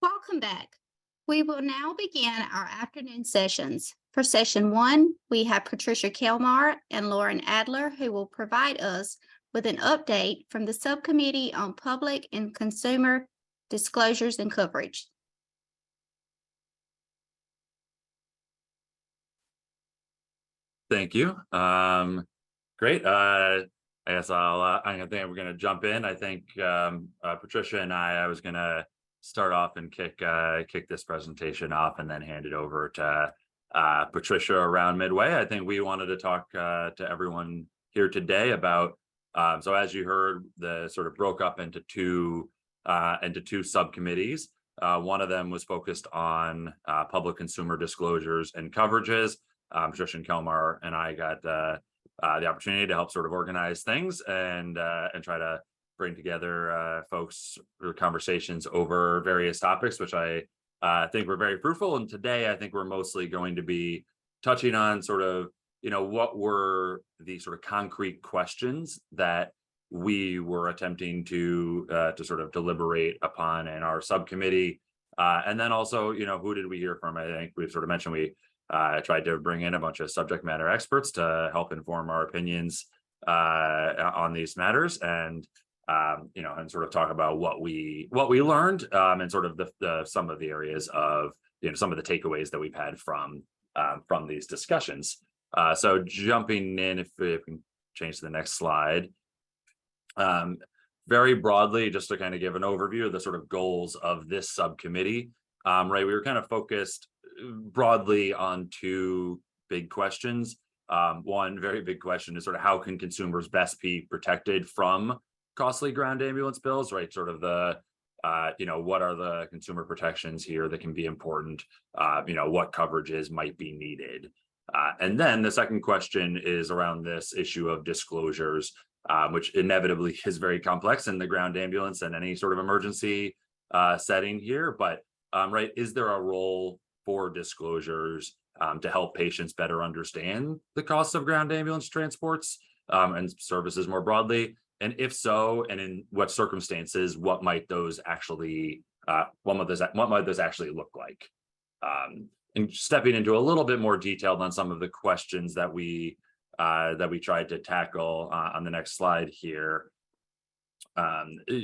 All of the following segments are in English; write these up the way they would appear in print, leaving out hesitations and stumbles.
Welcome back. We will now begin our afternoon sessions. For session one, we have Patricia Kelmar and Lauren Adler who will provide us with an update from the Subcommittee on Public and Consumer Disclosures and Coverage. Thank you. Great. I guess I think we're going to jump in. I think Patricia and I was going to start off and kick this presentation off and then hand it over to Patricia around midway. I think we wanted to talk to everyone here today about, so as you heard, the sort of broke up into two subcommittees. One of them was focused on public consumer disclosures and coverages. Patricia and Kelmar and I got the opportunity to help sort of organize things and try to bring together folks for conversations over various topics, which I think were very fruitful. And today, I think we're mostly going to be touching on sort of, what were the sort of concrete questions that we were attempting to sort of deliberate upon in our subcommittee. And then also, who did we hear from? I think we've sort of mentioned we tried to bring in a bunch of subject matter experts to help inform our opinions on these matters, and and sort of talk about what we learned, and sort of the some of the areas of some of the takeaways that we've had from these discussions. So jumping in, if we can change to the next slide. Very broadly, just to kind of give an overview of the sort of goals of this subcommittee, right? We were kind of focused broadly on two big questions. One very big question is sort of how can consumers best be protected from costly ground ambulance bills, right? Sort of the, what are the consumer protections here that can be important? What coverages might be needed? And then the second question is around this issue of disclosures, which inevitably is very complex in the ground ambulance and any sort of emergency setting here. But right, is there a role for disclosures to help patients better understand the costs of ground ambulance transports and services more broadly? And if so, and in what circumstances, what might those actually look like? And stepping into a little bit more detail on some of the questions that we tried to tackle on the next slide here.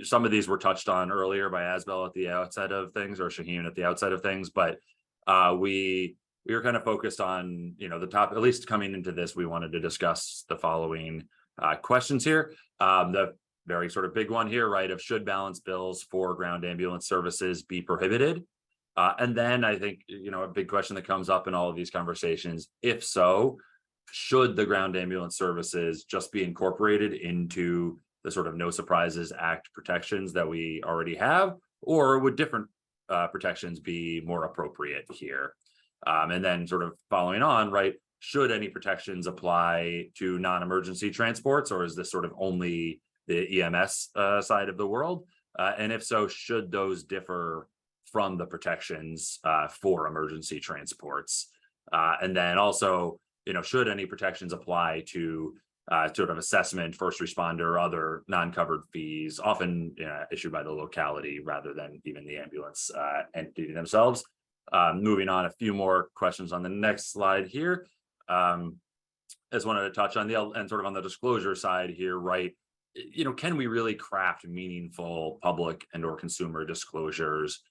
Some of these were touched on earlier by Asbel at the outset of things, or Shaheen at the outset of things, but we were kind of focused on the top. At least coming into this, we wanted to discuss the following questions here. The very sort of big one here, right, of should balance bills for ground ambulance services be prohibited? And then I think a big question that comes up in all of these conversations: if so, should the ground ambulance services just be incorporated into the sort of No Surprises Act protections that we already have, or would different protections be more appropriate here? And then sort of following on, right, should any protections apply to non-emergency transports, or is this sort of only the EMS side of the world? And if so, should those differ from the protections for emergency transports? And then also, should any protections apply to sort of assessment, first responder, or other non-covered fees, often issued by the locality rather than even the ambulance entity themselves? Moving on, a few more questions on the next slide here. I just wanted to touch on and sort of on the disclosure side here, right? Can we really craft meaningful public and or consumer disclosures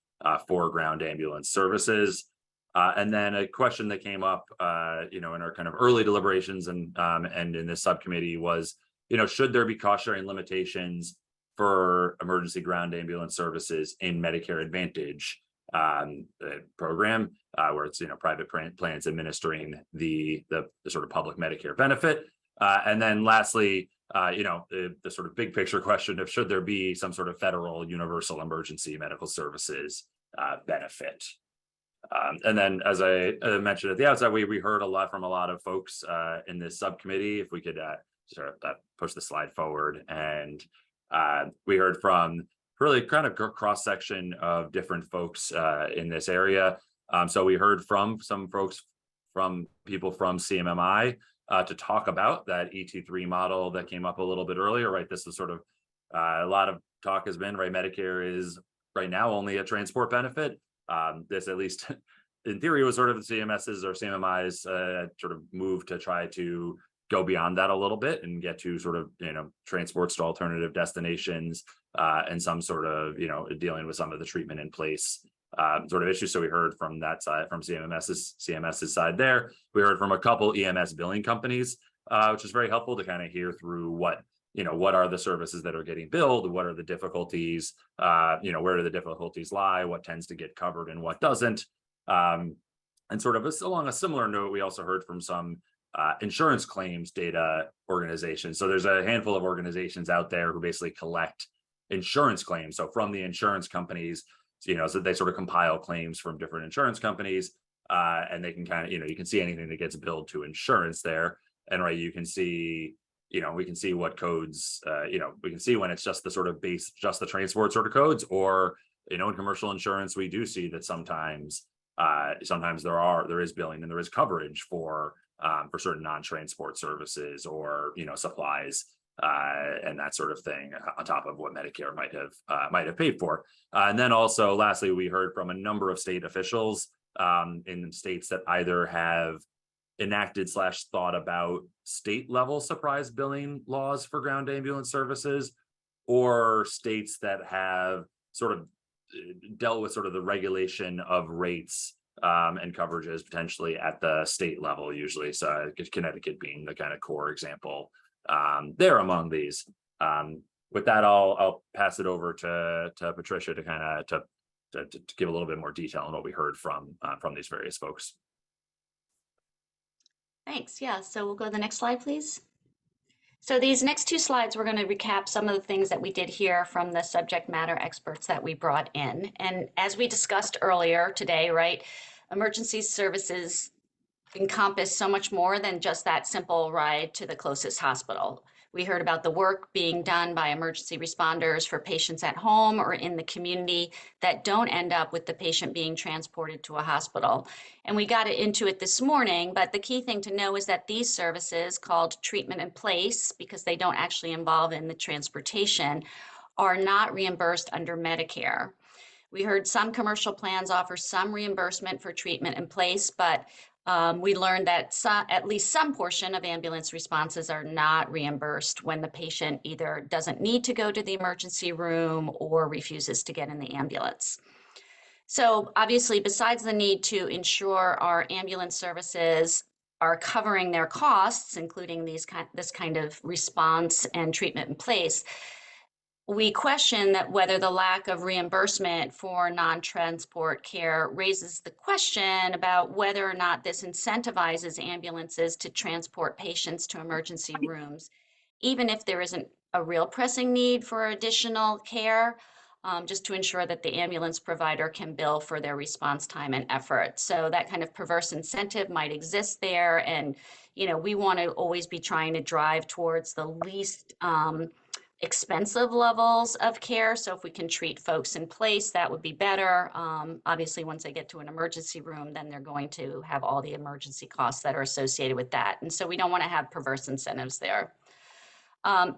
for ground ambulance services? And then a question that came up, in our kind of early deliberations and in this subcommittee was, should there be cost sharing limitations for emergency ground ambulance services in Medicare Advantage program, where it's private plans administering the sort of public Medicare benefit? And then lastly, the sort of big picture question of should there be some sort of federal universal emergency medical services benefit? And then, as I mentioned at the outset, we heard a lot from a lot of folks in this subcommittee. If we could sort of push the slide forward, and we heard from really kind of cross section of different folks in this area. So we heard from some folks, from people from CMMI to talk about that ET3 model that came up a little bit earlier, right? This is sort of a lot of talk has been, right? Medicare is right now only a transport benefit. This, at least in theory, was sort of CMS's or CMMI's sort of move to try to go beyond that a little bit and get to sort of, transports to alternative destinations and some sort of, dealing with some of the treatment in place sort of issues. So we heard from that side, from CMS's side there. We heard from a couple EMS billing companies, which is very helpful to kind of hear through what are the services that are getting billed, what are the difficulties, where do the difficulties lie, what tends to get covered and what doesn't. And sort of along a similar note, we also heard from some insurance claims data organizations. So there's a handful of organizations out there who basically collect insurance claims. So from the insurance companies, so they sort of compile claims from different insurance companies, and they can kind of, you can see anything that gets billed to insurance there. And right, you can see, we can see what codes, we can see when it's just the sort of base, just the transport sort of codes, or, in commercial insurance, we do see that sometimes there is billing and there is coverage for certain non-transport services or, supplies and that sort of thing on top of what Medicare might have paid for. And then also, lastly, we heard from a number of state officials in states that either have enacted / thought about state level surprise billing laws for ground ambulance services, or states that have sort of dealt with sort of the regulation of rates and coverages potentially at the state level, usually. So Connecticut being the kind of core example there among these. With that, I'll pass it over to Patricia to kind of to give a little bit more detail on what we heard from these various folks. Thanks. Yeah, so we'll go to the next slide, please. So these next two slides, we're going to recap some of the things that we did hear from the subject matter experts that we brought in. And as we discussed earlier today, right, emergency services encompass so much more than just that simple ride to the closest hospital. We heard about the work being done by emergency responders for patients at home or in the community that don't end up with the patient being transported to a hospital. And we got into it this morning, but the key thing to know is that these services, called treatment in place, because they don't actually involve in the transportation, are not reimbursed under Medicare. We heard some commercial plans offer some reimbursement for treatment in place, but we learned that at least some portion of ambulance responses are not reimbursed when the patient either doesn't need to go to the emergency room or refuses to get in the ambulance. So obviously, besides the need to ensure our ambulance services are covering their costs, including this kind of response and treatment in place, we question that whether the lack of reimbursement for non-transport care raises the question about whether or not this incentivizes ambulances to transport patients to emergency rooms, even if there isn't a real pressing need for additional care, just to ensure that the ambulance provider can bill for their response time and effort. So that kind of perverse incentive might exist there. And, we want to always be trying to drive towards the least expensive levels of care. So if we can treat folks in place, that would be better. Obviously, once they get to an emergency room, then they're going to have all the emergency costs that are associated with that. And so we don't want to have perverse incentives there.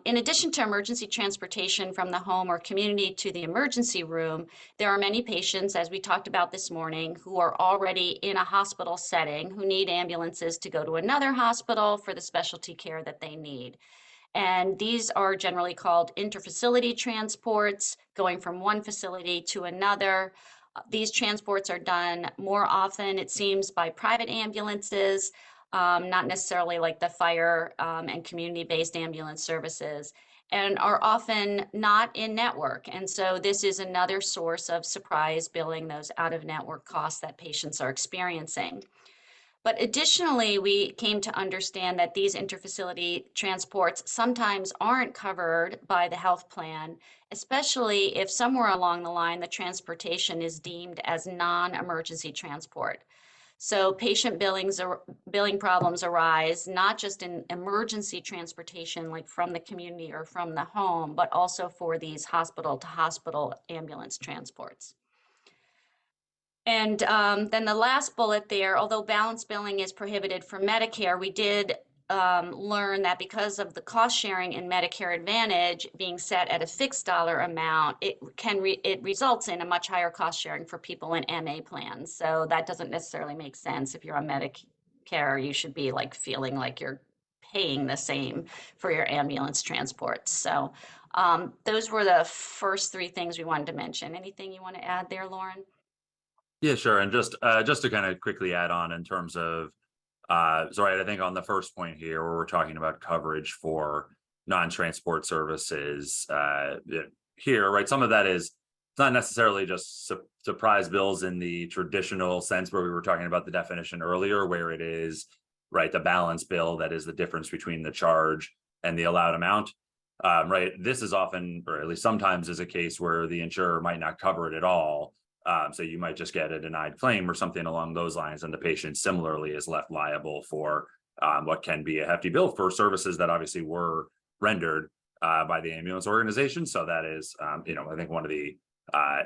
In addition to emergency transportation from the home or community to the emergency room, there are many patients, as we talked about this morning, who are already in a hospital setting who need ambulances to go to another hospital for the specialty care that they need. And these are generally called interfacility transports, going from one facility to another. These transports are done more often, it seems, by private ambulances, not necessarily like the fire and community-based ambulance services, and are often not in network. And so this is another source of surprise billing, those out-of-network costs that patients are experiencing. But additionally, we came to understand that these interfacility transports sometimes aren't covered by the health plan, especially if somewhere along the line the transportation is deemed as non-emergency transport. So patient billing problems arise not just in emergency transportation like from the community or from the home, but also for these hospital-to-hospital ambulance transports. And then the last bullet there, although balance billing is prohibited for Medicare, we did learned that because of the cost sharing in Medicare Advantage being set at a fixed dollar amount, it results in a much higher cost sharing for people in MA plans. So that doesn't necessarily make sense. If you're on Medicare, you should be like feeling like you're paying the same for your ambulance transport. So those were the first three things we wanted to mention. Anything you want to add there, Lauren? Yeah, sure. And just to kind of quickly add on in terms of, so right, I think on the first point here, where we're talking about coverage for non-transport services here, right? Some of that is it's not necessarily just surprise bills in the traditional sense where we were talking about the definition earlier, where it is, right, the balance bill that is the difference between the charge and the allowed amount. Right. This is often, or at least sometimes, is a case where the insurer might not cover it at all. So you might just get a denied claim or something along those lines, and the patient similarly is left liable for what can be a hefty bill for services that obviously were rendered by the ambulance organization. So that is, I think one of the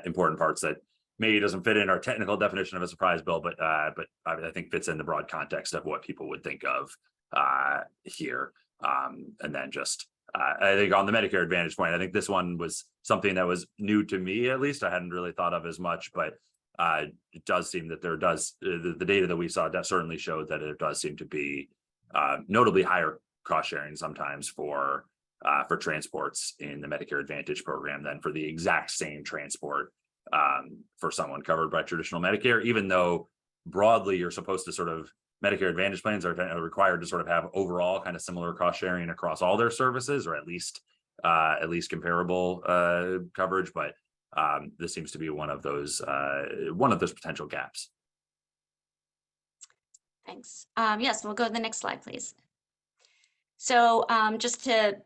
important parts that maybe doesn't fit in our technical definition of a surprise bill, but I think fits in the broad context of what people would think of here. And then just I think on the Medicare Advantage point, I think this one was something that was new to me, at least. I hadn't really thought of as much, but it does seem that the data that we saw that certainly showed that it does seem to be notably higher cost sharing sometimes for transports in the Medicare Advantage program than for the exact same transport for someone covered by traditional Medicare, even though broadly you're supposed to sort of Medicare Advantage plans are required to sort of have overall kind of similar cost sharing across all their services, or at least comparable coverage. But this seems to be one of those potential gaps. Thanks. Yes, we'll go to the next slide, please. So just to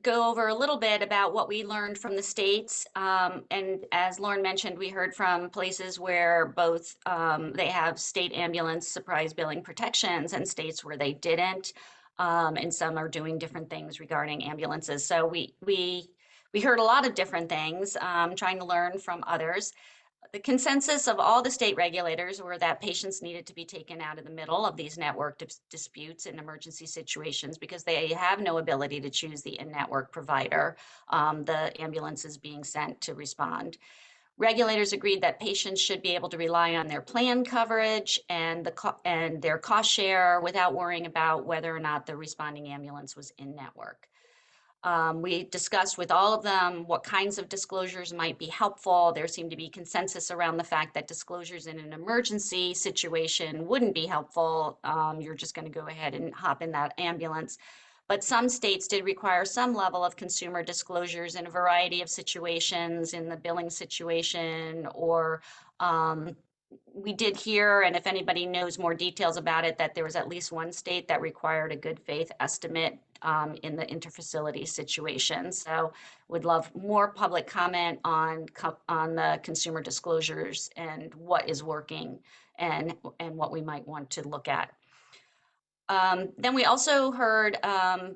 go over a little bit about what we learned from the states. And as Lauren mentioned, we heard from places where both they have state ambulance surprise billing protections and states where they didn't. And some are doing different things regarding ambulances. So we heard a lot of different things, trying to learn from others. The consensus of all the state regulators were that patients needed to be taken out of the middle of these network disputes in emergency situations because they have no ability to choose the in-network provider the ambulance is being sent to respond. Regulators agreed that patients should be able to rely on their plan coverage and their cost share without worrying about whether or not the responding ambulance was in-network. We discussed with all of them what kinds of disclosures might be helpful. There seemed to be consensus around the fact that disclosures in an emergency situation wouldn't be helpful. You're just going to go ahead and hop in that ambulance. But some states did require some level of consumer disclosures in a variety of situations, in the billing situation, or we did hear, and if anybody knows more details about it, that there was at least one state that required a good faith estimate in the interfacility situation. So would love more public comment on the consumer disclosures and what is working and what we might want to look at. Then we also heard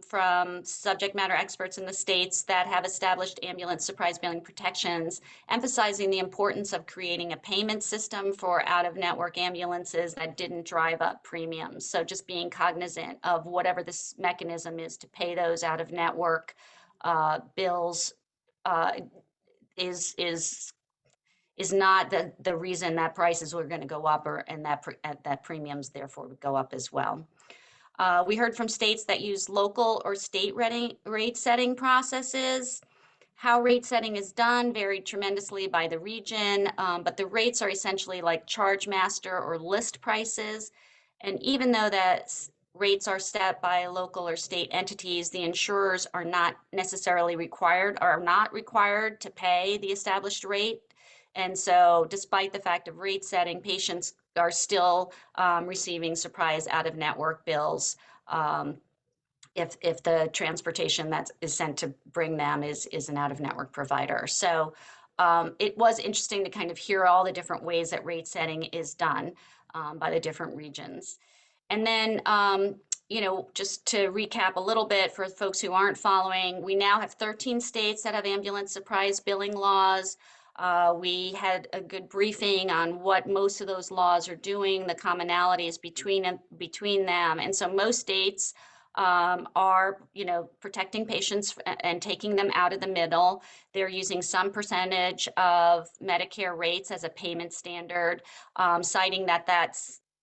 from subject matter experts in the states that have established ambulance surprise billing protections, emphasizing the importance of creating a payment system for out-of-network ambulances that didn't drive up premiums. So just being cognizant of whatever this mechanism is to pay those out-of-network bills is not the reason that prices were going to go up, and that premiums therefore would go up as well. We heard from states that use local or state rate setting processes. How rate setting is done varied tremendously by the region, but the rates are essentially like charge master or list prices. And even though that rates are set by local or state entities, the insurers are not necessarily required to pay the established rate. And so despite the fact of rate setting, patients are still receiving surprise out-of-network bills if the transportation that is sent to bring them is an out-of-network provider. So it was interesting to kind of hear all the different ways that rate setting is done by the different regions. And then just to recap a little bit for folks who aren't following, we now have 13 states that have ambulance surprise billing laws. We had a good briefing on what most of those laws are doing, the commonalities between them. And so most states are, protecting patients and taking them out of the middle. They're using some percentage of Medicare rates as a payment standard, citing that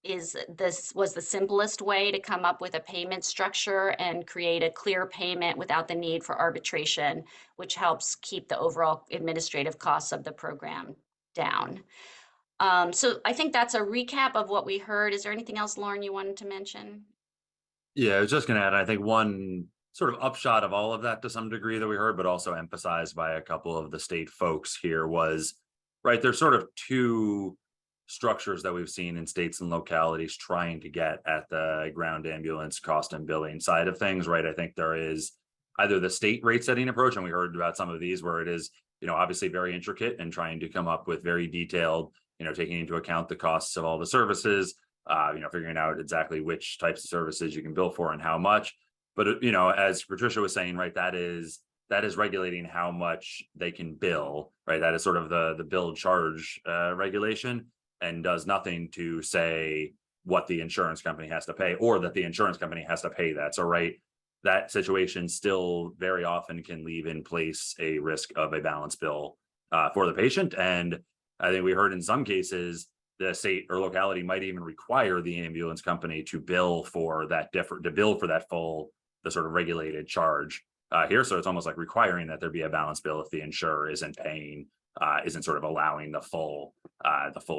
this was the simplest way to come up with a payment structure and create a clear payment without the need for arbitration, which helps keep the overall administrative costs of the program down. So I think that's a recap of what we heard. Is there anything else, Lauren, you wanted to mention? Yeah, I was just going to add, I think one sort of upshot of all of that to some degree that we heard, but also emphasized by a couple of the state folks here was, right, there's sort of two structures that we've seen in states and localities trying to get at the ground ambulance cost and billing side of things, right? I think there is either the state rate setting approach, and we heard about some of these where it is, obviously very intricate and trying to come up with very detailed, taking into account the costs of all the services, figuring out exactly which types of services you can bill for and how much. But, as Patricia was saying, right, that is regulating how much they can bill, right? That is sort of the bill charge regulation, and does nothing to say what the insurance company has to pay or that the insurance company has to pay that. So, right, that situation still very often can leave in place a risk of a balance bill for the patient. And I think we heard in some cases, the state or locality might even require the ambulance company to bill for that full, the sort of regulated charge here. So it's almost like requiring that there be a balance bill if the insurer isn't paying, isn't sort of allowing the full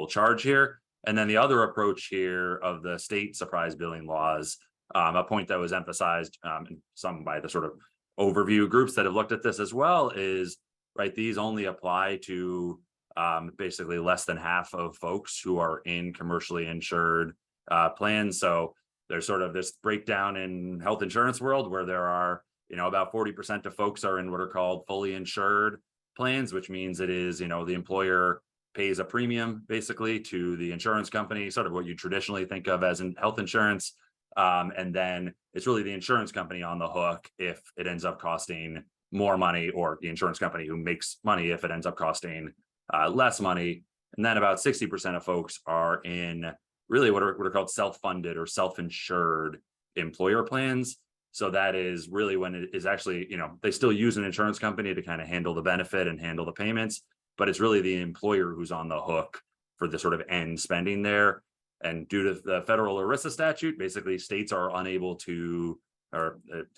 charge here. And then the other approach here of the state surprise billing laws, a point that was emphasized some by the sort of overview groups that have looked at this as well is, right, these only apply to basically less than half of folks who are in commercially insured plans. So there's sort of this breakdown in health insurance world where there are, about 40% of folks are in what are called fully insured plans, which means it is, the employer pays a premium basically to the insurance company, sort of what you traditionally think of as in health insurance. And then it's really the insurance company on the hook if it ends up costing more money, or the insurance company who makes money if it ends up costing less money. And then about 60% of folks are in really what are called self-funded or self-insured employer plans. So that is really when it is actually, they still use an insurance company to kind of handle the benefit and handle the payments, but it's really the employer who's on the hook for the sort of end spending there. And due to the federal ERISA statute, basically states are unable to, or it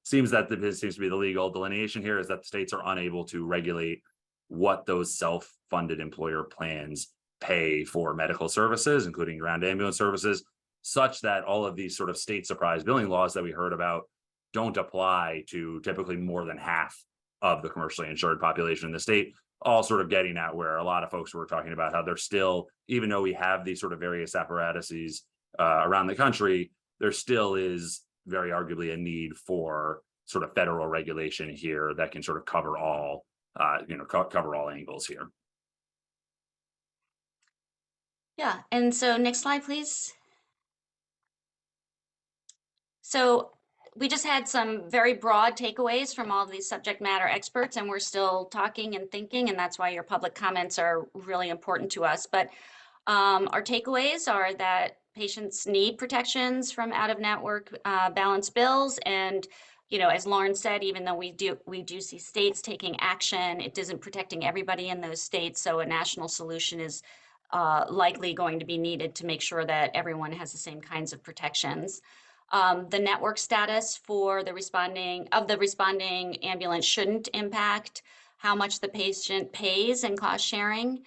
seems that this seems to be the legal delineation here, is that the states are unable to regulate what those self-funded employer plans pay for medical services, including ground ambulance services, such that all of these sort of state surprise billing laws that we heard about don't apply to typically more than half of the commercially insured population in the state, all sort of getting at where a lot of folks were talking about how there's still, even though we have these sort of various apparatuses around the country, there still is very arguably a need for sort of federal regulation here that can sort of cover all cover all angles here. Yeah, and so next slide, please. So we just had some very broad takeaways from all of these subject matter experts, and we're still talking and thinking, and that's why your public comments are really important to us. But our takeaways are that patients need protections from out-of-network balance bills, and as Lauren said, even though we do see states taking action, it isn't protecting everybody in those states. So a national solution is likely going to be needed to make sure that everyone has the same kinds of protections. The network status for the responding ambulance shouldn't impact how much the patient pays in cost sharing.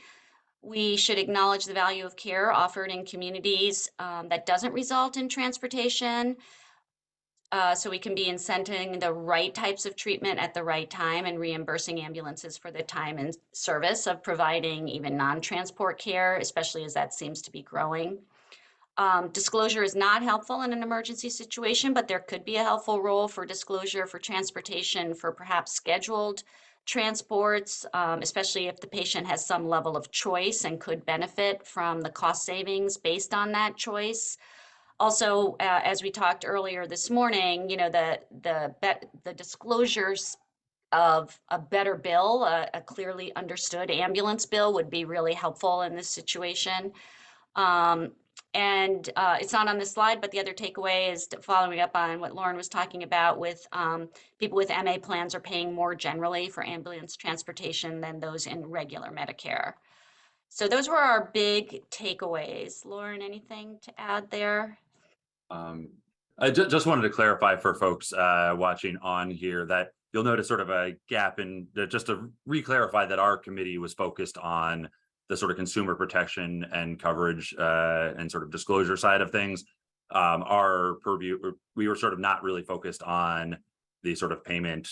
We should acknowledge the value of care offered in communities that doesn't result in transportation. So we can be incenting the right types of treatment at the right time and reimbursing ambulances for the time and service of providing even non-transport care, especially as that seems to be growing. Disclosure is not helpful in an emergency situation, but there could be a helpful role for disclosure for transportation for perhaps scheduled transports, especially if the patient has some level of choice and could benefit from the cost savings based on that choice. Also, as we talked earlier this morning, the disclosures of a better bill, a clearly understood ambulance bill would be really helpful in this situation. And it's not on this slide, but the other takeaway is following up on what Lauren was talking about with people with MA plans are paying more generally for ambulance transportation than those in regular Medicare. So those were our big takeaways. Lauren, anything to add there? I just wanted to clarify for folks watching on here that you'll notice sort of a gap in just to re-clarify that our committee was focused on the sort of consumer protection and coverage and sort of disclosure side of things. Our purview, we were sort of not really focused on the sort of payment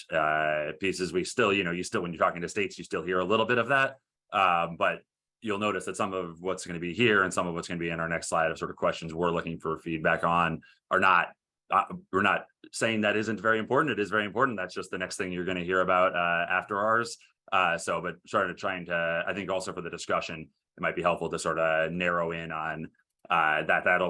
pieces. We still, you still, when you're talking to states, you still hear a little bit of that. But you'll notice that some of what's going to be here and some of what's going to be in our next slide of sort of questions we're looking for feedback on are not, we're not saying that isn't very important. It is very important. That's just the next thing you're going to hear about after ours. But trying to, I think also for the discussion, it might be helpful to sort of narrow in on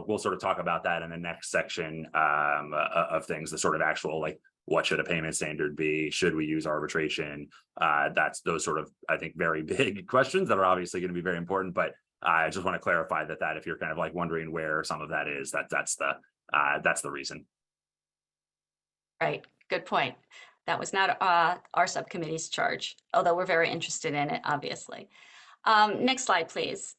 we'll sort of talk about that in the next section of things, the sort of actual, like, what should a payment standard be? Should we use arbitration? That's those sort of, I think, very big questions that are obviously going to be very important. But I just want to clarify that if you're kind of like wondering where some of that is, that's the reason. Right. Good point. That was not our subcommittee's charge, although we're very interested in it, obviously. Next slide, please.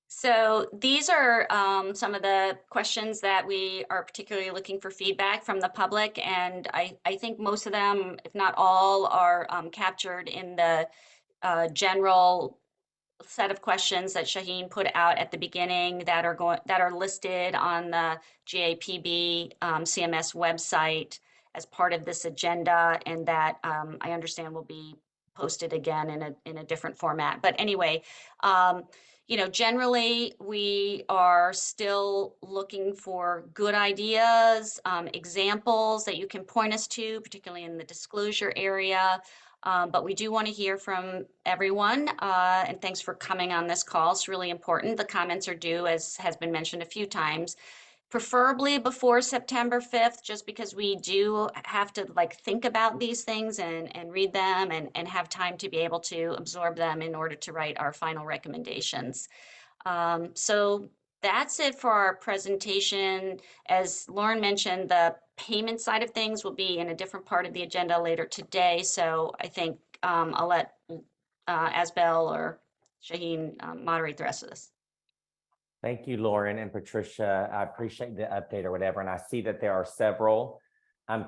So these are some of the questions that we are particularly looking for feedback from the public, and I think most of them, if not all, are captured in the general set of questions that Shaheen put out at the beginning that are listed on the GAPB CMS website as part of this agenda, and that I understand will be posted again in a different format. But anyway, generally we are still looking for good ideas, examples that you can point us to, particularly in the disclosure area. But we do want to hear from everyone, and thanks for coming on this call. It's really important. The comments are due, as has been mentioned a few times, preferably before September 5th, just because we do have to think about these things and read them and have time to be able to absorb them in order to write our final recommendations. So that's it for our presentation. As Lauren mentioned, the payment side of things will be in a different part of the agenda later today. So I think I'll let Asbel or Shaheen moderate the rest of this. Thank you, Lauren and Patricia. I appreciate the update or whatever. And I see that there are several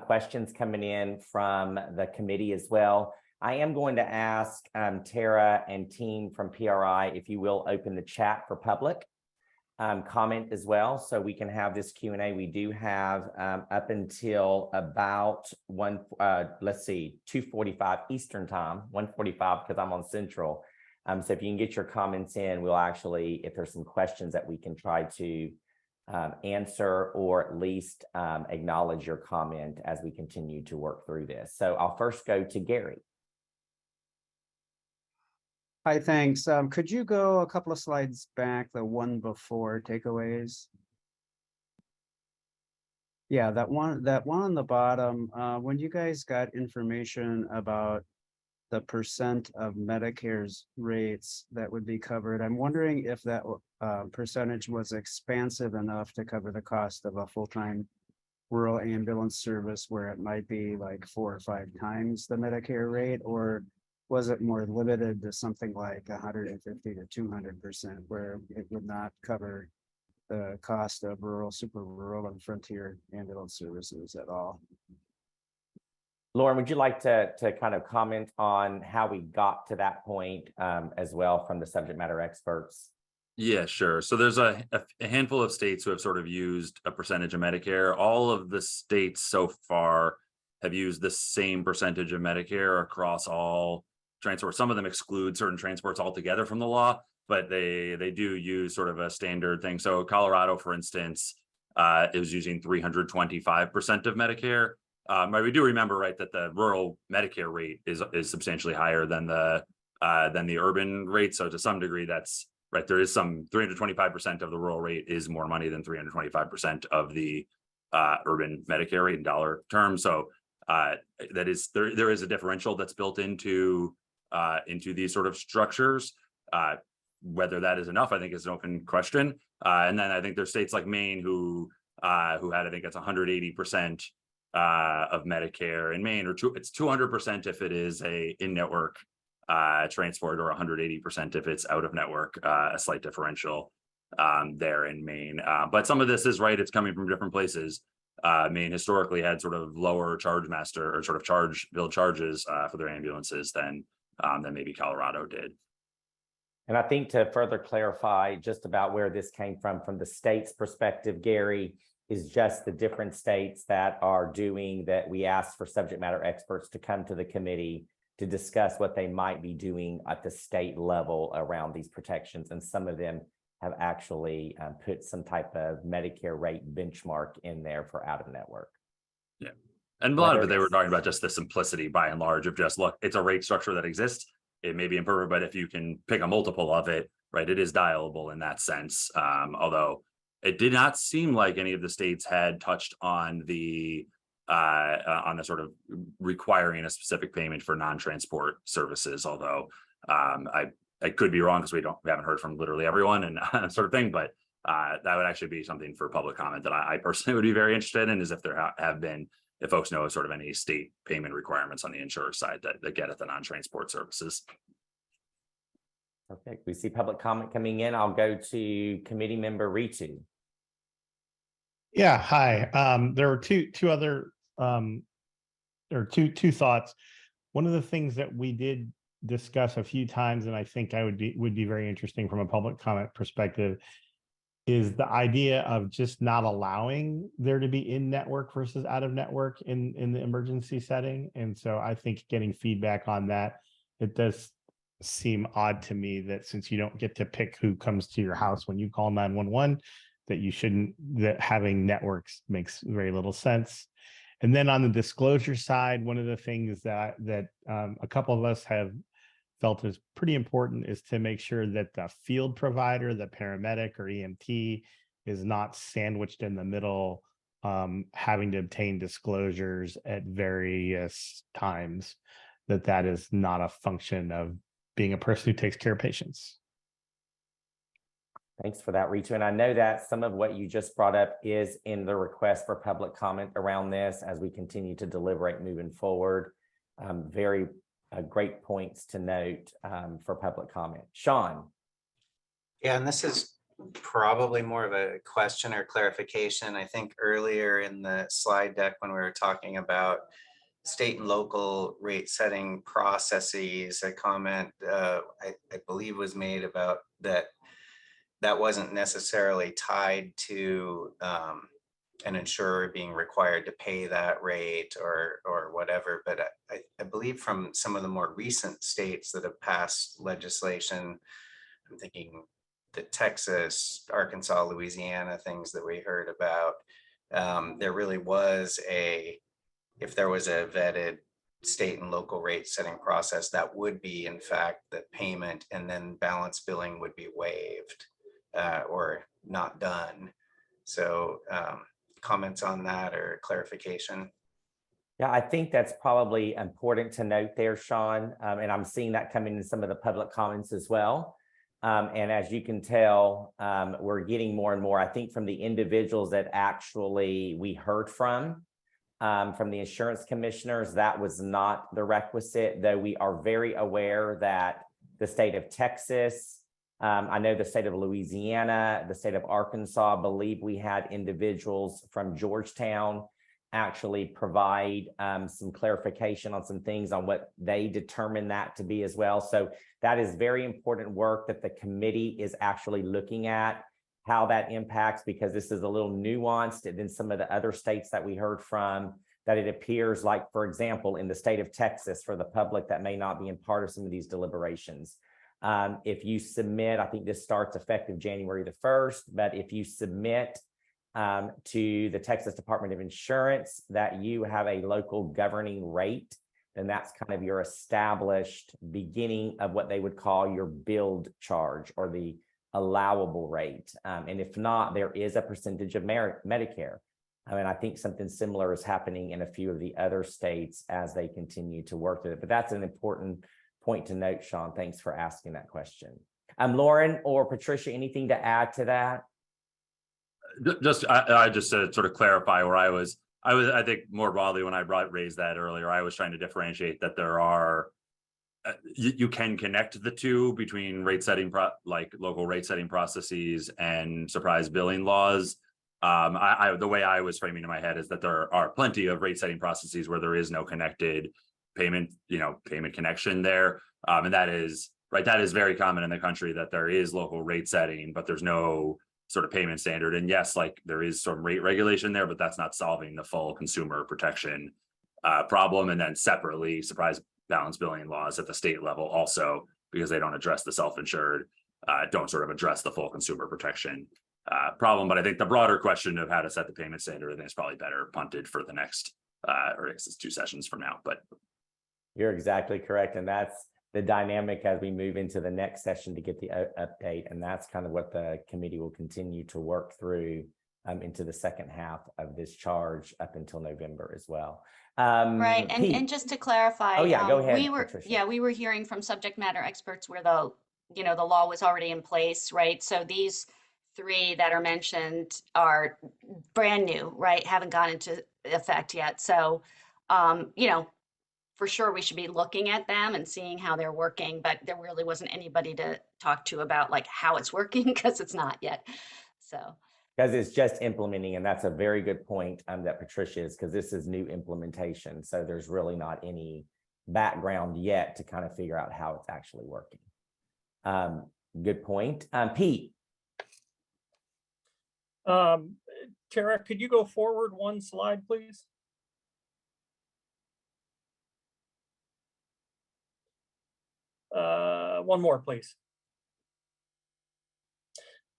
questions coming in from the committee as well. I am going to ask Tara and team from PRI, if you will, open the chat for public comment as well, so we can have this Q&A. We do have up until about 2:45 Eastern time, 1:45 because I'm on Central. So if you can get your comments in, we'll actually, if there's some questions that we can try to answer or at least acknowledge your comment as we continue to work through this. So I'll first go to Gary. Hi, thanks. Could you go a couple of slides back, the one before takeaways? Yeah, that one on the bottom, when you guys got information about the percent of Medicare's rates that would be covered, I'm wondering if that percentage was expansive enough to cover the cost of a full-time rural ambulance service where it might be like 4 or 5 times the Medicare rate, or was it more limited to something like 150 to 200%, where it would not cover the cost of rural, super rural, and frontier ambulance services at all? Lauren, would you like to kind of comment on how we got to that point as well from the subject matter experts? Yeah, sure. So there's a handful of states who have sort of used a percentage of Medicare. All of the states so far have used the same percentage of Medicare across all transports. Some of them exclude certain transports altogether from the law, but they do use sort of a standard thing. So Colorado, for instance, is using 325% of Medicare. We do remember, right, that the rural Medicare rate is substantially higher than the urban rate. So to some degree, that's right. There is some 325% of the rural rate is more money than 325% of the urban Medicare rate in dollar terms. So that is there is a differential that's built into these sort of structures. whether that is enough, I think, is an open question. And then I think there's states like Maine who had, I think it's 180% of Medicare in Maine, or it's 200% if it is a in-network transport, or 180% if it's out of network, a slight differential there in Maine. But some of this is right, it's coming from different places. Maine historically had sort of lower charge master, or sort of bill charges for their ambulances than maybe Colorado did. And I think to further clarify just about where this came from the state's perspective, Gary, is just the different states that are doing that. We asked for subject matter experts to come to the committee to discuss what they might be doing at the state level around these protections. And some of them have actually put some type of Medicare rate benchmark in there for out of network. Yeah. And a lot of it, they were talking about just the simplicity by and large of just, look, it's a rate structure that exists. It may be imperfect, but if you can pick a multiple of it, right, it is dialable in that sense. Although it did not seem like any of the states had touched on the sort of requiring a specific payment for non-transport services. Although I could be wrong, because we haven't heard from literally everyone and sort of thing. But that would actually be something for public comment that I personally would be very interested in, is if there have been, if folks know sort of any state payment requirements on the insurer side that get at the non-transport services. Okay, we see public comment coming in. I'll go to committee member Ritu. Yeah, hi. There were two other two thoughts. One of the things that we did discuss a few times, and I think would be very interesting from a public comment perspective, is the idea of just not allowing there to be in network versus out of network in the emergency setting. And so I think getting feedback on that, it does seem odd to me that since you don't get to pick who comes to your house when you call 911, that having networks makes very little sense. And then on the disclosure side, one of the things that a couple of us have felt is pretty important is to make sure that the field provider, the paramedic or EMT, is not sandwiched in the middle, having to obtain disclosures at various times, that is not a function of being a person who takes care of patients. Thanks for that, Ritu. And I know that some of what you just brought up is in the request for public comment around this as we continue to deliberate moving forward. Very great points to note for public comment. Sean. Yeah, and this is probably more of a question or clarification. I think earlier in the slide deck, when we were talking about state and local rate setting processes, a comment I believe was made about that wasn't necessarily tied to an insurer being required to pay that rate or whatever. But I believe from some of the more recent states that have passed legislation, I'm thinking the Texas, Arkansas, Louisiana, things that we heard about, there really was if there was a vetted state and local rate setting process, that would be in fact the payment, and then balance billing would be waived or not done. So comments on that or clarification? Yeah, I think that's probably important to note there, Sean. And I'm seeing that coming in some of the public comments as well. And as you can tell, we're getting more and more, I think, from the individuals that actually we heard from the insurance commissioners, that was not the requisite, though we are very aware that the state of Texas, I know the state of Louisiana, the state of Arkansas, I believe we had individuals from Georgetown actually provide some clarification on some things on what they determine that to be as well. So that is very important work that the committee is actually looking at, how that impacts, because this is a little nuanced than some of the other states that we heard from, that it appears like, for example, in the state of Texas, for the public that may not be in part of some of these deliberations. If you submit, I think this starts effective January the 1st, but if you submit to the Texas Department of Insurance that you have a local governing rate, then that's kind of your established beginning of what they would call your billed charge or the allowable rate. And if not, there is a percentage of Medicare. I mean, I think something similar is happening in a few of the other states as they continue to work with it. But that's an important point to note, Sean. Thanks for asking that question. Lauren or Patricia, anything to add to that? I just to sort of clarify where I think more broadly when I raised that earlier, I was trying to differentiate that there are you can connect the two between rate setting like local rate setting processes and surprise billing laws. The way I was framing in my head is that there are plenty of rate setting processes where there is no connected payment connection there. And that is very common in the country, that there is local rate setting, but there's no sort of payment standard. And yes, like there is some rate regulation there, but that's not solving the full consumer protection problem. And then separately, surprise balance billing laws at the state level also, because they don't address the self-insured, don't sort of address the full consumer protection problem. But I think the broader question of how to set the payment standard, I think is probably better punted for the next, or I guess it's 2 sessions from now, but. You're exactly correct. And that's the dynamic as we move into the next session to get the update. And that's kind of what the committee will continue to work through into the second half of this charge up until November as well. Right, Pete. and just to clarify. Oh yeah, go ahead, Patricia. We were hearing from subject matter experts where the law was already in place, right? So these 3 that are mentioned are brand new, right? Haven't gone into effect yet. So, for sure we should be looking at them and seeing how they're working, but there really wasn't anybody to talk to about like how it's working because it's not yet. So. Because it's just implementing, and that's a very good point that Patricia is, because this is new implementation. So there's really not any background yet to kind of figure out how it's actually working. Good point. Pete. Tara, could you go forward 1 slide, please? One more, please.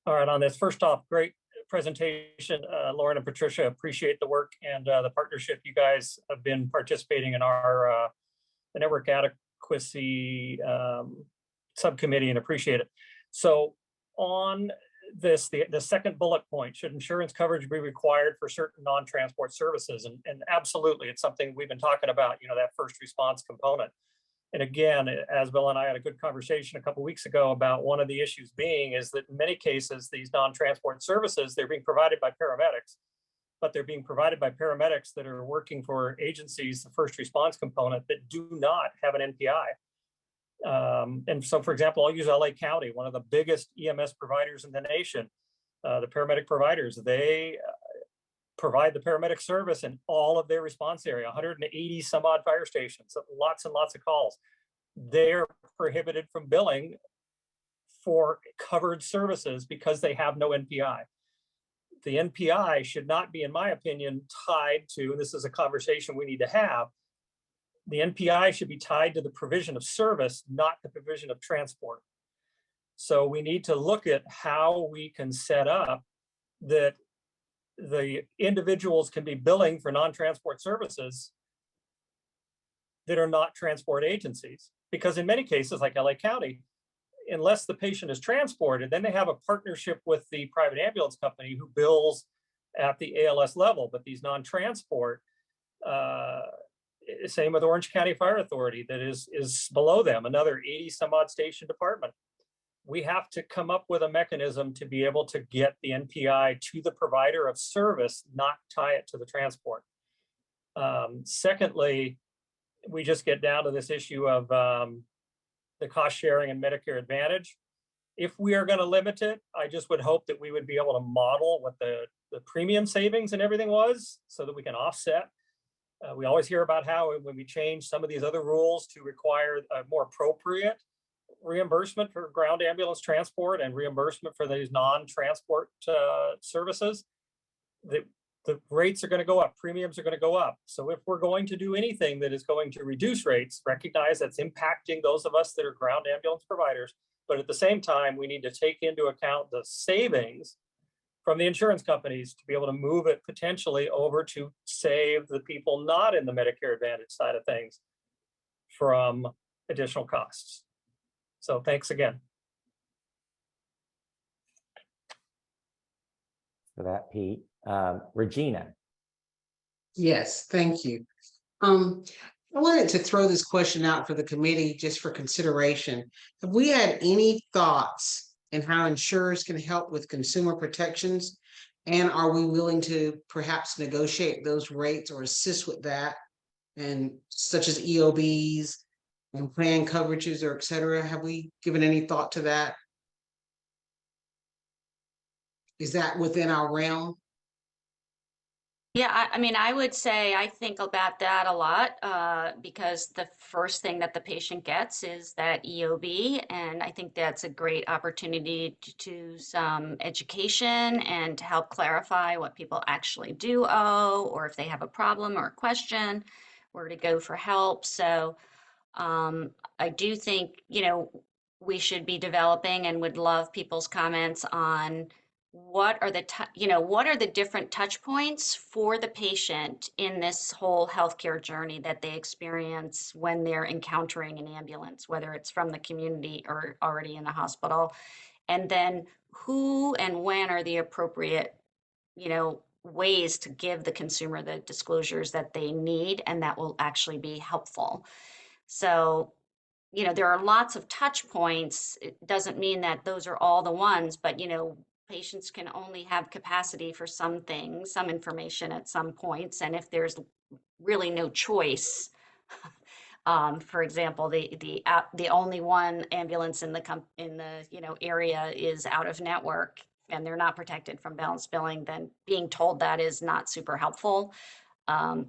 All right, on this, first off, great presentation. Lauren and Patricia, appreciate the work and the partnership. You guys have been participating in our the network adequacy subcommittee and appreciate it. So on this, the second bullet point, should insurance coverage be required for certain non-transport services? And absolutely, it's something we've been talking about, that first response component. And again, as Bill and I had a good conversation a couple of weeks ago about one of the issues being is that in many cases, these non-transport services, they're being provided by paramedics, but they're being provided by paramedics that are working for agencies, the first response component, that do not have an NPI. And so, for example, I'll use LA County, one of the biggest EMS providers in the nation, the paramedic providers. They provide the paramedic service in all of their response area, 180 some odd fire stations, lots and lots of calls. They're prohibited from billing for covered services because they have no NPI. The NPI should not be, in my opinion, tied to, and this is a conversation we need to have, the NPI should be tied to the provision of service, not the provision of transport. So we need to look at how we can set up that the individuals can be billing for non-transport services that are not transport agencies. Because in many cases, like LA County, unless the patient is transported, then they have a partnership with the private ambulance company who bills at the ALS level. But these non-transport, same with Orange County Fire Authority, that is below them, another 80 some odd station department. We have to come up with a mechanism to be able to get the NPI to the provider of service, not tie it to the transport. Secondly, we just get down to this issue of the cost sharing and Medicare Advantage. If we are going to limit it, I just would hope that we would be able to model what the premium savings and everything was so that we can offset. We always hear about how when we change some of these other rules to require a more appropriate reimbursement for ground ambulance transport and reimbursement for these non-transport services, the rates are going to go up, premiums are going to go up. So if we're going to do anything that is going to reduce rates, recognize that's impacting those of us that are ground ambulance providers. But at the same time, we need to take into account the savings from the insurance companies to be able to move it potentially over to save the people not in the Medicare Advantage side of things from additional costs. So thanks again. For that, Pete. Regina. Yes, thank you. I wanted to throw this question out for the committee just for consideration. Have we had any thoughts in how insurers can help with consumer protections? And are we willing to perhaps negotiate those rates or assist with that? And such as EOBs and plan coverages or et cetera, have we given any thought to that? Is that within our realm? Yeah, I mean, I would say I think about that a lot because the first thing that the patient gets is that EOB, and I think that's a great opportunity to do some education and to help clarify what people actually do owe, or if they have a problem or a question, where to go for help. So I do think, we should be developing and would love people's comments on what are the different touch points for the patient in this whole healthcare journey that they experience when they're encountering an ambulance, whether it's from the community or already in a hospital. And then who and when are the appropriate, ways to give the consumer the disclosures that they need and that will actually be helpful. So, there are lots of touch points. It doesn't mean that those are all the ones, but, patients can only have capacity for some things, some information at some points. And if there's really no choice, for example, the only one ambulance in the area is out of network and they're not protected from balance billing, then being told that is not super helpful.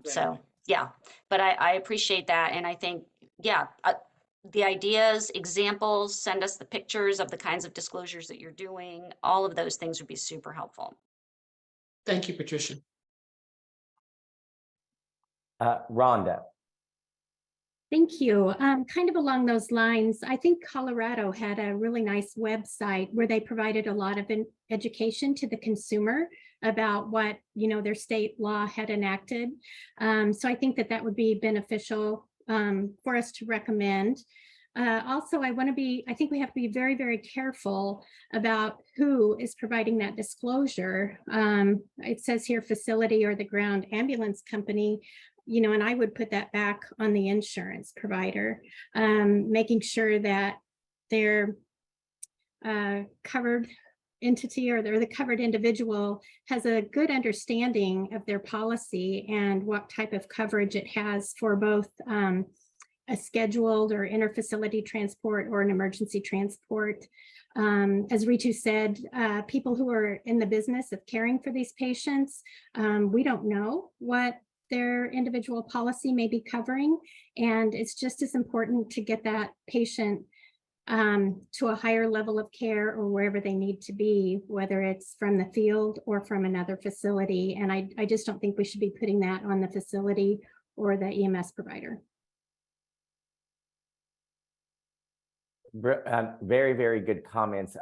So yeah, but I appreciate that. And I think, the ideas, examples, send us the pictures of the kinds of disclosures that you're doing. All of those things would be super helpful. Thank you, Patricia. Rhonda. Thank you. Kind of along those lines, I think Colorado had a really nice website where they provided a lot of education to the consumer about what, their state law had enacted. So I think that would be beneficial for us to recommend. Also, I think we have to be very, very careful about who is providing that disclosure. It says here facility or the ground ambulance company, and I would put that back on the insurance provider, making sure that their covered entity or the covered individual has a good understanding of their policy and what type of coverage it has for both a scheduled or interfacility transport or an emergency transport. As Ritu said, people who are in the business of caring for these patients, we don't know what their individual policy may be covering. And it's just as important to get that patient to a higher level of care or wherever they need to be, whether it's from the field or from another facility. And I just don't think we should be putting that on the facility or the EMS provider. Very, very good comments.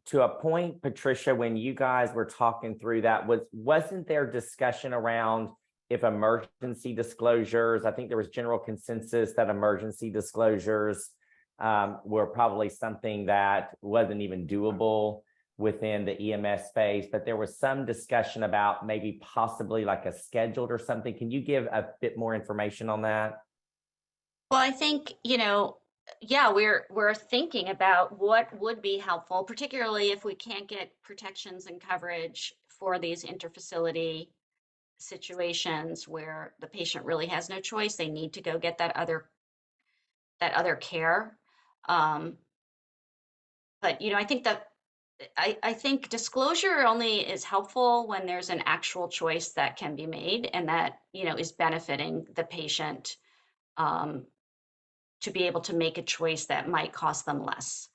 To a point, Patricia, when you guys were talking through that, wasn't there discussion around if emergency disclosures, I think there was general consensus that emergency disclosures were probably something that wasn't even doable within the EMS space, but there was some discussion about maybe possibly like a scheduled or something. Can you give a bit more information on that? Well, I think, we're thinking about what would be helpful, particularly if we can't get protections and coverage for these interfacility situations where the patient really has no choice. They need to go get that other care. But I think disclosure only is helpful when there's an actual choice that can be made and that is benefiting the patient to be able to make a choice that might cost them less.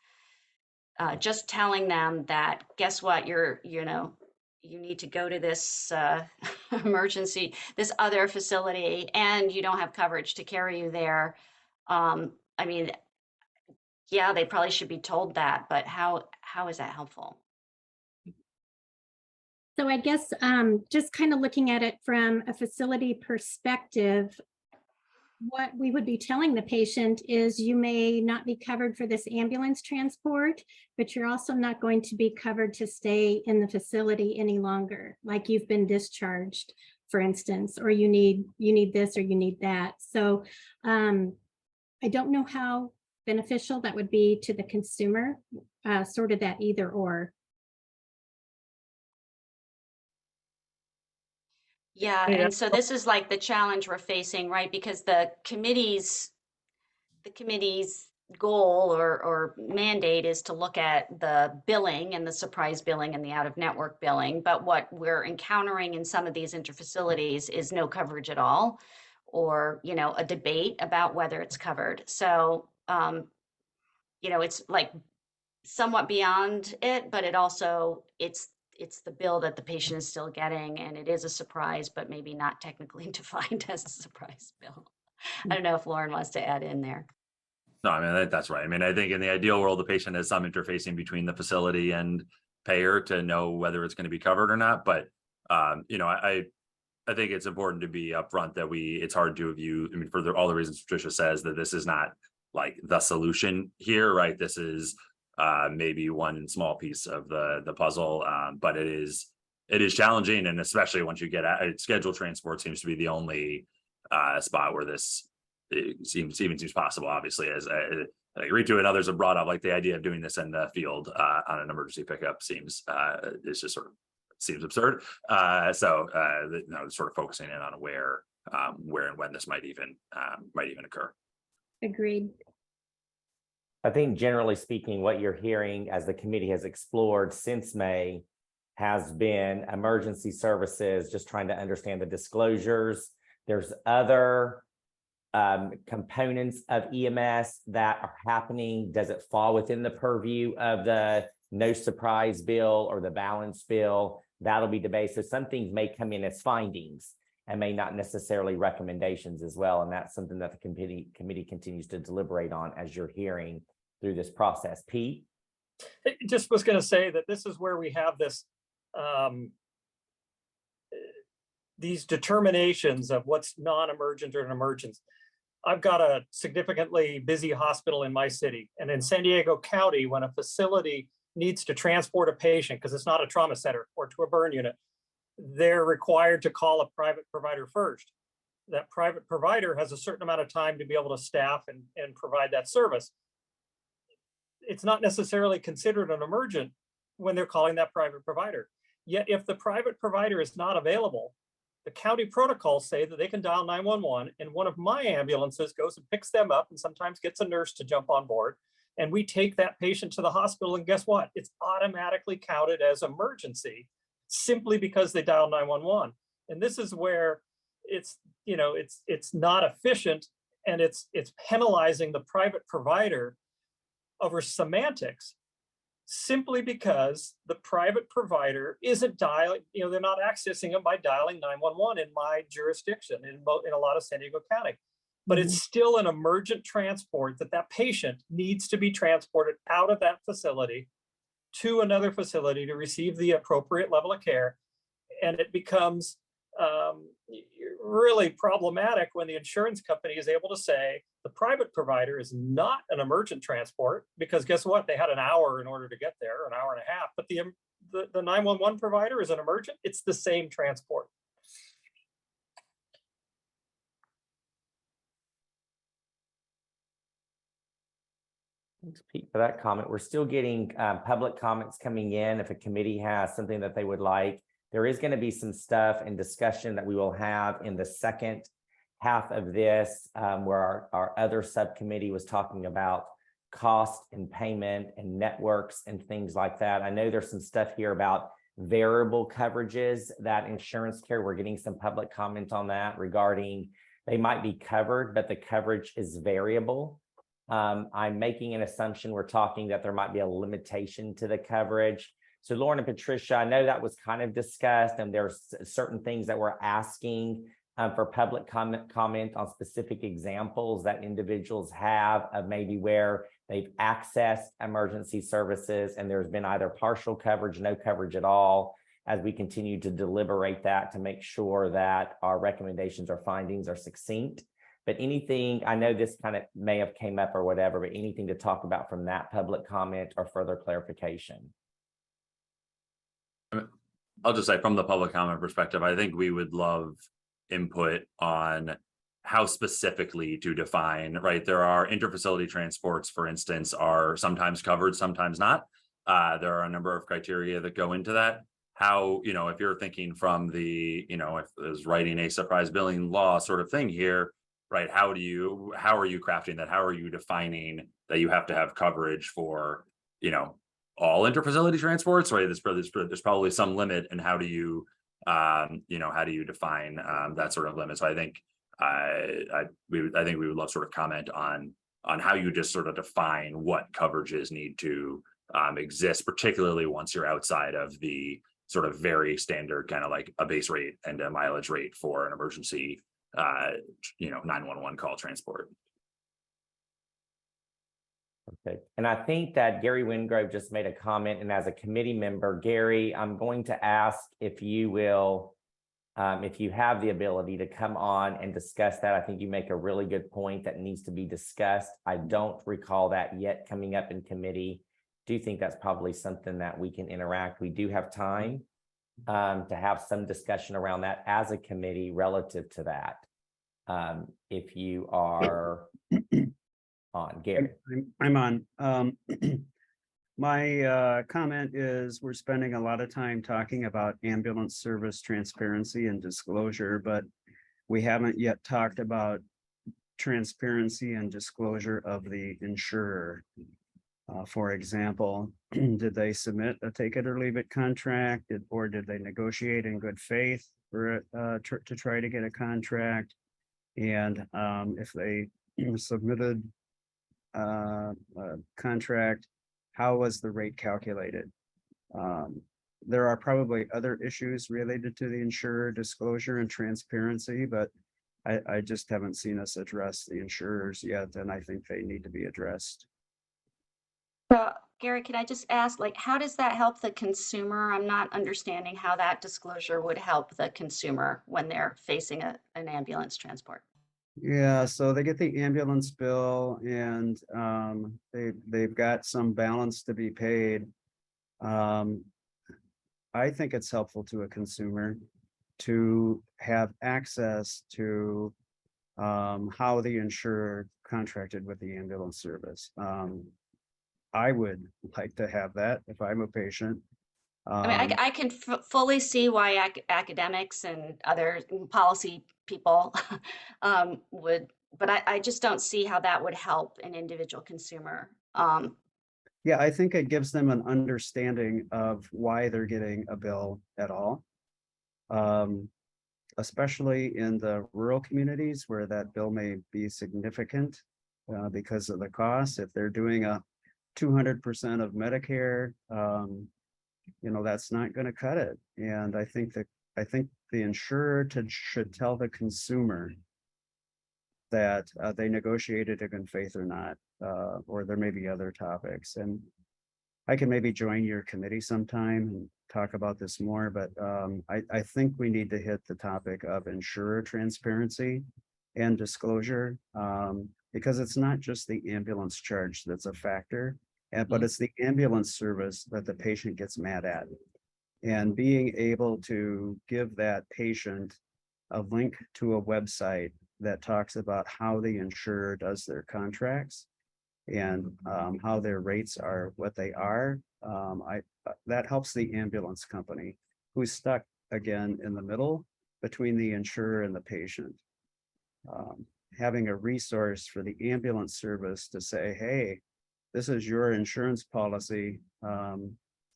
Just telling them that, guess what, you need to go to this emergency, this other facility, and you don't have coverage to carry you there. They probably should be told that, but how is that helpful? So I guess just kind of looking at it from a facility perspective, what we would be telling the patient is you may not be covered for this ambulance transport, but you're also not going to be covered to stay in the facility any longer, like you've been discharged for instance, or you need this or you need that. So I don't know how beneficial that would be to the consumer, sort of that either or. Yeah, Yeah. and so this is like the challenge we're facing, right? Because the committee's goal or mandate is to look at the billing and the surprise billing and the out-of-network billing. But what we're encountering in some of these interfacilities is no coverage at all, or, you know, a debate about whether it's covered. So, you know, it's like somewhat beyond it, but it also, it's the bill that the patient is still getting, and it is a surprise, but maybe not technically defined as a surprise bill. I don't know if Lauren wants to add in there. No, I mean, that's right. I mean, I think in the ideal world, the patient has some interfacing between the facility and payer to know whether it's going to be covered or not. But, you know, I think it's important to be upfront that it's hard to view, I mean, for all the reasons Patricia says, that this is not like the solution here, right? This is maybe one small piece of the puzzle, but it is challenging, and especially once you get at scheduled transport seems to be the only spot where this seems possible. Obviously, as I agree to, and others have brought up, like the idea of doing this in the field on an emergency pickup seems it's just sort of seems absurd. So you know, sort of focusing in on where and when this might even occur. Agreed. I think generally speaking, what you're hearing as the committee has explored since May has been emergency services, just trying to understand the disclosures. There's other components of EMS that are happening. Does it fall within the purview of the no surprise bill or the balance bill? That'll be debated. So some things may come in as findings and may not necessarily recommendations as well. And that's something that the committee continues to deliberate on as you're hearing through this process. Pete? I just was going to say that this is where we have this, these determinations of what's non-emergent or an emergency. I've got a significantly busy hospital in my city, and in San Diego County, when a facility needs to transport a patient because it's not a trauma center or to a burn unit, they're required to call a private provider first. That private provider has a certain amount of time to be able to staff and provide that service. It's not necessarily considered an emergent when they're calling that private provider. Yet if the private provider is not available, the county protocols say that they can dial 911, and one of my ambulances goes and picks them up and sometimes gets a nurse to jump on board. And we take that patient to the hospital, and guess what? It's automatically counted as emergency simply because they dial 911. And this is where it's, you know, it's not efficient, and it's penalizing the private provider over semantics, simply because the private provider isn't dialing, you know, they're not accessing it by dialing 911 in my jurisdiction in a lot of San Diego County. But it's still an emergent transport that patient needs to be transported out of that facility to another facility to receive the appropriate level of care. And it becomes really problematic when the insurance company is able to say the private provider is not an emergent transport, because guess what? They had an hour in order to get there, an hour and a half, but the 911 provider is an emergent. It's the same transport. Thanks, Pete, for that comment. We're still getting public comments coming in. If a committee has something that they would like, there is going to be some stuff and discussion that we will have in the second half of this, where our other subcommittee was talking about cost and payment and networks and things like that. I know there's some stuff here about variable coverages that insurance care. We're getting some public comment on that regarding they might be covered, but the coverage is variable. I'm making an assumption we're talking that there might be a limitation to the coverage. So Lauren and Patricia, I know that was kind of discussed, and there's certain things that we're asking for public comment on specific examples that individuals have of maybe where they've accessed emergency services and there's been either partial coverage, no coverage at all, as we continue to deliberate that to make sure that our recommendations or findings are succinct. But anything, I know this kind of may have came up or whatever, but anything to talk about from that public comment or further clarification? I'll just say from the public comment perspective, I think we would love input on how specifically to define, right? There are interfacility transports, for instance, are sometimes covered, sometimes not. There are a number of criteria that go into that. How, if you're thinking from the, if there's writing a surprise billing law sort of thing here, right? How are you crafting that? How are you defining that you have to have coverage for, all interfacility transports, right? There's probably some limit, and how do you define that sort of limit? So I think I think we would love sort of comment on how you just sort of define what coverages need to exist, particularly once you're outside of the sort of very standard kind of like a base rate and a mileage rate for an emergency 911 call transport. Okay, and I think that Gary Wingrove just made a comment, and as a committee member, Gary, I'm going to ask if you will, if you have the ability to come on and discuss that. I think you make a really good point that needs to be discussed. I don't recall that yet coming up in committee. Do think that's probably something that we can interact. We do have time to have some discussion around that as a committee relative to that. If you are on, Gary. I'm on. My comment is we're spending a lot of time talking about ambulance service transparency and disclosure, but we haven't yet talked about transparency and disclosure of the insurer. For example, did they submit a take it or leave it contract, or did they negotiate in good faith for to try to get a contract? And if they submitted a contract, how was the rate calculated? There are probably other issues related to the insurer disclosure and transparency, but I just haven't seen us address the insurers yet, and I think they need to be addressed. Gary, can I just ask, how does that help the consumer? I'm not understanding how that disclosure would help the consumer when they're facing an ambulance transport. Yeah, so they get the ambulance bill, and they've got some balance to be paid. I think it's helpful to a consumer to have access to how the insurer contracted with the ambulance service. I would like to have that if I'm a patient. I mean, I can fully see why academics and other policy people would, but I just don't see how that would help an individual consumer. Yeah, I think it gives them an understanding of why they're getting a bill at all. Especially in the rural communities where that bill may be significant because of the cost. If they're doing a 200% of Medicare, that's not going to cut it. And I think the insurer should tell the consumer that they negotiated in good faith or not, or there may be other topics. And I can maybe join your committee sometime and talk about this more, but I think we need to hit the topic of insurer transparency and disclosure, because it's not just the ambulance charge that's a factor, but it's the ambulance service that the patient gets mad at. And being able to give that patient a link to a website that talks about how the insurer does their contracts and how their rates are what they are, that helps the ambulance company, who's stuck again in the middle between the insurer and the patient. Having a resource for the ambulance service to say, hey, this is your insurance policy.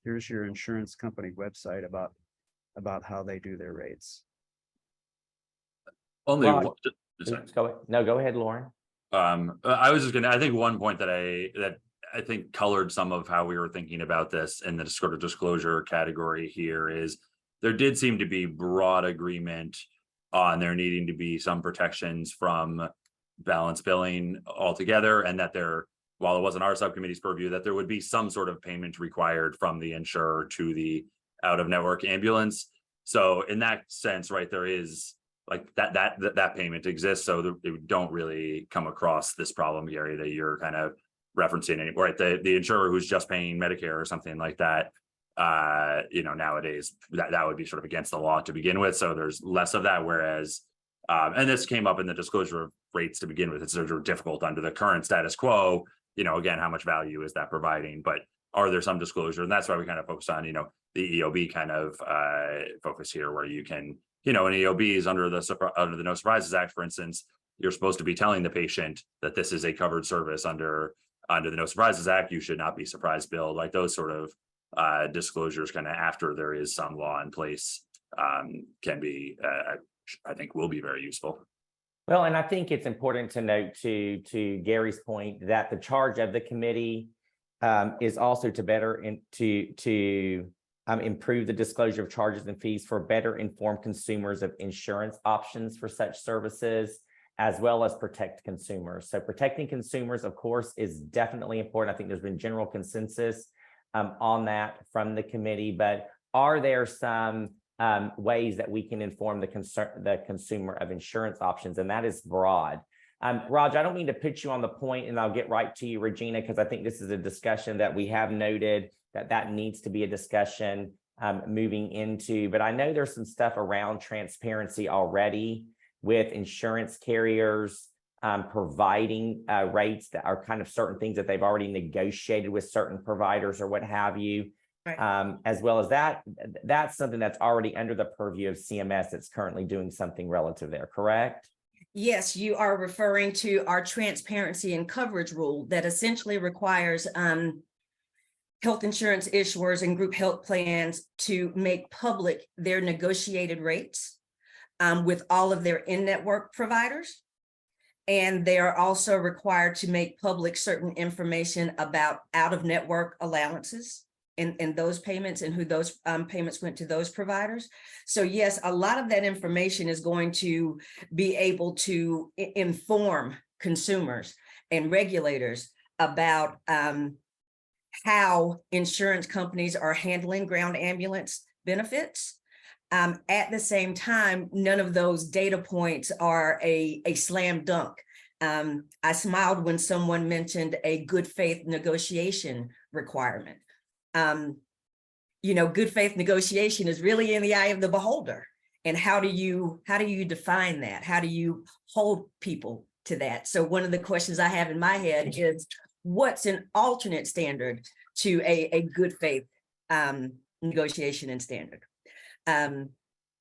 Here's your insurance company website about how they do their rates. Only Rod, one, go ahead, Lauren. I was just gonna, I think one point that I think colored some of how we were thinking about this in the sort of disclosure category here is there did seem to be broad agreement on there needing to be some protections from balance billing altogether, and that while it wasn't our subcommittee's purview, that there would be some sort of payment required from the insurer to the out-of-network ambulance. So in that sense, right, there is like that payment exists, so they don't really come across this problem, Gary, that you're kind of referencing, right? The insurer who's just paying Medicare or something like that, nowadays that would be sort of against the law to begin with. So there's less of that. Whereas, and this came up in the disclosure of rates to begin with. It's sort of difficult under the current status quo. Again, how much value is that providing? But are there some disclosure? And that's why we kind of focus on, the EOB kind of focus here, where you can, an EOB is under the No Surprises Act, for instance. You're supposed to be telling the patient that this is a covered service under the No Surprises Act. You should not be surprise billed. Like those sort of disclosures, kind of after there is some law in place, can be, I think, will be very useful. Well, and I think it's important to note to Gary's point that the charge of the committee is also to better improve the disclosure of charges and fees for better informed consumers of insurance options for such services, as well as protect consumers. So protecting consumers, of course, is definitely important. I think there's been general consensus on that from the committee, but are there some ways that we can inform the consumer of insurance options? And that is broad. Raj, I don't mean to put you on the point, and I'll get right to you, Regina, because I think this is a discussion that we have noted that needs to be a discussion moving into, but I know there's some stuff around transparency already with insurance carriers providing rates that are kind of certain things that they've already negotiated with certain providers or what have you. Right. As well as that's something that's already under the purview of CMS that's currently doing something relative there, correct? Yes, you are referring to our transparency and coverage rule that essentially requires health insurance issuers and group health plans to make public their negotiated rates with all of their in-network providers. And they are also required to make public certain information about out-of-network allowances and those payments and who those payments went to those providers. So yes, a lot of that information is going to be able to inform consumers and regulators about how insurance companies are handling ground ambulance benefits. At the same time, none of those data points are a slam dunk. I smiled when someone mentioned a good faith negotiation requirement. Good faith negotiation is really in the eye of the beholder. And how do you define that? How do you hold people to that? So one of the questions I have in my head is, what's an alternate standard to a good faith negotiation and standard?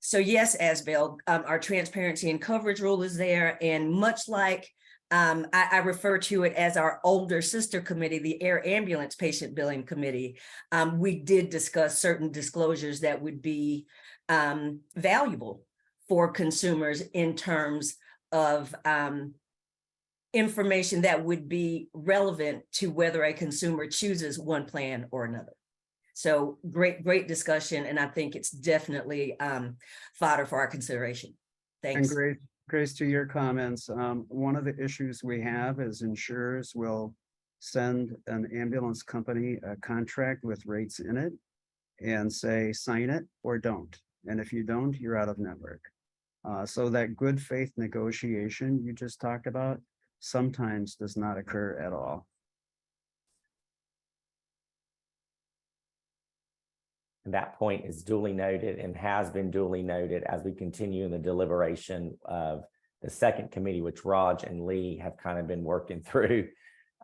So yes, Asbel, our transparency and coverage rule is there. And much like I refer to it as our older sister committee, the Air Ambulance Patient Billing Committee, we did discuss certain disclosures that would be valuable for consumers in terms of information that would be relevant to whether a consumer chooses one plan or another. So great discussion. And I think it's definitely fodder for our consideration. Thanks. And Grace, to your comments, one of the issues we have is insurers will send an ambulance company a contract with rates in it and say, sign it or don't. And if you don't, you're out of network. So that good faith negotiation you just talked about sometimes does not occur at all. And that point is duly noted and has been duly noted as we continue in the deliberation of the second committee, which Raj and Lee have kind of been working through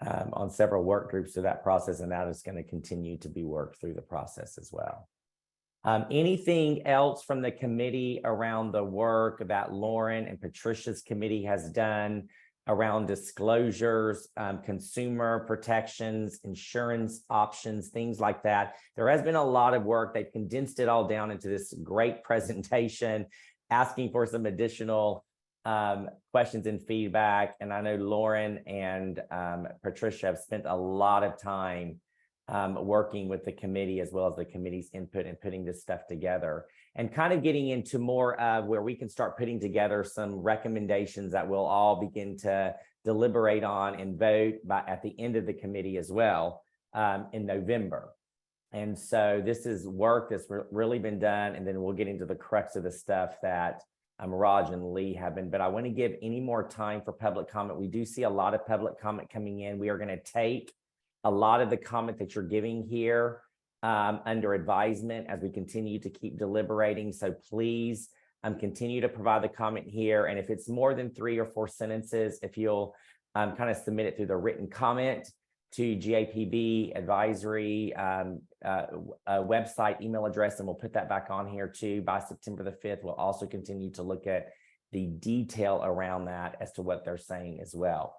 on several work groups of that process, and that is going to continue to be worked through the process as well. Anything else from the committee around the work that Lauren and Patricia's committee has done around disclosures, consumer protections, insurance options, things like that? There has been a lot of work. They've condensed it all down into this great presentation, asking for some additional questions and feedback. And I know Lauren and Patricia have spent a lot of time working with the committee as well as the committee's input and putting this stuff together and kind of getting into more of where we can start putting together some recommendations that we'll all begin to deliberate on and vote at the end of the committee as well in November. And so this is work that's really been done, and then we'll get into the crux of the stuff that Raj and Lee have been. But I want to give any more time for public comment. We do see a lot of public comment coming in. We are going to take a lot of the comment that you're giving here under advisement as we continue to keep deliberating. So please continue to provide the comment here. And if it's more than 3 or 4 sentences, if you'll kind of submit it through the written comment to GAPB advisory website email address, and we'll put that back on here too. By September the 5th, we'll also continue to look at the detail around that as to what they're saying as well.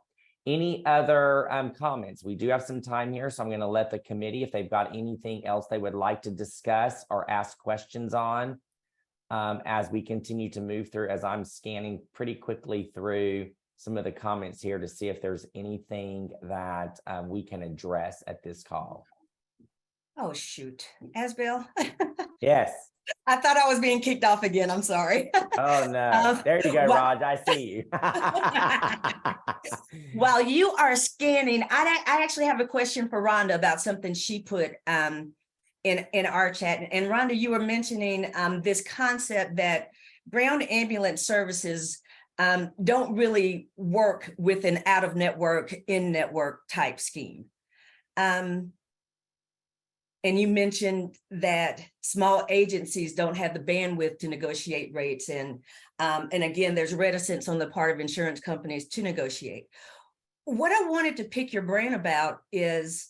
Any other comments? We do have some time here, so I'm going to let the committee, if they've got anything else they would like to discuss or ask questions on as we continue to move through, as I'm scanning pretty quickly through some of the comments here to see if there's anything that we can address at this call. Oh, shoot. Asbel? Yes. I thought I was being kicked off again. I'm sorry. Oh, no. There you go, well- Raj. I see you. While you are scanning, I actually have a question for Rhonda about something she put in our chat. And Rhonda, you were mentioning this concept that ground ambulance services don't really work with an out-of-network, in-network type scheme. And you mentioned that small agencies don't have the bandwidth to negotiate rates. And again, there's reticence on the part of insurance companies to negotiate. What I wanted to pick your brain about is,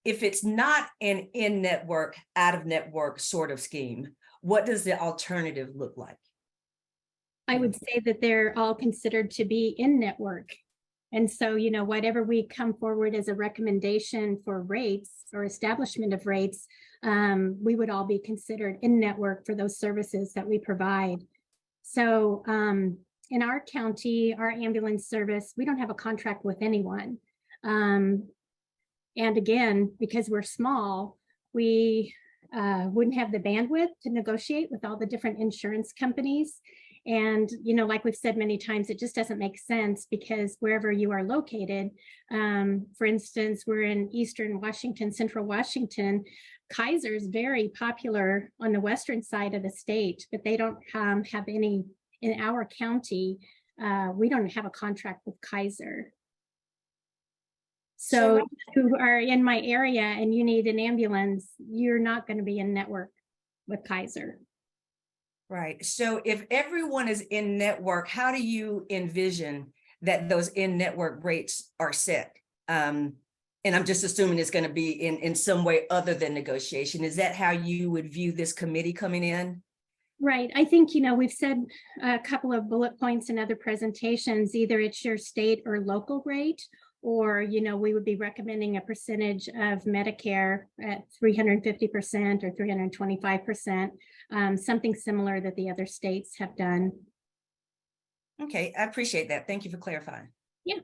if it's not an in-network, out-of-network sort of scheme, what does the alternative look like? I would say that they're all considered to be in-network. And so, you know, whatever we come forward as a recommendation for rates or establishment of rates, we would all be considered in-network for those services that we provide. So in our county, our ambulance service, we don't have a contract with anyone. And again, because we're small, we wouldn't have the bandwidth to negotiate with all the different insurance companies. And, you know, like we've said many times, it just doesn't make sense, because wherever you are located, for instance, we're in Eastern Washington, Central Washington. Kaiser is very popular on the western side of the state, but they don't have any in our county. We don't have a contract with Kaiser. So if you are in my area and you need an ambulance, you're not going to be in network with Kaiser. Right. So if everyone is in network, how do you envision that those in-network rates are set? And I'm just assuming it's going to be in some way other than negotiation. Is that how you would view this committee coming in? Right. I think, you know, we've said a couple of bullet points in other presentations, either it's your state or local rate, or, you know, we would be recommending a percentage of Medicare at 350% or 325%, something similar that the other states have done. Okay, I appreciate that. Thank you for clarifying. Yeah.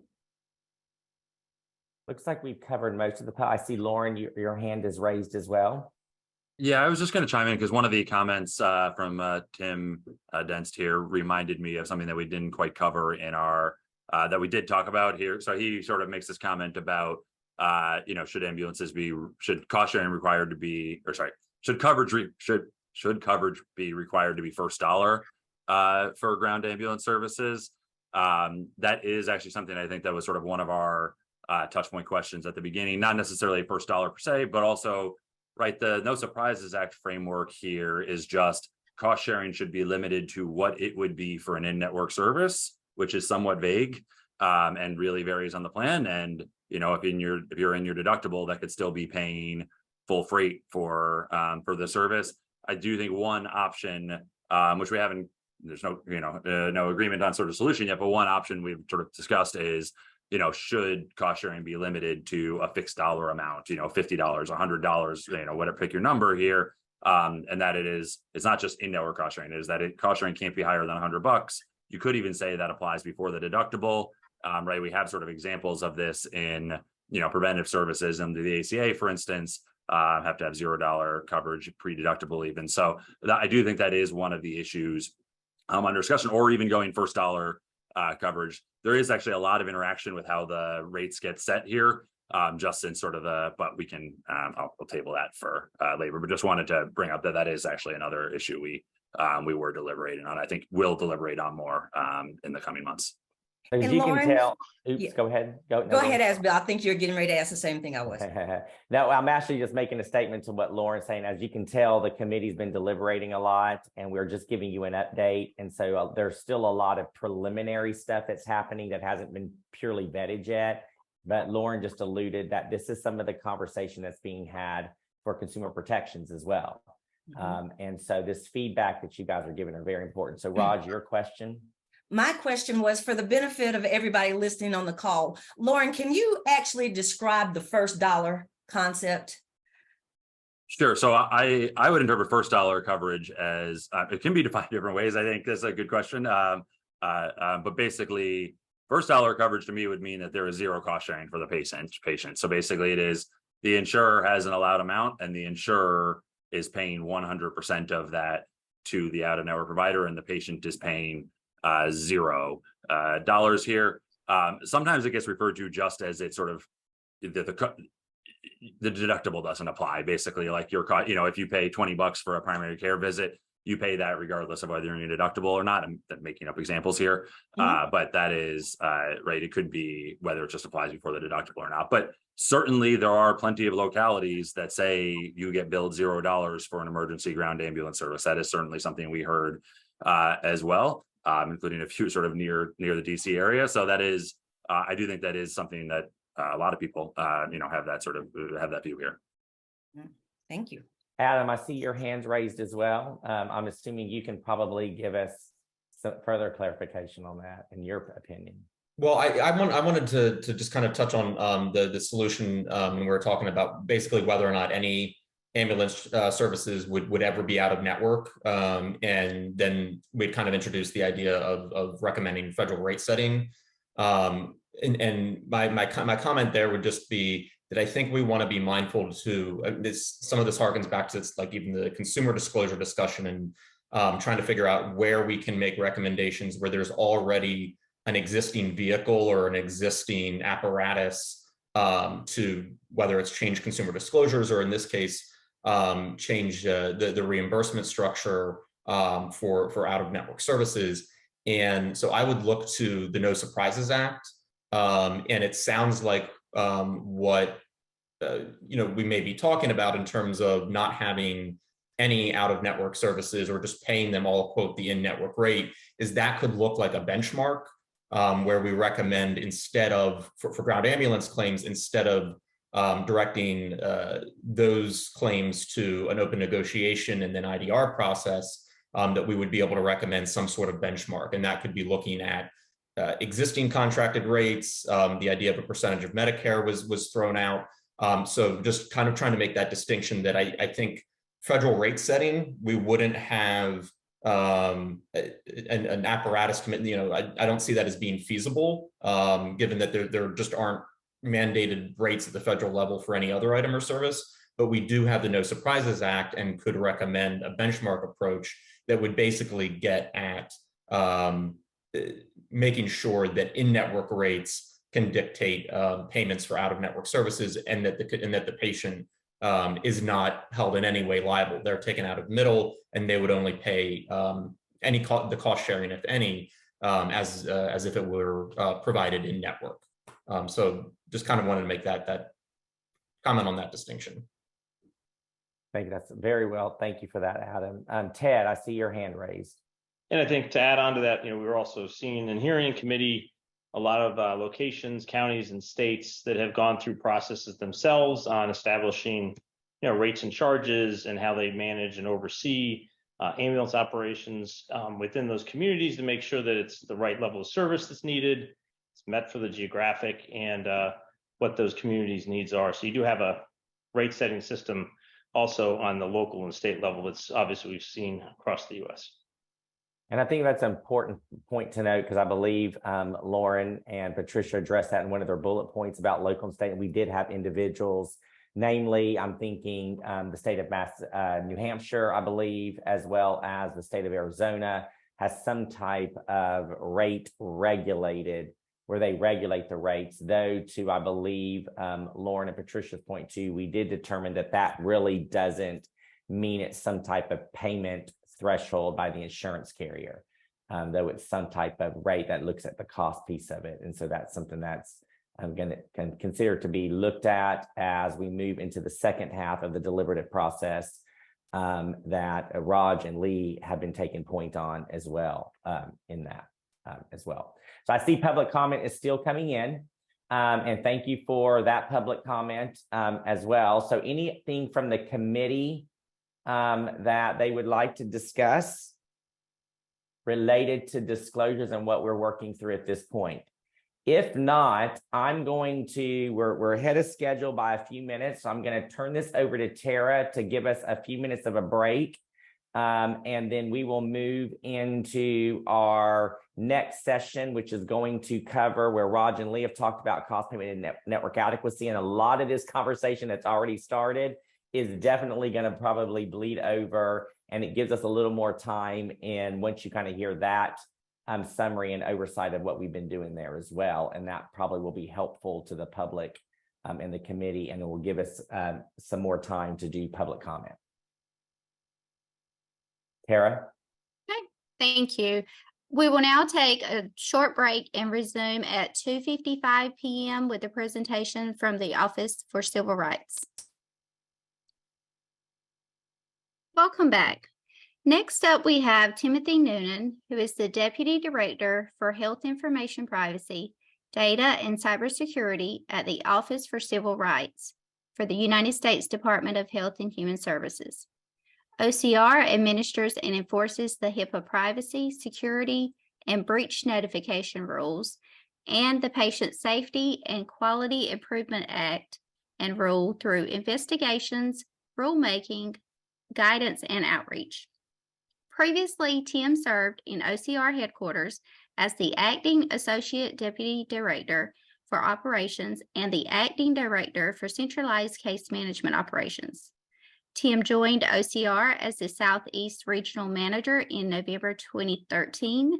Looks like we've covered most of the, I see Lauren, your hand is raised as well. Yeah, I was just going to chime in because one of the comments from Tim Denst here reminded me of something that we didn't quite cover in our that we did talk about here. So he sort of makes this comment about you know, should cost sharing required to be, or sorry, should coverage be required to be first dollar for ground ambulance services? That is actually something I think that was sort of one of our touch point questions at the beginning, not necessarily first dollar per se, but also, right, the No Surprises Act framework here is just cost sharing should be limited to what it would be for an in-network service, which is somewhat vague and really varies on the plan. And, you know, if you're in your deductible, that could still be paying full freight for the service. I do think one option, which we haven't, there's no, you know, no agreement on sort of solution yet, but one option we've sort of discussed is, you know, should cost sharing be limited to a fixed dollar amount, you know, $50, $100, you know, whatever, pick your number here. And that it's not just in-network cost sharing, it is that cost sharing can't be higher than $100. You could even say that applies before the deductible, right? We have sort of examples of this in, you know, preventive services, and the ACA, for instance, have to have $0 coverage pre-deductible even. So I do think that is one of the issues under discussion, or even going first dollar coverage. There is actually a lot of interaction with how the rates get set here, just in sort of but we can, I'll table that for later, but just wanted to bring up that is actually another issue we were deliberating on. I think we'll deliberate on more in the coming months. As And you Lauren- can tell, oops, Yeah. go ahead. No, Go ahead, ahead. Asbill. I think you're getting ready to ask the same thing I was. No, I'm actually just making a statement to what Lauren's saying. As you can tell, the committee's been deliberating a lot and we're just giving you an update. And so there's still a lot of preliminary stuff that's happening that hasn't been purely vetted yet. But Lauren just alluded that this is some of the conversation that's being had for consumer protections as well. And so this feedback that you guys are giving are very important. So Raj, your question? My question was for the benefit of everybody listening on the call. Lauren, can you actually describe the first dollar concept? Sure. So I would interpret first dollar coverage as it can be defined different ways. I think that's a good question. But basically, first dollar coverage to me would mean that there is zero cost sharing for the patient. So basically, it is the insurer has an allowed amount, and the insurer is paying 100% of that to the out-of-network provider, and the patient is paying $0 here. Sometimes it gets referred to just as it's sort of the deductible doesn't apply. Basically, like your cost, if you pay $20 for a primary care visit, you pay that regardless of whether you're in a deductible or not. I'm making up examples here, but that is right. It could be whether it just applies before the deductible or not. But certainly there are plenty of localities that say you get billed $0 for an emergency ground ambulance service. That is certainly something we heard as well, including a few sort of near the DC area. So that is, I do think that is something that a lot of people, have that view here. Thank you. Adam, I see your hands raised as well. I'm assuming you can probably give us some further clarification on that, in your opinion. Well, I wanted to just kind of touch on the solution when we were talking about basically whether or not any ambulance services would ever be out of network, and then we'd kind of introduce the idea of recommending federal rate setting. And my comment there would just be that I think we want to be mindful to some of this harkens back to like even the consumer disclosure discussion and trying to figure out where we can make recommendations where there's already an existing vehicle or an existing apparatus to whether it's change consumer disclosures or in this case change the reimbursement structure for out-of-network services. And so I would look to the No Surprises Act. And it sounds like what we may be talking about in terms of not having any out-of-network services or just paying them all, quote, the in-network rate, is that could look like a benchmark where we recommend instead of, for ground ambulance claims, instead of directing those claims to an open negotiation and then IDR process, that we would be able to recommend some sort of benchmark. And that could be looking at existing contracted rates. The idea of a percentage of Medicare was thrown out. So just kind of trying to make that distinction that I think federal rate setting, we wouldn't have an apparatus commitment. I don't see that as being feasible, given that there just aren't mandated rates at the federal level for any other item or service. But we do have the No Surprises Act and could recommend a benchmark approach that would basically get at making sure that in-network rates can dictate payments for out-of-network services, and that the patient is not held in any way liable. They're taken out of middle, and they would only pay the cost sharing, if any, as if it were provided in network. So just kind of wanted to make that comment on that distinction. Thank you. That's very well. Thank you for that, Adam. Ted, I see your hand raised. And I think to add on to that, we were also seeing and hearing in committee a lot of locations, counties, and states that have gone through processes themselves on establishing, rates and charges and how they manage and oversee ambulance operations within those communities to make sure that it's the right level of service that's needed, it's met for the geographic and what those communities' needs are. So you do have a rate setting system also on the local and state level that's obviously we've seen across the U.S. And I think that's an important point to note, because I believe Lauren and Patricia addressed that in one of their bullet points about local and state. And we did have individuals, namely, I'm thinking the state of New Hampshire, I believe, as well as the state of Arizona, has some type of rate regulated, where they regulate the rates, though to, I believe, Lauren and Patricia's point too, we did determine that really doesn't mean it's some type of payment threshold by the insurance carrier. though it's some type of rate that looks at the cost piece of it. And so that's something that's I'm going to consider to be looked at as we move into the second half of the deliberative process that Raj and Lee have been taking point on as well in that as well. So I see public comment is still coming in. And thank you for that public comment as well. So anything from the committee that they would like to discuss related to disclosures and what we're working through at this point? If not, we're ahead of schedule by a few minutes. So I'm going to turn this over to Tara to give us a few minutes of a break. And then we will move into our next session, which is going to cover where Raj and Lee have talked about cost payment and network adequacy. And a lot of this conversation that's already started is definitely going to probably bleed over. And it gives us a little more time. And once you kind of hear that summary and oversight of what we've been doing there as well. And that probably will be helpful to the public and the committee, and it will give us some more time to do public comment. Tara? Okay, thank you. We will now take a short break and resume at 2:55 p.m. with a presentation from the Office for Civil Rights. Welcome back. Next up, we have Timothy Noonan, who is the Deputy Director for Health Information Privacy, Data and Cybersecurity at the Office for Civil Rights for the United States Department of Health and Human Services. OCR administers and enforces the HIPAA privacy, security, and breach notification rules, and the Patient Safety and Quality Improvement Act and rule through investigations, rulemaking, guidance, and outreach. Previously, Tim served in OCR headquarters as the Acting Associate Deputy Director for Operations and the Acting Director for Centralized Case Management Operations. Tim joined OCR as the Southeast Regional Manager in November 2013.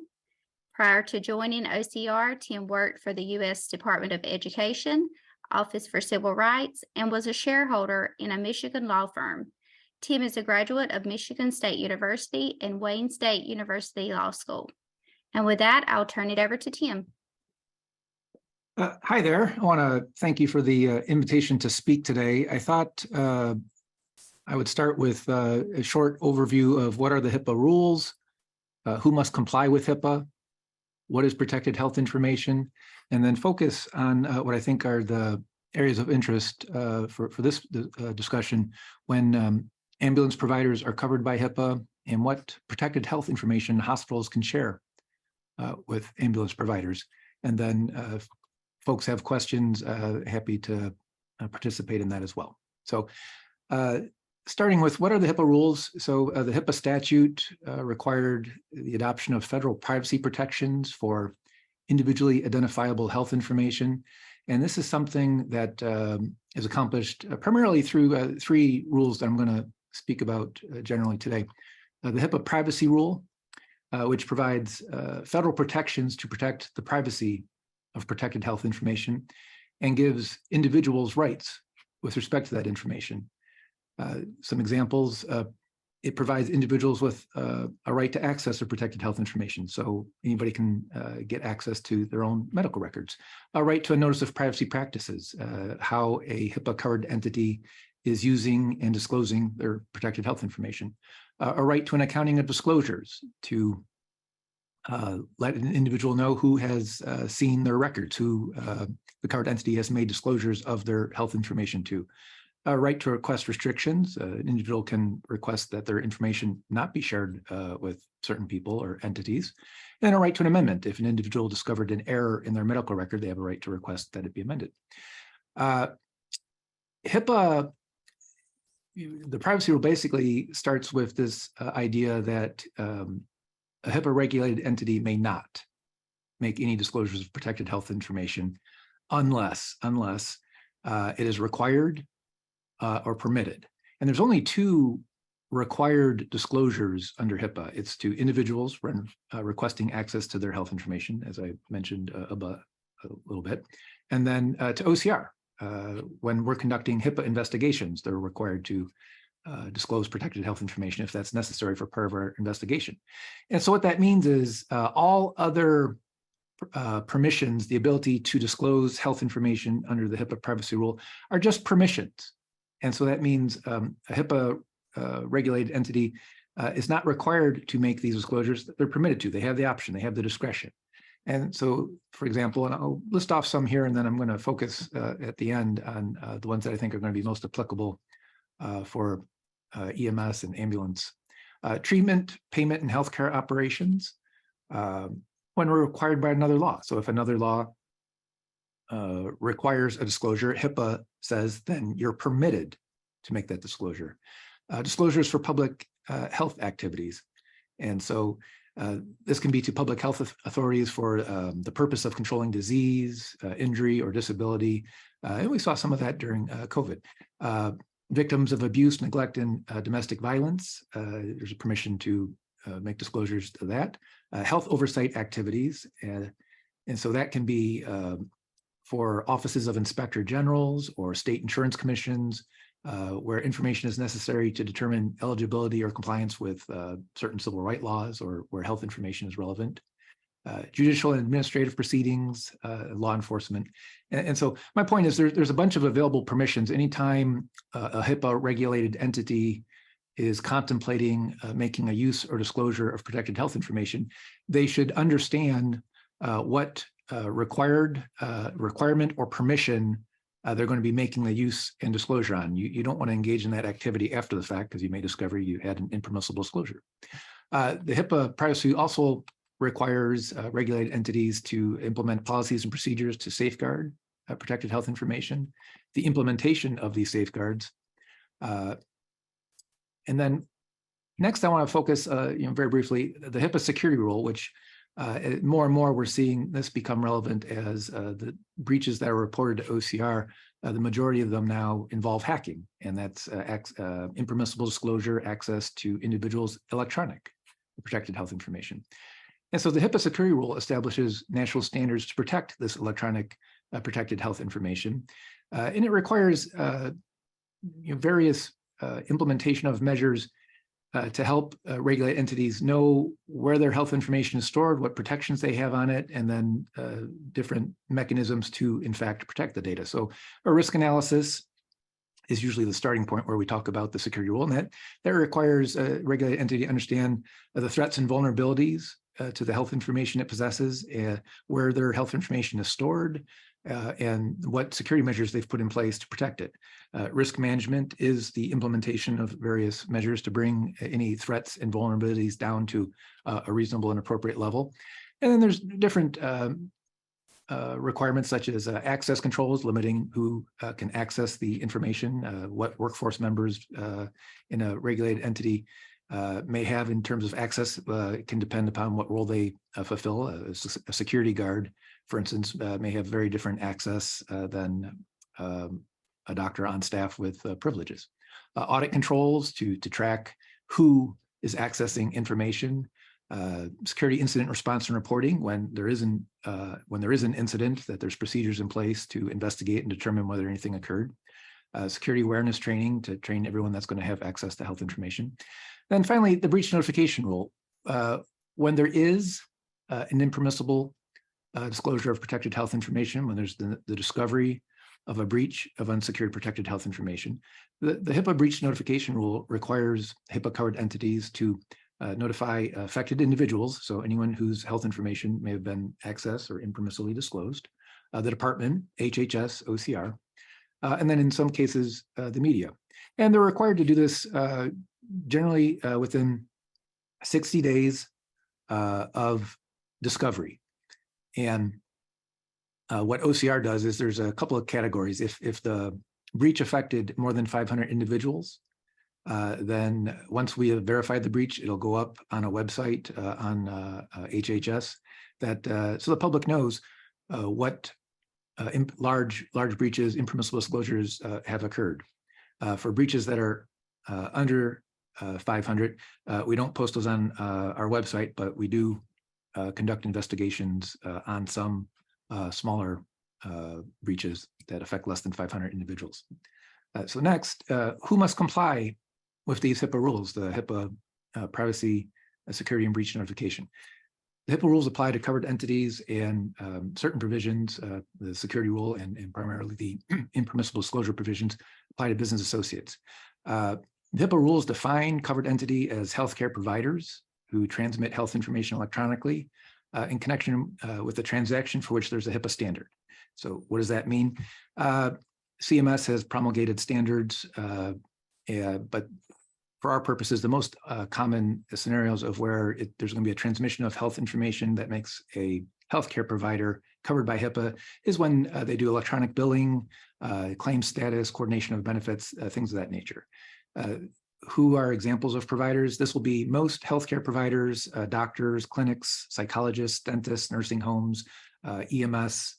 Prior to joining OCR, Tim worked for the U.S. Department of Education, Office for Civil Rights, and was a shareholder in a Michigan law firm. Tim is a graduate of Michigan State University and Wayne State University Law School. And with that, I'll turn it over to Tim. Hi there. I want to thank you for the invitation to speak today. I thought I would start with a short overview of what are the HIPAA rules, who must comply with HIPAA, what is protected health information, and then focus on what I think are the areas of interest for this discussion when ambulance providers are covered by HIPAA and what protected health information hospitals can share with ambulance providers. And then if folks have questions, happy to participate in that as well. So starting with what are the HIPAA rules? So the HIPAA statute required the adoption of federal privacy protections for individually identifiable health information. And this is something that is accomplished primarily through three rules that I'm going to speak about generally today. The HIPAA privacy rule, which provides federal protections to protect the privacy of protected health information and gives individuals rights with respect to that information. Some examples, it provides individuals with a right to access their protected health information. So anybody can get access to their own medical records. A right to a notice of privacy practices, how a HIPAA covered entity is using and disclosing their protected health information. A right to an accounting of disclosures to let an individual know who has seen their records, who the covered entity has made disclosures of their health information to. A right to request restrictions. An individual can request that their information not be shared with certain people or entities. And a right to an amendment. If an individual discovered an error in their medical record, they have a right to request that it be amended. HIPAA, the privacy rule basically starts with this idea that a HIPAA regulated entity may not make any disclosures of protected health information unless it is required or permitted. And there's only two required disclosures under HIPAA. It's to individuals when requesting access to their health information, as I mentioned above a little bit, and then to OCR. When we're conducting HIPAA investigations, they're required to disclose protected health information if that's necessary for part of our investigation. And so what that means is all other permissions, the ability to disclose health information under the HIPAA privacy rule, are just permissions. And so that means a HIPAA regulated entity is not required to make these disclosures. They're permitted to. They have the option. They have the discretion. And so, for example, and I'll list off some here, and then I'm going to focus at the end on the ones that I think are going to be most applicable for EMS and ambulance. Treatment, payment, and healthcare operations when required by another law. So if another law requires a disclosure, HIPAA says then you're permitted to make that disclosure. Disclosures for public health activities. And so this can be to public health authorities for the purpose of controlling disease, injury, or disability. And we saw some of that during COVID. Victims of abuse, neglect, and domestic violence, there's a permission to make disclosures to that. Health oversight activities. And so that can be for offices of inspector generals or state insurance commissions, where information is necessary to determine eligibility or compliance with certain civil rights laws, or where health information is relevant. Judicial and administrative proceedings, law enforcement. And so my point is there's a bunch of available permissions. Anytime a HIPAA regulated entity is contemplating making a use or disclosure of protected health information, they should understand what requirement or permission they're going to be making the use and disclosure on. You don't want to engage in that activity after the fact, because you may discover you had an impermissible disclosure. The HIPAA privacy also requires regulated entities to implement policies and procedures to safeguard protected health information, the implementation of these safeguards. And then next, I want to focus very briefly, the HIPAA security rule, which more and more we're seeing this become relevant as the breaches that are reported to OCR, the majority of them now involve hacking, and that's impermissible disclosure, access to individuals' electronic protected health information. And so the HIPAA security rule establishes national standards to protect this electronic protected health information, and it requires various implementation of measures to help regulate entities know where their health information is stored, what protections they have on it, and then different mechanisms to, in fact, protect the data. So a risk analysis is usually the starting point where we talk about the security rule, and that requires a regulated entity to understand the threats and vulnerabilities to the health information it possesses, where their health information is stored, and what security measures they've put in place to protect it. Risk management is the implementation of various measures to bring any threats and vulnerabilities down to a reasonable and appropriate level. And then there's different requirements such as access controls, limiting who can access the information, what workforce members in a regulated entity may have in terms of access. It can depend upon what role they fulfill. A security guard, for instance, may have very different access than a doctor on staff with privileges. Audit controls to track who is accessing information. Security incident response and reporting when there is an incident, that there's procedures in place to investigate and determine whether anything occurred. Security awareness training to train everyone that's going to have access to health information. Then finally, the breach notification rule. When there is an impermissible disclosure of protected health information, when there's the discovery of a breach of unsecured protected health information, the HIPAA breach notification rule requires HIPAA-covered entities to notify affected individuals, so anyone whose health information may have been accessed or impermissibly disclosed, the department, HHS, OCR, and then in some cases, the media. And they're required to do this generally within 60 days of discovery. And what OCR does is there's a couple of categories. If the breach affected more than 500 individuals, then once we have verified the breach, it'll go up on a website on HHS so the public knows what large breaches, impermissible disclosures have occurred. For breaches that are under 500, we don't post those on our website, but we do conduct investigations on some smaller breaches that affect less than 500 individuals. So next, who must comply with these HIPAA rules, the HIPAA privacy, security, and breach notification. The HIPAA rules apply to covered entities and certain provisions, the security rule and primarily the impermissible disclosure provisions apply to business associates. The HIPAA rules define covered entity as healthcare providers who transmit health information electronically in connection with the transaction for which there's a HIPAA standard. So what does that mean? CMS has promulgated standards, but for our purposes, the most common scenarios of where there's going to be a transmission of health information that makes a healthcare provider covered by HIPAA is when they do electronic billing, claim status, coordination of benefits, things of that nature. Who are examples of providers? This will be most healthcare providers, doctors, clinics, psychologists, dentists, nursing homes, EMS.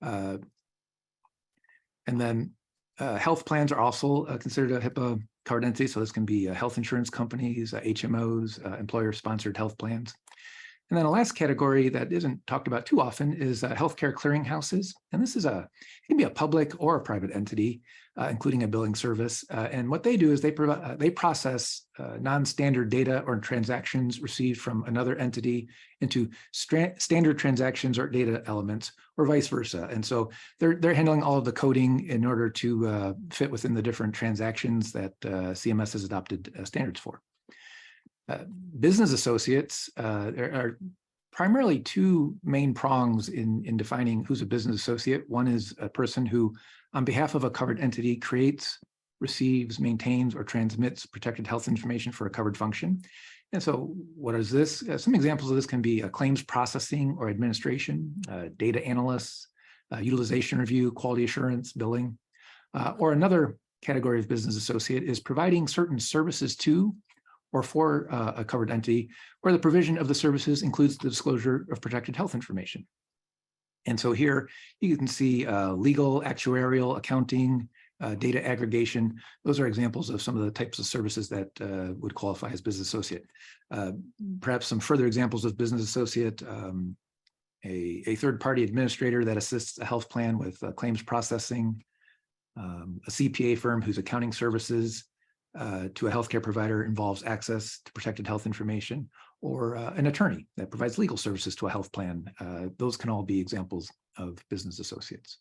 And then health plans are also considered a HIPAA covered entity. So this can be health insurance companies, HMOs, employer-sponsored health plans. And then the last category that isn't talked about too often is healthcare clearinghouses. And this is it can be a public or a private entity, including a billing service. And what they do is they process non-standard data or transactions received from another entity into standard transactions or data elements, or vice versa. And so they're handling all of the coding in order to fit within the different transactions that CMS has adopted standards for. Business associates, there are primarily two main prongs in defining who's a business associate. One is a person who, on behalf of a covered entity, creates, receives, maintains, or transmits protected health information for a covered function. And so what is this? Some examples of this can be claims processing or administration, data analysts, utilization review, quality assurance, billing. Or another category of business associate is providing certain services to or for a covered entity where the provision of the services includes the disclosure of protected health information. And so here you can see legal, actuarial, accounting, data aggregation. Those are examples of some of the types of services that would qualify as business associate. Perhaps some further examples of business associate, a third-party administrator that assists a health plan with claims processing, a CPA firm whose accounting services to a healthcare provider involves access to protected health information, or an attorney that provides legal services to a health plan. Those can all be examples of business associates.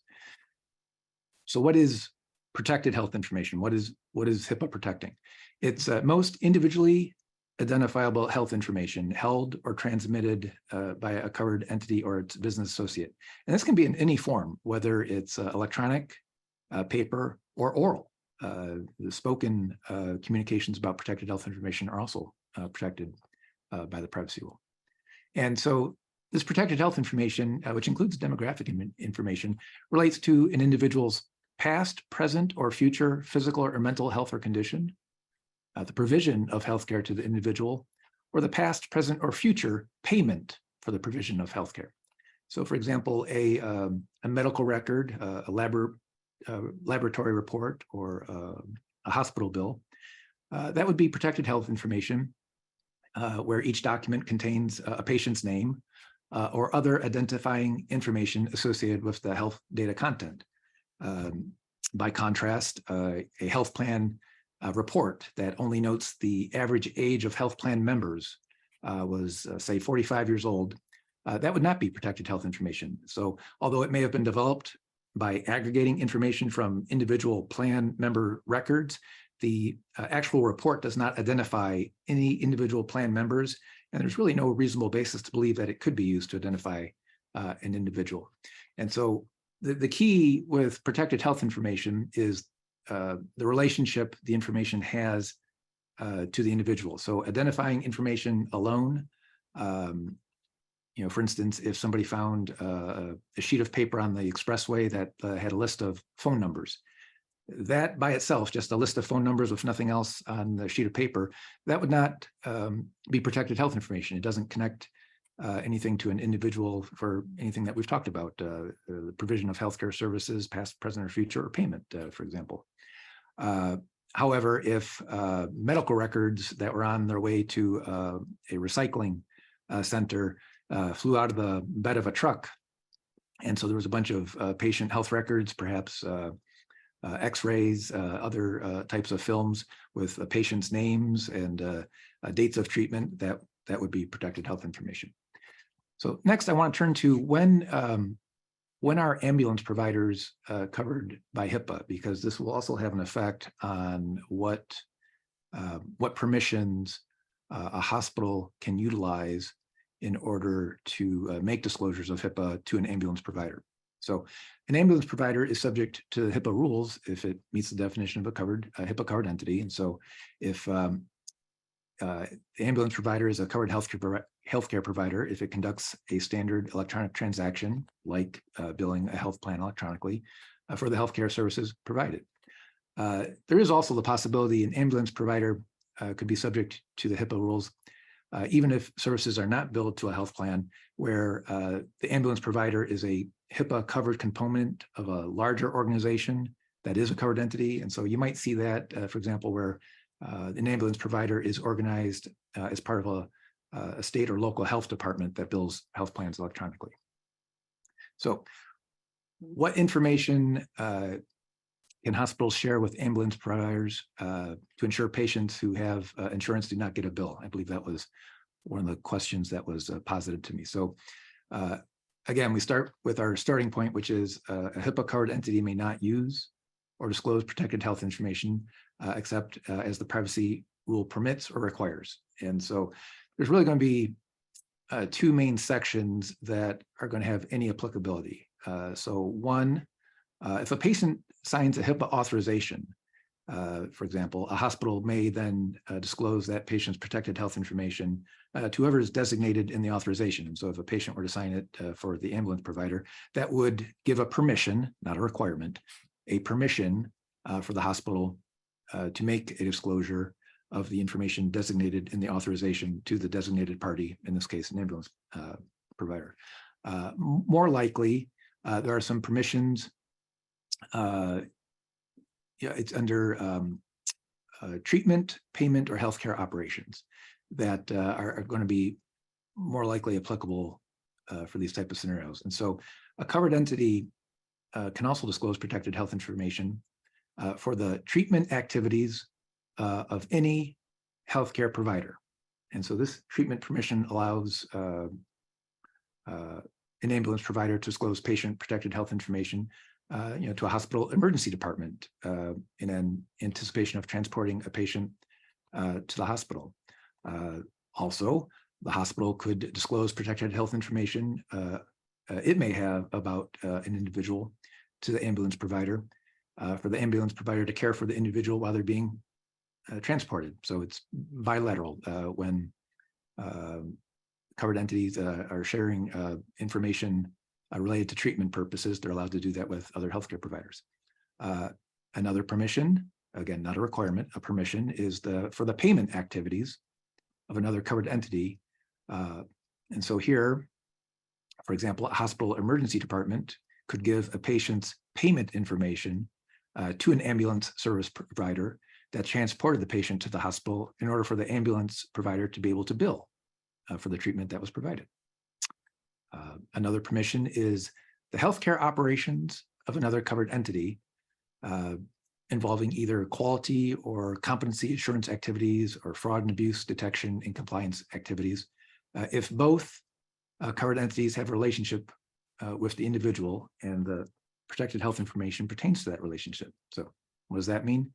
So what is protected health information? What is HIPAA protecting? It's most individually identifiable health information held or transmitted by a covered entity or its business associate. And this can be in any form, whether it's electronic, paper, or oral. The spoken communications about protected health information are also protected by the privacy rule. And so this protected health information, which includes demographic information, relates to an individual's past, present, or future physical or mental health or condition, the provision of healthcare to the individual, or the past, present, or future payment for the provision of healthcare. So for example, a medical record, a laboratory report, or a hospital bill, that would be protected health information where each document contains a patient's name or other identifying information associated with the health data content. By contrast, a health plan report that only notes the average age of health plan members was, say, 45 years old, that would not be protected health information. So although it may have been developed by aggregating information from individual plan member records, the actual report does not identify any individual plan members, and there's really no reasonable basis to believe that it could be used to identify an individual. And so the key with protected health information is the relationship the information has to the individual. So identifying information alone, for instance, if somebody found a sheet of paper on the expressway that had a list of phone numbers, that by itself, just a list of phone numbers with nothing else on the sheet of paper, that would not be protected health information. It doesn't connect anything to an individual for anything that we've talked about, the provision of healthcare services, past, present, or future, or payment, for example. However, if medical records that were on their way to a recycling center flew out of the bed of a truck, and so there was a bunch of patient health records, perhaps X-rays, other types of films with patients' names and dates of treatment, that would be protected health information. So next, I want to turn to when are ambulance providers covered by HIPAA, because this will also have an effect on what permissions a hospital can utilize in order to make disclosures of HIPAA to an ambulance provider. So an ambulance provider is subject to HIPAA rules if it meets the definition of a HIPAA covered entity. And so if the ambulance provider is a covered healthcare provider, if it conducts a standard electronic transaction, like billing a health plan electronically for the healthcare services provided. There is also the possibility an ambulance provider could be subject to the HIPAA rules, even if services are not billed to a health plan, where the ambulance provider is a HIPAA covered component of a larger organization that is a covered entity. And so you might see that, for example, where an ambulance provider is organized as part of a state or local health department that bills health plans electronically. So what information can hospitals share with ambulance providers to ensure patients who have insurance do not get a bill? I believe that was one of the questions that was posited to me. So again, we start with our starting point, which is a HIPAA covered entity may not use or disclose protected health information except as the privacy rule permits or requires. And so there's really going to be two main sections that are going to have any applicability. So one, if a patient signs a HIPAA authorization, for example, a hospital may then disclose that patient's protected health information to whoever is designated in the authorization. And so if a patient were to sign it for the ambulance provider, that would give a permission, not a requirement, a permission for the hospital to make a disclosure of the information designated in the authorization to the designated party, in this case, an ambulance provider. More likely, there are some permissions. It's under treatment, payment, or healthcare operations that are going to be more likely applicable for these type of scenarios. And so a covered entity can also disclose protected health information for the treatment activities of any healthcare provider. And so this treatment permission allows an ambulance provider to disclose patient protected health information to a hospital emergency department in an anticipation of transporting a patient to the hospital. Also, the hospital could disclose protected health information it may have about an individual to the ambulance provider for the ambulance provider to care for the individual while they're being transported. So it's bilateral when covered entities are sharing information related to treatment purposes. They're allowed to do that with other healthcare providers. Another permission, again, not a requirement, a permission is for the payment activities of another covered entity. And so here, for example, a hospital emergency department could give a patient's payment information to an ambulance service provider that transported the patient to the hospital in order for the ambulance provider to be able to bill for the treatment that was provided. Another permission is the healthcare operations of another covered entity involving either quality or competency assurance activities or fraud and abuse detection and compliance activities. If both covered entities have a relationship with the individual and the protected health information pertains to that relationship. So what does that mean?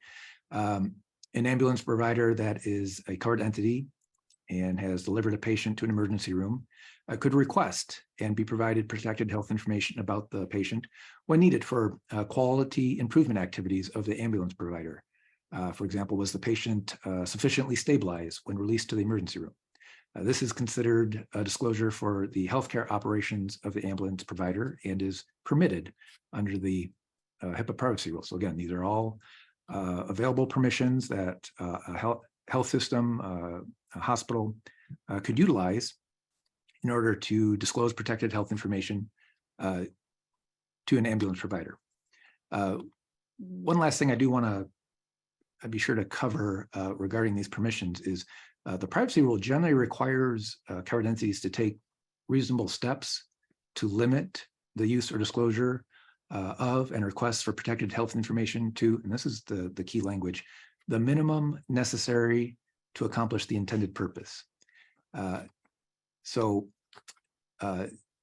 An ambulance provider that is a covered entity and has delivered a patient to an emergency room could request and be provided protected health information about the patient when needed for quality improvement activities of the ambulance provider. For example, was the patient sufficiently stabilized when released to the emergency room? This is considered a disclosure for the healthcare operations of the ambulance provider and is permitted under the HIPAA privacy rules. So again, these are all available permissions that a health system, a hospital could utilize in order to disclose protected health information to an ambulance provider. One last thing I do want to be sure to cover regarding these permissions is the privacy rule generally requires covered entities to take reasonable steps to limit the use or disclosure of and requests for protected health information to, and this is the key language, the minimum necessary to accomplish the intended purpose.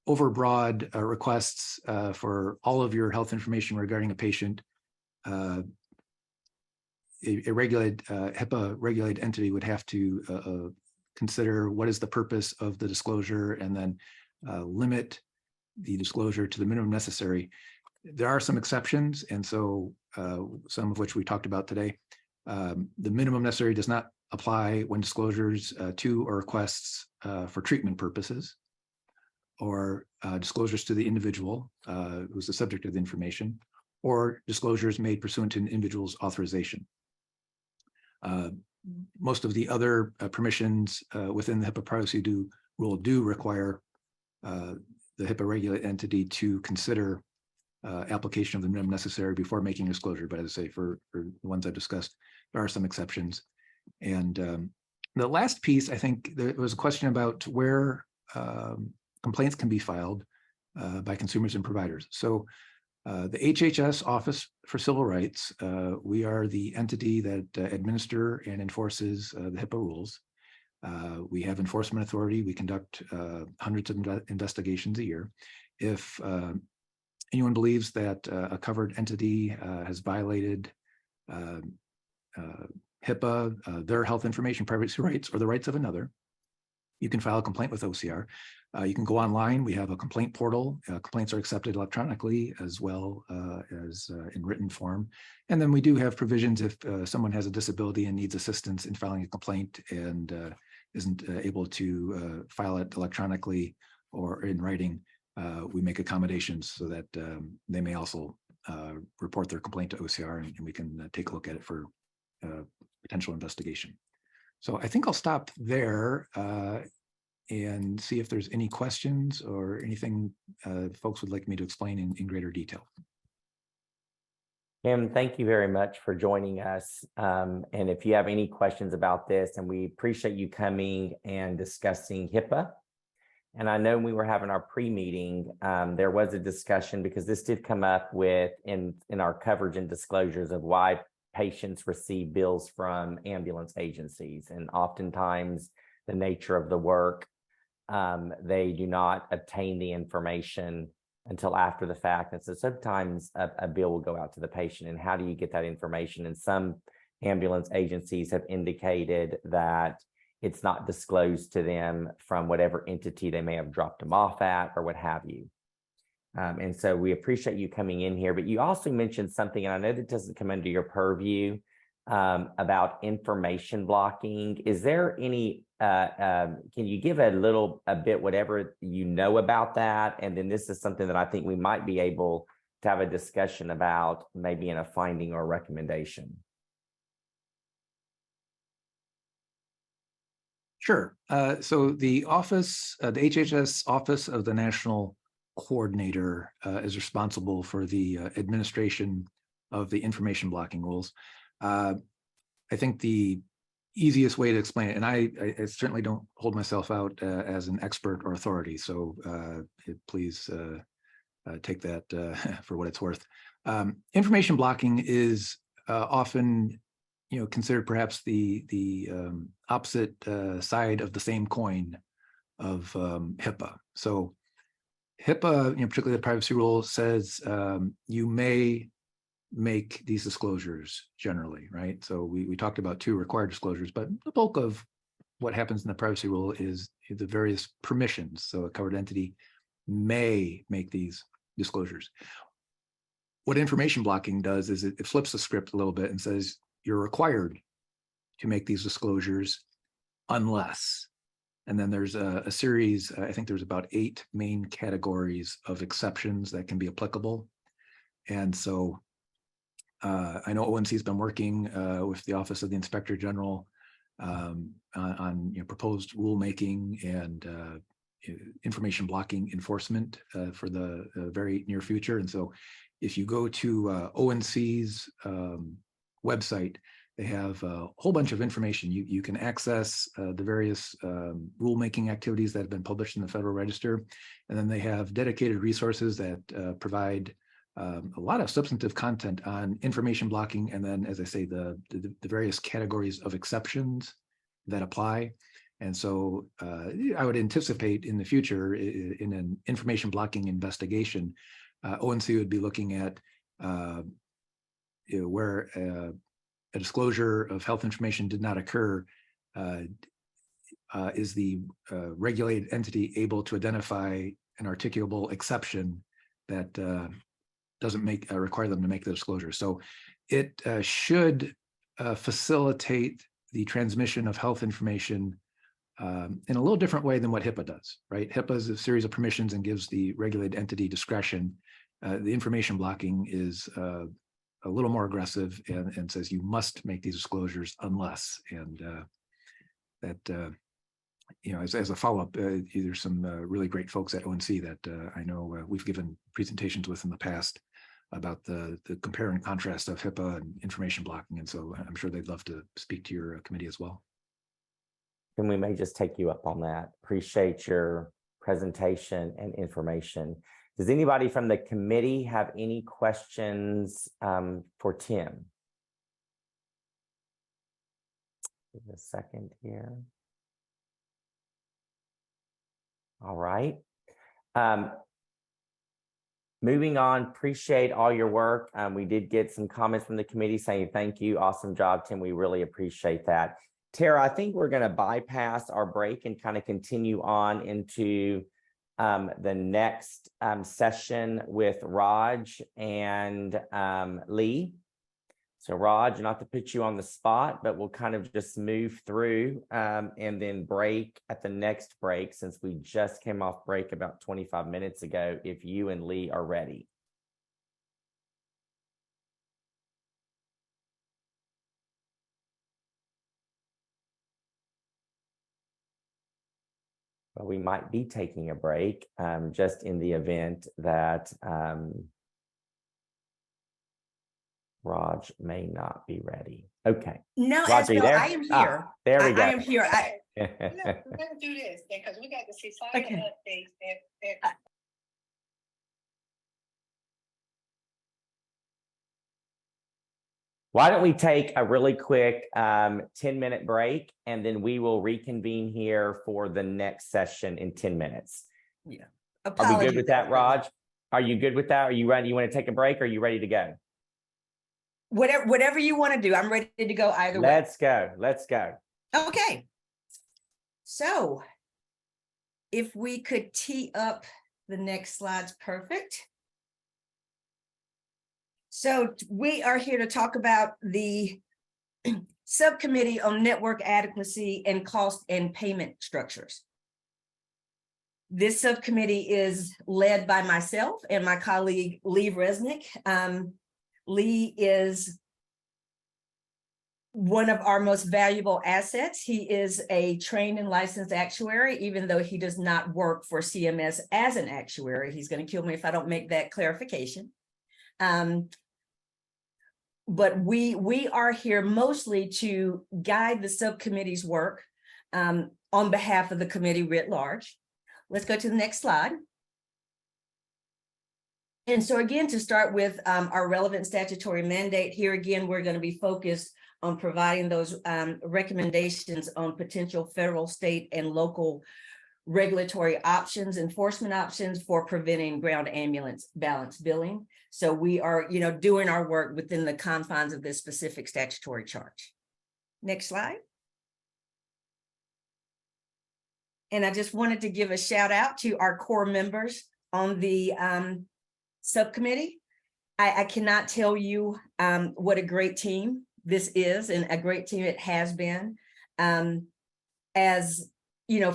Overbroad requests for all of your health information regarding a patient, a regulated HIPAA regulated entity would have to consider what is the purpose of the disclosure and then limit the disclosure to the minimum necessary. There are some exceptions, and so some of which we talked about today. The minimum necessary does not apply when disclosures to or requests for treatment purposes, or disclosures to the individual who's the subject of the information, or disclosures made pursuant to an individual's authorization. Most of the other permissions within the HIPAA privacy rule do require the HIPAA regulated entity to consider application of the minimum necessary before making disclosure. But as I say, for the ones I've discussed, there are some exceptions. And the last piece, I think there was a question about where complaints can be filed by consumers and providers. So the HHS Office for Civil Rights, we are the entity that administer and enforces the HIPAA rules. We have enforcement authority. We conduct hundreds of investigations a year. If anyone believes that a covered entity has violated HIPAA, their health information privacy rights, or the rights of another, you can file a complaint with OCR. You can go online. We have a complaint portal. Complaints are accepted electronically as well as in written form. And then we do have provisions if someone has a disability and needs assistance in filing a complaint and isn't able to file it electronically or in writing, we make accommodations so that they may also report their complaint to OCR, and we can take a look at it for potential investigation. So I think I'll stop there and see if there's any questions or anything folks would like me to explain in greater detail. Kim, thank you very much for joining us. And if you have any questions about this, and we appreciate you coming and discussing HIPAA. And I know we were having our pre-meeting, there was a discussion because this did come up with in our coverage and disclosures of why patients receive bills from ambulance agencies. And oftentimes the nature of the work, they do not obtain the information until after the fact. And so sometimes a bill will go out to the patient, and how do you get that information? And some ambulance agencies have indicated that it's not disclosed to them from whatever entity they may have dropped them off at or what have you. And so we appreciate you coming in here, but you also mentioned something, and I know that doesn't come under your purview, about information blocking. Is there any, can you give a bit, whatever you know about that? And then this is something that I think we might be able to have a discussion about, maybe in a finding or recommendation. Sure. So the office, the HHS Office of the National Coordinator is responsible for the administration of the information blocking rules. I think the easiest way to explain it, and I certainly don't hold myself out as an expert or authority, so please take that for what it's worth. Information blocking is often, considered perhaps the opposite side of the same coin of HIPAA. So HIPAA, particularly the privacy rule, says you may make these disclosures generally, right? So we talked about 2 required disclosures, but the bulk of what happens in the privacy rule is the various permissions. So a covered entity may make these disclosures. What information blocking does is it flips the script a little bit and says you're required to make these disclosures unless. And then there's a series, I think there's about 8 main categories of exceptions that can be applicable. And so I know ONC has been working with the Office of the Inspector General on proposed rulemaking and information blocking enforcement for the very near future. And so if you go to ONC's website, they have a whole bunch of information. You can access the various rulemaking activities that have been published in the Federal Register. And then they have dedicated resources that provide a lot of substantive content on information blocking, and then, as I say, the various categories of exceptions that apply. And so I would anticipate in the future, in an information blocking investigation, ONC would be looking at where a disclosure of health information did not occur. Is the regulated entity able to identify an articulable exception that doesn't require them to make the disclosure? So it should facilitate the transmission of health information in a little different way than what HIPAA does, right? HIPAA is a series of permissions and gives the regulated entity discretion. The information blocking is a little more aggressive and says you must make these disclosures unless, and that, as a follow-up, there's some really great folks at ONC that I know we've given presentations with in the past about the compare and contrast of HIPAA and information blocking. And so I'm sure they'd love to speak to your committee as well. And we may just take you up on that. Appreciate your presentation and information. Does anybody from the committee have any questions for Tim? Give a second here. All right. Moving on, appreciate all your work. We did get some comments from the committee saying thank you. Awesome job, Tim. We really appreciate that. Tara, I think we're going to bypass our break and kind of continue on into the next session with Raj and Lee. So Raj, not to put you on the spot, but we'll kind of just move through and then break at the next break, since we just came off break about 25 minutes ago, if you and Lee are ready. But we might be taking a break just in the event that Raj may not be ready. Okay. No, Raj, Esmel, I am here. There we go. I am here. We're gonna do this because we got to see some Okay. updates that Why don't we take a really quick 10-minute break, and then we will reconvene here for the next session in 10 minutes. Yeah. Are we good with that, Raj? Are you good with that? Are you ready? You want to take a break, or are you ready to go? Whatever you want to do. I'm ready to go either way. Let's go. Let's go. Okay. So if we could tee up the next slides, perfect. So we are here to talk about the Subcommittee on Network Adequacy and Cost and Payment Structures. This subcommittee is led by myself and my colleague Lee Resnick. Lee is one of our most valuable assets. He is a trained and licensed actuary, even though he does not work for CMS as an actuary. He's going to kill me if I don't make that clarification. But we are here mostly to guide the subcommittee's work on behalf of the committee writ large. Let's go to the next slide. And so again, to start with our relevant statutory mandate, here again, we're going to be focused on providing those recommendations on potential federal, state, and local regulatory options, enforcement options for preventing ground ambulance balance billing. So we are, doing our work within the confines of this specific statutory charge. Next slide. And I just wanted to give a shout out to our core members on the subcommittee. I cannot tell you what a great team this is, and a great team it has been. As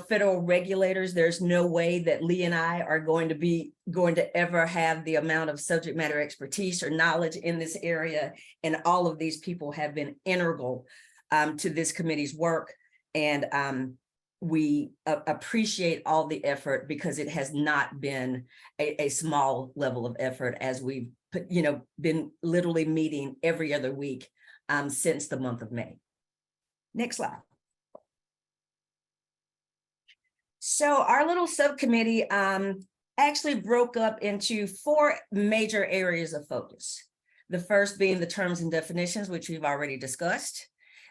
federal regulators, there's no way that Lee and I are going to ever have the amount of subject matter expertise or knowledge in this area. And all of these people have been integral to this committee's work. And we appreciate all the effort, because it has not been a small level of effort, as we've been literally meeting every other week since the month of May. Next slide. So our little subcommittee, actually broke up into 4 major areas of focus. The first being the terms and definitions, which we've already discussed.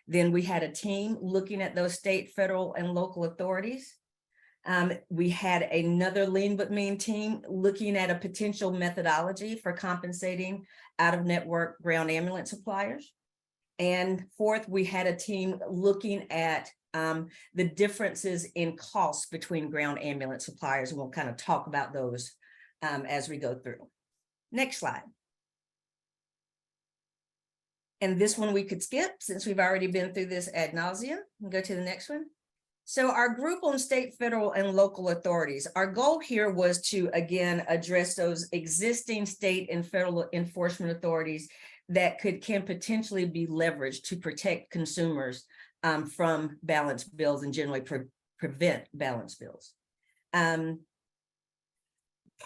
Then we had a team looking at those state, federal, and local authorities. We had another lean but mean team looking at a potential methodology for compensating out-of-network ground ambulance suppliers. And fourth, we had a team looking at the differences in costs between ground ambulance suppliers, and we'll kind of talk about those as we go through. Next slide. And this one we could skip since we've already been through this ad nauseum. We'll go to the next one. So our group on state, federal, and local authorities, our goal here was to, again, address those existing state and federal enforcement authorities that can potentially be leveraged to protect consumers from balance bills and generally prevent balance bills.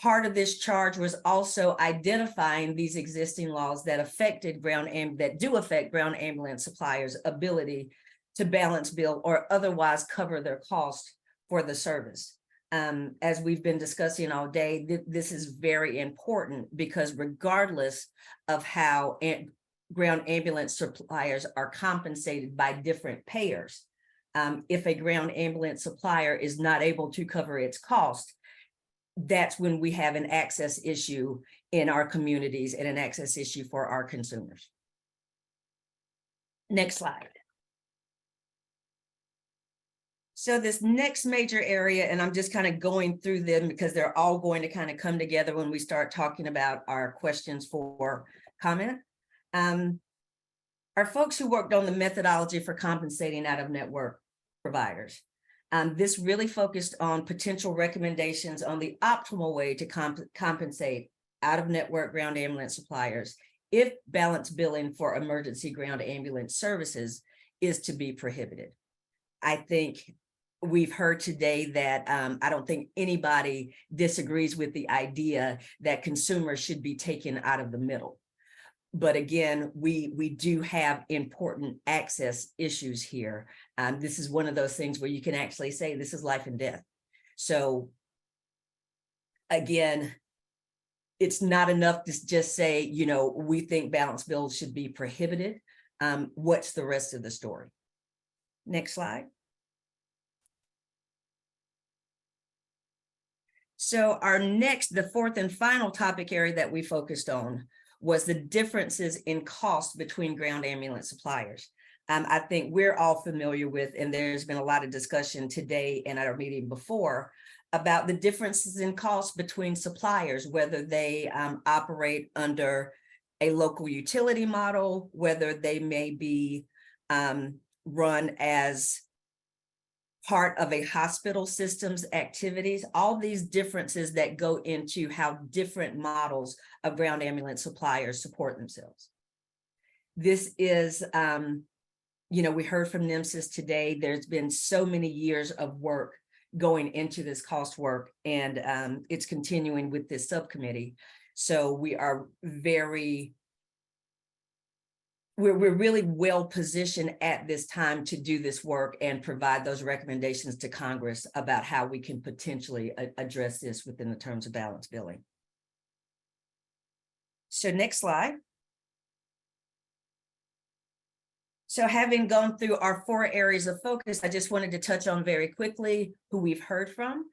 Part of this charge was also identifying these existing laws that affected that do affect ground ambulance suppliers' ability to balance bill or otherwise cover their cost for the service. As we've been discussing all day, this is very important because regardless of how ground ambulance suppliers are compensated by different payers, if a ground ambulance supplier is not able to cover its cost, that's when we have an access issue in our communities and an access issue for our consumers. Next slide. So this next major area, and I'm just kind of going through them because they're all going to kind of come together when we start talking about our questions for comment. Our folks who worked on the methodology for compensating out-of-network providers. This really focused on potential recommendations on the optimal way to compensate out-of-network ground ambulance suppliers if balance billing for emergency ground ambulance services is to be prohibited. I think we've heard today that I don't think anybody disagrees with the idea that consumers should be taken out of the middle. But again, we do have important access issues here. This is one of those things where you can actually say this is life and death. So again, it's not enough to just say, you know, we think balance bills should be prohibited. What's the rest of the story? Next slide. So our the fourth and final topic area that we focused on was the differences in cost between ground ambulance suppliers. I think we're all familiar with, and there's been a lot of discussion today and at our meeting before about the differences in cost between suppliers, whether they operate under a local utility model, whether they may be run as part of a hospital system's activities, all these differences that go into how different models of ground ambulance suppliers support themselves. This is, you know, we heard from NEMSIS today, there's been so many years of work going into this cost work, and it's continuing with this subcommittee. So we are we're really well positioned at this time to do this work and provide those recommendations to Congress about how we can potentially address this within the terms of balance billing. So next slide. So having gone through our 4 areas of focus, I just wanted to touch on very quickly who we've heard from.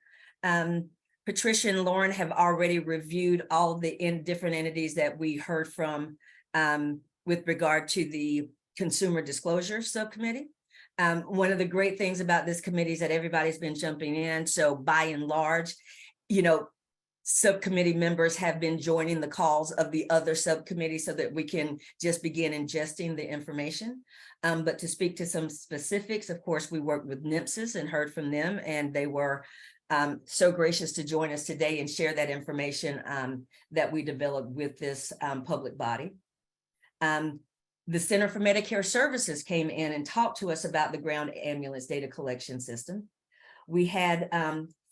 Patricia and Lauren have already reviewed all the different entities that we heard from with regard to the Consumer Disclosure Subcommittee. One of the great things about this committee is that everybody's been jumping in. So by and large, you know, subcommittee members have been joining the calls of the other subcommittees so that we can just begin ingesting the information. But to speak to some specifics, of course, we worked with NEMSIS and heard from them, and they were so gracious to join us today and share that information that we developed with this public body. The Center for Medicare Services came in and talked to us about the ground ambulance data collection system. We had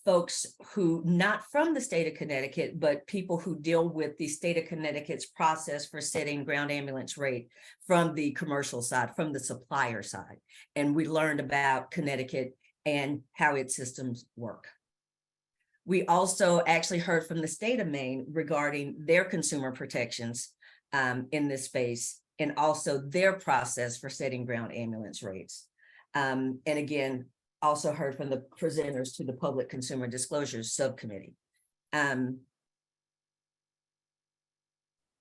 folks who, not from the state of Connecticut, but people who deal with the state of Connecticut's process for setting ground ambulance rate from the commercial side, from the supplier side. And we learned about Connecticut and how its systems work. We also actually heard from the state of Maine regarding their consumer protections in this space, and also their process for setting ground ambulance rates. And again, also heard from the presenters to the Public Consumer Disclosures Subcommittee.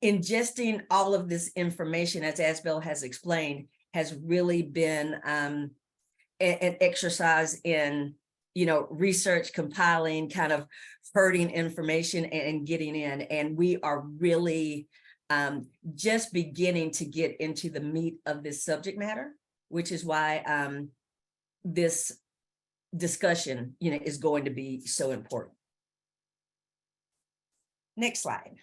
Ingesting all of this information, as Asbel has explained, has really been an exercise in, research, compiling, kind of herding information and getting in. And we are really just beginning to get into the meat of this subject matter, which is why this discussion, is going to be so important. Next slide.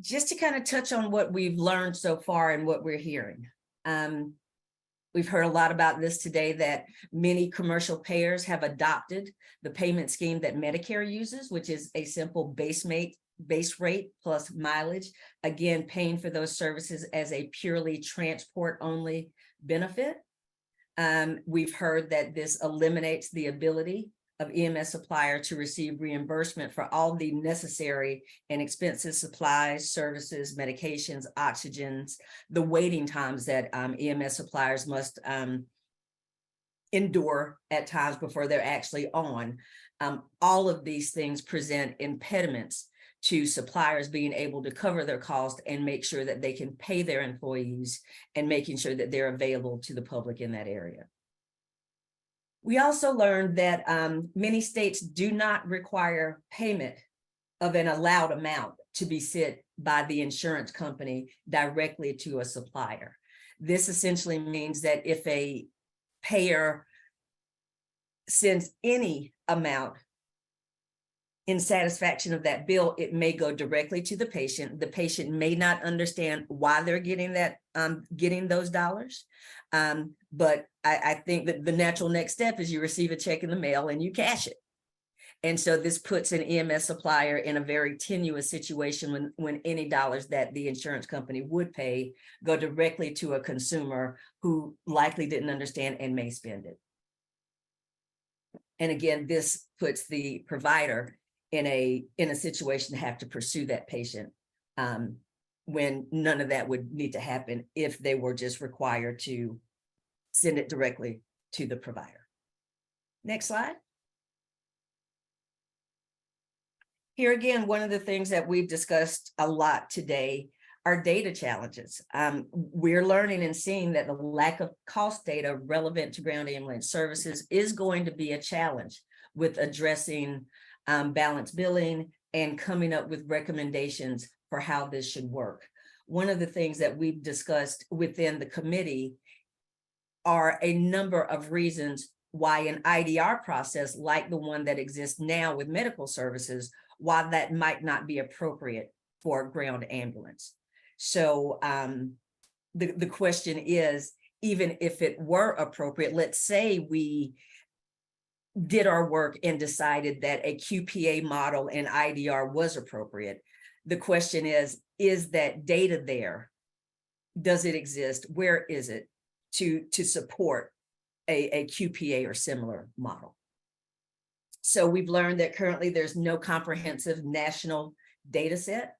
Just to kind of touch on what we've learned so far and what we're hearing. We've heard a lot about this today, that many commercial payers have adopted the payment scheme that Medicare uses, which is a simple base rate plus mileage, again, paying for those services as a purely transport only benefit. We've heard that this eliminates the ability of EMS supplier to receive reimbursement for all the necessary and expensive supplies, services, medications, oxygens, the waiting times that EMS suppliers must endure at times before they're actually on. All of these things present impediments to suppliers being able to cover their cost and make sure that they can pay their employees, and making sure that they're available to the public in that area. We also learned that many states do not require payment of an allowed amount to be sent by the insurance company directly to a supplier. This essentially means that if a payer sends any amount in satisfaction of that bill, it may go directly to the patient. The patient may not understand why they're getting that, getting those dollars. But I think that the natural next step is you receive a check in the mail and you cash it. And so this puts an EMS supplier in a very tenuous situation when any dollars that the insurance company would pay go directly to a consumer who likely didn't understand and may spend it. And again, this puts the provider in a situation to have to pursue that patient when none of that would need to happen if they were just required to send it directly to the provider. Next slide. Here again, one of the things that we've discussed a lot today are data challenges. We're learning and seeing that the lack of cost data relevant to ground ambulance services is going to be a challenge with addressing balanced billing and coming up with recommendations for how this should work. One of the things that we've discussed within the committee are a number of reasons why an IDR process like the one that exists now with medical services, why that might not be appropriate for a ground ambulance. So the question is, even if it were appropriate, let's say we did our work and decided that a QPA model in IDR was appropriate. The question is that data there? Does it exist? Where is it to support a QPA or similar model? So we've learned that currently there's no comprehensive national data set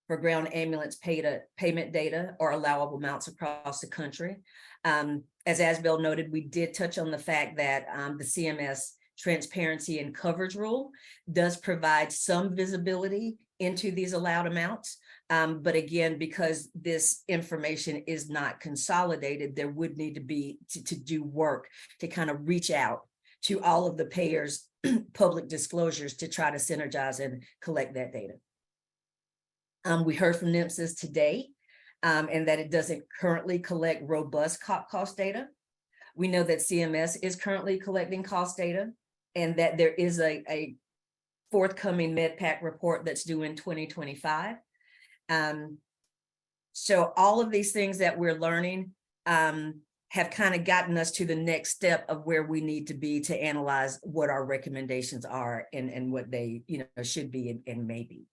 for ground ambulance payment data or allowable amounts across the country. As Asbel noted, we did touch on the fact that the CMS transparency and coverage rule does provide some visibility into these allowed amounts. But again, because this information is not consolidated, there would need to be to do work to kind of reach out to all of the payers' public disclosures to try to synergize and collect that data. We heard from NMSIS today and that it doesn't currently collect robust cost data. We know that CMS is currently collecting cost data and that there is a forthcoming MedPAC report that's due in 2025. So all of these things that we're learning have kind of gotten us to the next step of where we need to be to analyze what our recommendations are and what they should be and may be.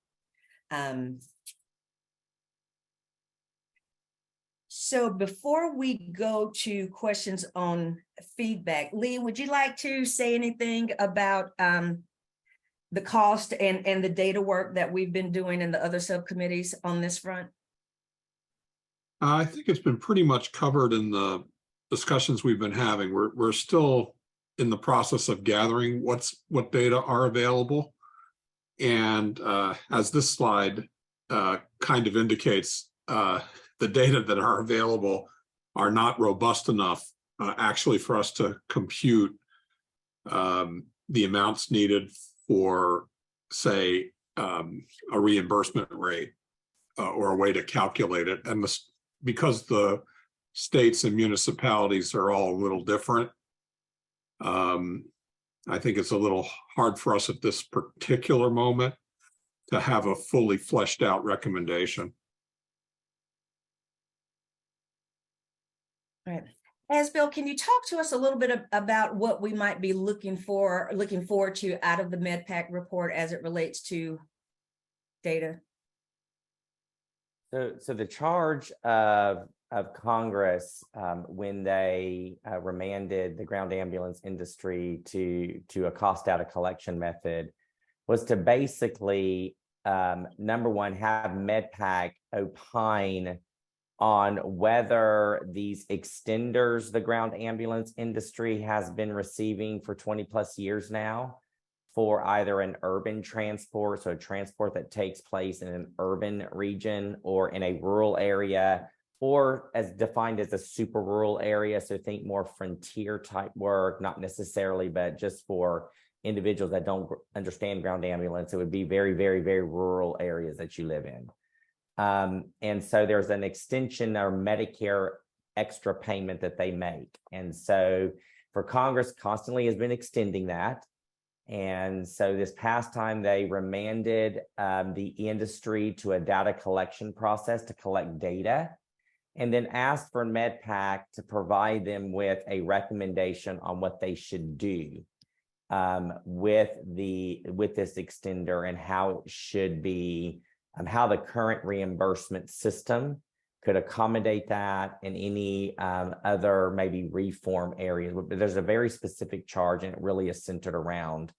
So before we go to questions on feedback, Lee, would you like to say anything about the cost and the data work that we've been doing in the other subcommittees on this front? I think it's been pretty much covered in the discussions we've been having. We're still in the process of gathering what data are available. And as this slide kind of indicates, the data that are available are not robust enough actually for us to compute the amounts needed for, say, a reimbursement rate or a way to calculate it. And because the states and municipalities are all a little different, I think it's a little hard for us at this particular moment to have a fully fleshed out recommendation. All right. Asbel, can you talk to us a little bit about what we might be looking forward to out of the MedPAC report as it relates to data? So the charge of Congress when they remanded the ground ambulance industry to a cost data collection method was to basically, number one, have MedPAC opine on whether these extenders the ground ambulance industry has been receiving for 20 plus years now for either an urban transport, so transport that takes place in an urban region or in a rural area, or as defined as a super rural area. So think more frontier type work, not necessarily, but just for individuals that don't understand ground ambulance, it would be very, very, very rural areas that you live in. And so there's an extension or Medicare extra payment that they make. And so for Congress constantly has been extending that. And so this past time they remanded the industry to a data collection process to collect data, and then asked for MedPAC to provide them with a recommendation on what they should do with this extender and how it should be, how the current reimbursement system could accommodate that and any other maybe reform areas. But there's a very specific charge, and it really is centered around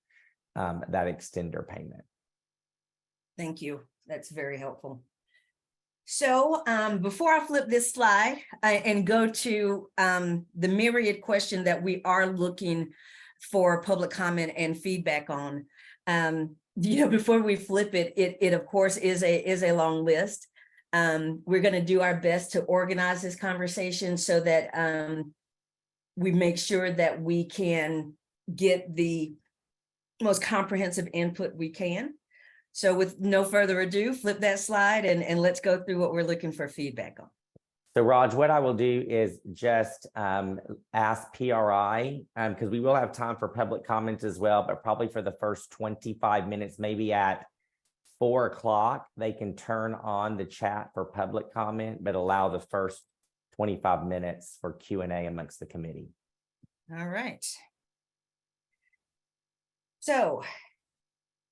that extender payment. Thank you. That's very helpful. So before I flip this slide and go to the myriad question that we are looking for public comment and feedback on, before we flip it, it of course is a long list. We're going to do our best to organize this conversation so that we make sure that we can get the most comprehensive input we can. So with no further ado, flip that slide and let's go through what we're looking for feedback on. So Raj, what I will do is just ask PRI, because we will have time for public comments as well, but probably for the first 25 minutes, maybe at 4 o'clock, they can turn on the chat for public comment, but allow the first 25 minutes for Q&A amongst the committee. All right. So,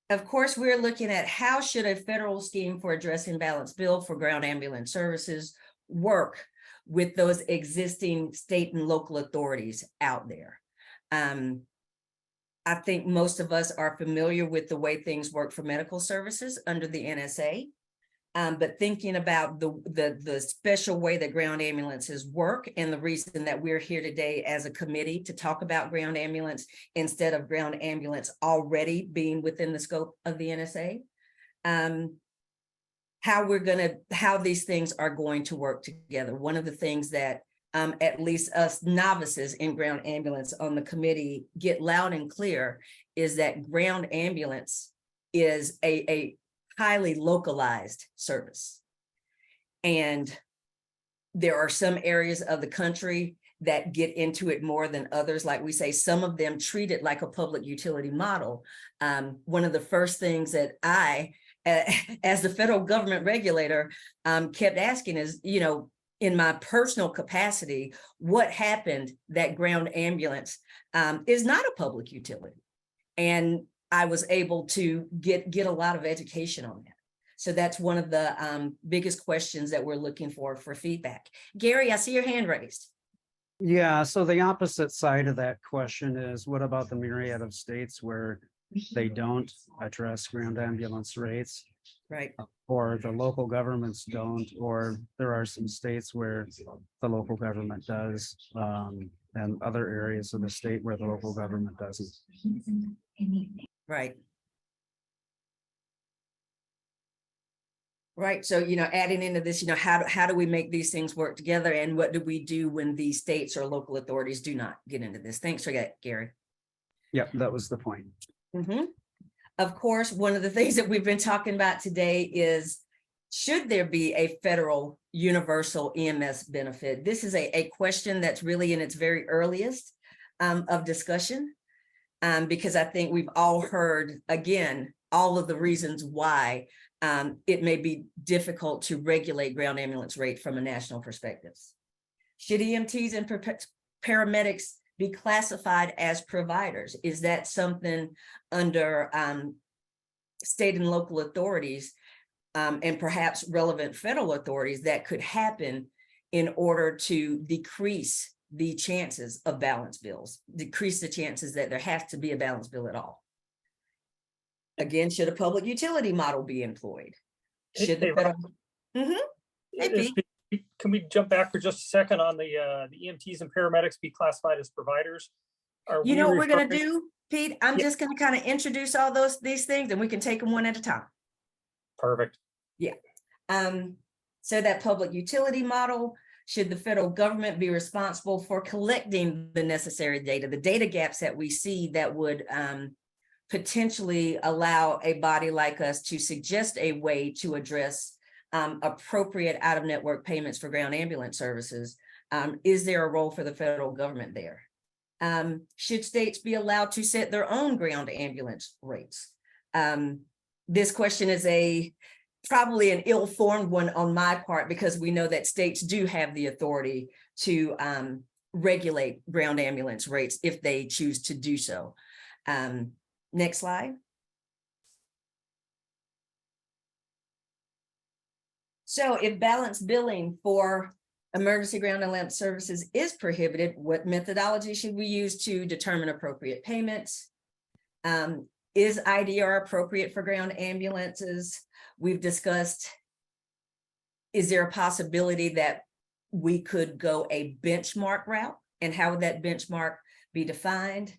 of course, we're looking at how should a federal scheme for addressing balance bill for ground ambulance services work with those existing state and local authorities out there. I think most of us are familiar with the way things work for medical services under the NSA, but thinking about the special way that ground ambulances work and the reason that we're here today as a committee to talk about ground ambulance instead of ground ambulance already being within the scope of the NSA, how these things are going to work together. One of the things that at least us novices in ground ambulance on the committee get loud and clear is that ground ambulance is a highly localized service. And there are some areas of the country that get into it more than others. Like we say, some of them treat it like a public utility model. One of the first things that I, as the federal government regulator, kept asking is, in my personal capacity, what happened that ground ambulance is not a public utility? And I was able to get a lot of education on that. So that's one of the biggest questions that we're looking for feedback. Gary, I see your hand raised. Yeah, so the opposite side of that question is, what about the myriad of states where they don't address ground ambulance rates? Right. Or the local governments don't, or there are some states where the local government does, and other areas of the state where the local government doesn't. Right. Right. So, adding into this, how do we make these things work together, and what do we do when these states or local authorities do not get into this? Thanks for that, Gary. Yep, that was the point. Mm-hmm. Of course, one of the things that we've been talking about today is, should there be a federal universal EMS benefit? This is a question that's really in its very earliest of discussion, because I think we've all heard, again, all of the reasons why it may be difficult to regulate ground ambulance rate from a national perspective. Should EMTs and paramedics be classified as providers? Is that something under state and local authorities and perhaps relevant federal authorities that could happen in order to decrease the chances of balance bills, decrease the chances that there has to be a balance bill at all? Again, should a public utility model be employed? Should the federal... Can we jump back for just a second on the EMTs and paramedics be classified as providers? You know what we're going to do, Pete? I'm just going to kind of introduce all these things, and we can take them one at a time. Perfect. Yeah. So that public utility model, should the federal government be responsible for collecting the necessary data, the data gaps that we see that would potentially allow a body like us to suggest a way to address appropriate out-of-network payments for ground ambulance services? Is there a role for the federal government there? Should states be allowed to set their own ground ambulance rates? This question is probably an ill-formed one on my part, because we know that states do have the authority to regulate ground ambulance rates if they choose to do so. Next slide. So if balance billing for emergency ground ambulance services is prohibited, what methodology should we use to determine appropriate payments? Is IDR appropriate for ground ambulances? We've discussed, is there a possibility that we could go a benchmark route, and how would that benchmark be defined?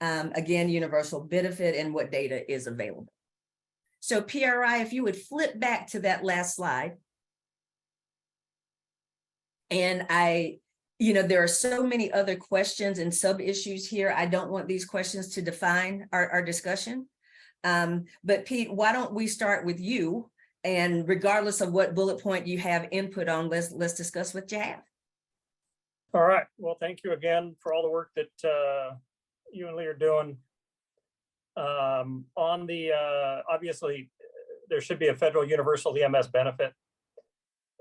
Again, universal benefit and what data is available. So PRI, if you would flip back to that last slide. And there are so many other questions and sub-issues here. I don't want these questions to define our discussion. But Pete, why don't we start with you? And regardless of what bullet point you have input on, let's discuss what you have. All right. Well, thank you again for all the work that you and Lee are doing. On the, obviously, there should be a federal universal EMS benefit.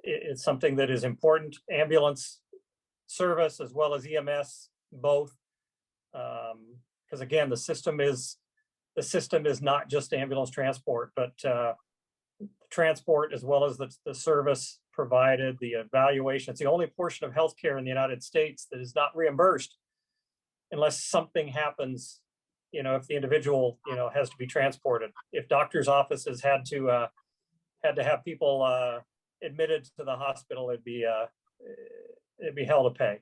It's something that is important. Ambulance service as well as EMS, both. Because again, the system is not just ambulance transport, but transport as well as the service provided, the evaluation. It's the only portion of healthcare in the United States that is not reimbursed unless something happens. If the individual, has to be transported. If doctors' offices had to have people admitted to the hospital, it'd be hell to pay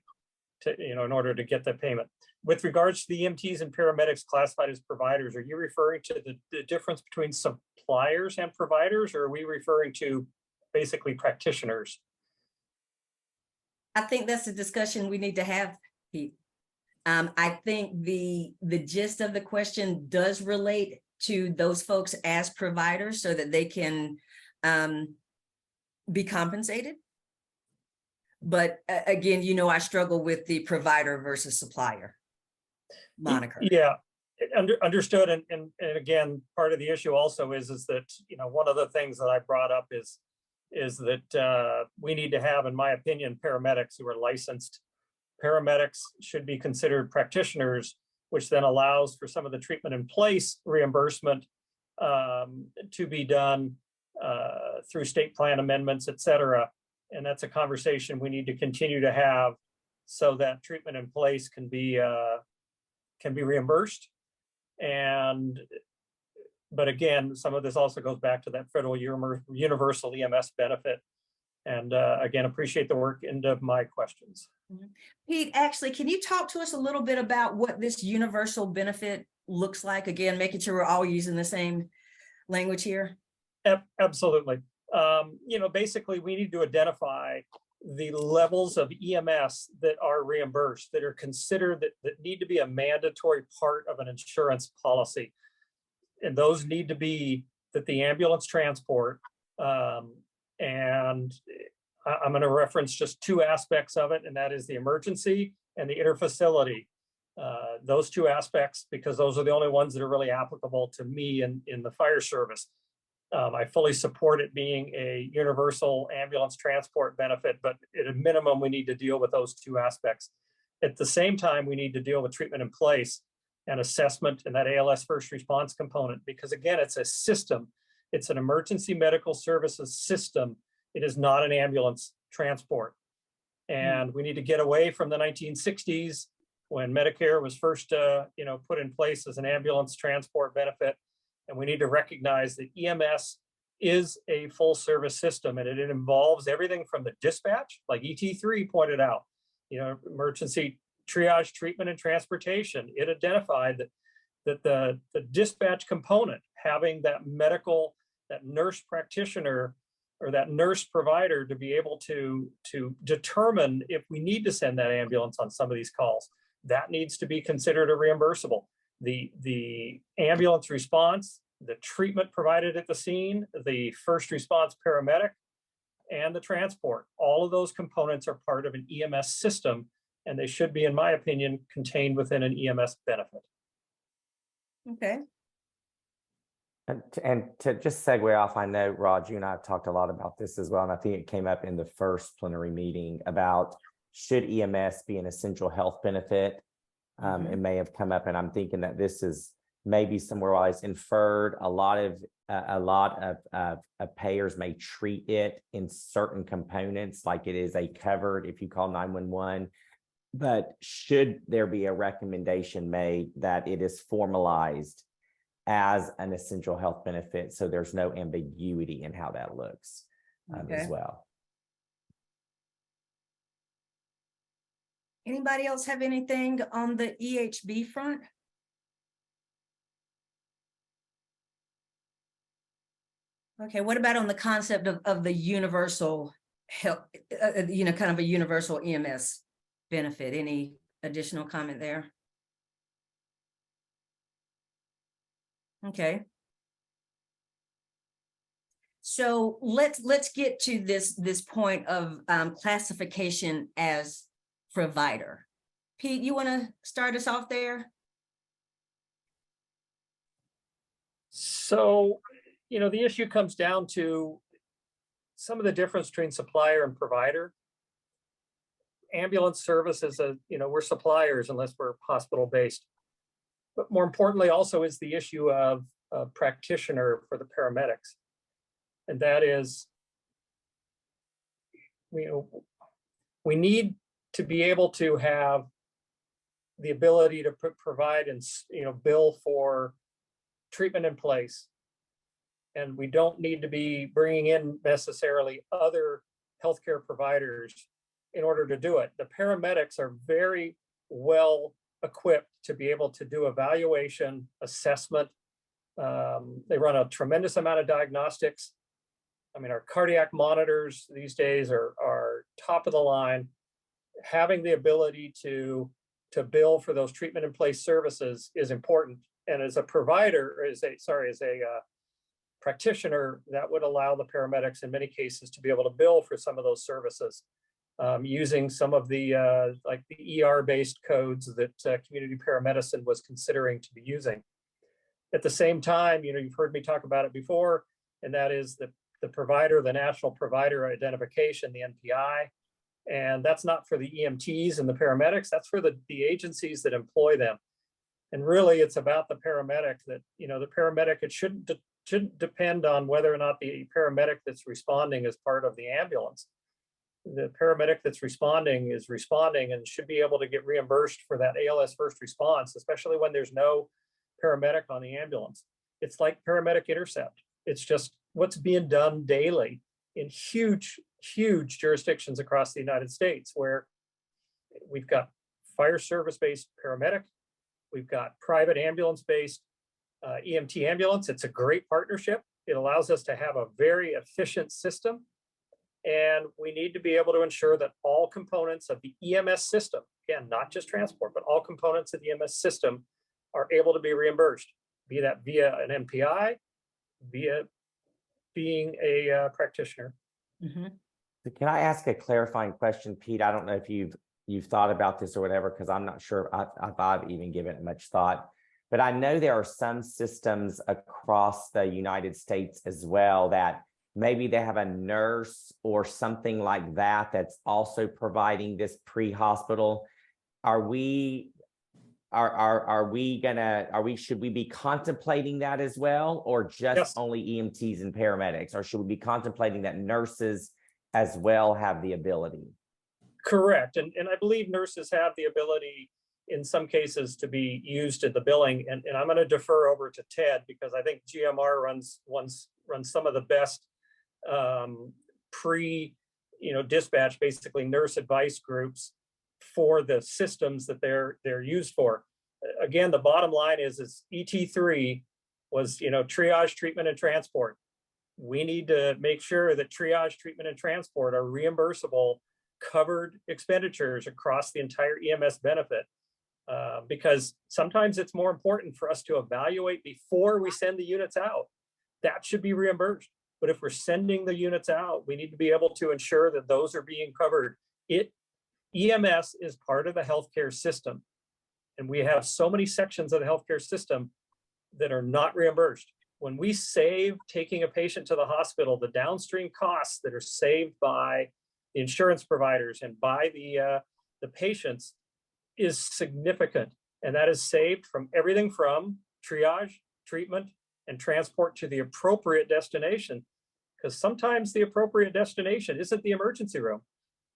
in order to get that payment. With regards to the EMTs and paramedics classified as providers, are you referring to the difference between suppliers and providers, or are we referring to basically practitioners? I think that's a discussion we need to have, Pete. I think the gist of the question does relate to those folks as providers so that they can be compensated. But again, I struggle with the provider versus supplier moniker. Yeah, understood. And again, part of the issue also is that, one of the things that I brought up is that we need to have, in my opinion, paramedics who are licensed. Paramedics should be considered practitioners, which then allows for some of the treatment in place reimbursement to be done through state plan amendments, et cetera. And that's a conversation we need to continue to have so that treatment in place can be reimbursed. But again, some of this also goes back to that federal universal EMS benefit. And again, appreciate the work. End of my questions. Pete, actually, can you talk to us a little bit about what this universal benefit looks like? Again, making sure we're all using the same language here. Absolutely. Basically, we need to identify the levels of EMS that are reimbursed, that are considered that need to be a mandatory part of an insurance policy. And those need to be that the ambulance transport, and I'm going to reference just two aspects of it, and that is the emergency and the interfacility. Those two aspects, because those are the only ones that are really applicable to me in the fire service. I fully support it being a universal ambulance transport benefit, but at a minimum, we need to deal with those two aspects. At the same time, we need to deal with treatment in place and assessment and that ALS first response component, because again, it's a system. It's an emergency medical services system. It is not an ambulance transport. And we need to get away from the 1960s when Medicare was first put in place as an ambulance transport benefit. And we need to recognize that EMS is a full service system, and it involves everything from the dispatch, like ET3 pointed out, emergency triage, treatment, and transportation. It identified that the dispatch component, having that nurse practitioner or that nurse provider to be able to determine if we need to send that ambulance on some of these calls, that needs to be considered a reimbursable. The ambulance response, the treatment provided at the scene, the first response paramedic, and the transport, all of those components are part of an EMS system, and they should be, in my opinion, contained within an EMS benefit. Okay. And to just segue off, I know, Rod, you and I have talked a lot about this as well, and I think it came up in the first plenary meeting about should EMS be an essential health benefit? It may have come up, and I'm thinking that this is maybe somewhere where it's inferred. A lot of payers may treat it in certain components, like it is a covered if you call 911. But should there be a recommendation made that it is formalized as an essential health benefit, so there's no ambiguity in how that looks as well? Anybody else have anything on the EHB front? Okay, what about on the concept of the universal health, kind of a universal EMS benefit? Any additional comment there? Okay. So let's get to this point of classification as provider. Pete, you want to start us off there? So, the issue comes down to some of the difference between supplier and provider. Ambulance service is we're suppliers unless we're hospital-based. But more importantly also is the issue of a practitioner for the paramedics. And that is, we need to be able to have the ability to provide and bill for treatment in place. And we don't need to be bringing in necessarily other healthcare providers in order to do it. The paramedics are very well equipped to be able to do evaluation, assessment. They run a tremendous amount of diagnostics. Our cardiac monitors these days are top of the line. Having the ability to bill for those treatment in place services is important. And as a provider, as a practitioner, that would allow the paramedics in many cases to be able to bill for some of those services using some of the like the ER-based codes that community paramedicine was considering to be using. At the same time, you've heard me talk about it before, and that is the provider, the National Provider Identification, the NPI. And that's not for the EMTs and the paramedics, that's for the agencies that employ them. And really, it's about the paramedic that, the paramedic, it shouldn't shouldn't depend on whether or not the paramedic that's responding is part of the ambulance. The paramedic that's responding is responding and should be able to get reimbursed for that ALS first response, especially when there's no paramedic on the ambulance. It's like paramedic intercept. It's just what's being done daily in huge jurisdictions across the United States, where we've got fire service-based paramedic, we've got private ambulance-based EMT ambulance. It's a great partnership. It allows us to have a very efficient system. And we need to be able to ensure that all components of the EMS system, again, not just transport, but all components of the EMS system are able to be reimbursed, be that via an MPI, via being a practitioner. So can I ask a clarifying question, Pete? I don't know if you've thought about this or whatever, because I'm not sure if I've even given it much thought. But I know there are some systems across the United States as well that maybe they have a nurse or something like that that's also providing this pre-hospital. Should we be contemplating that as well, or just Yes. only EMTs and paramedics, or should we be contemplating that nurses as well have the ability? Correct. And I believe nurses have the ability in some cases to be used at the billing. And I'm going to defer over to Ted, because I think GMR runs some of the best dispatch, basically nurse advice groups for the systems that they're used for. Again, the bottom line is ET3 was, triage, treatment, and transport. We need to make sure that triage, treatment, and transport are reimbursable, covered expenditures across the entire EMS benefit. Because sometimes it's more important for us to evaluate before we send the units out. That should be reimbursed. But if we're sending the units out, we need to be able to ensure that those are being covered. EMS is part of the healthcare system. And we have so many sections of the healthcare system that are not reimbursed. When we save taking a patient to the hospital, the downstream costs that are saved by the insurance providers and by the patients is significant. And that is saved from everything from triage, treatment, and transport to the appropriate destination. Because sometimes the appropriate destination isn't the emergency room.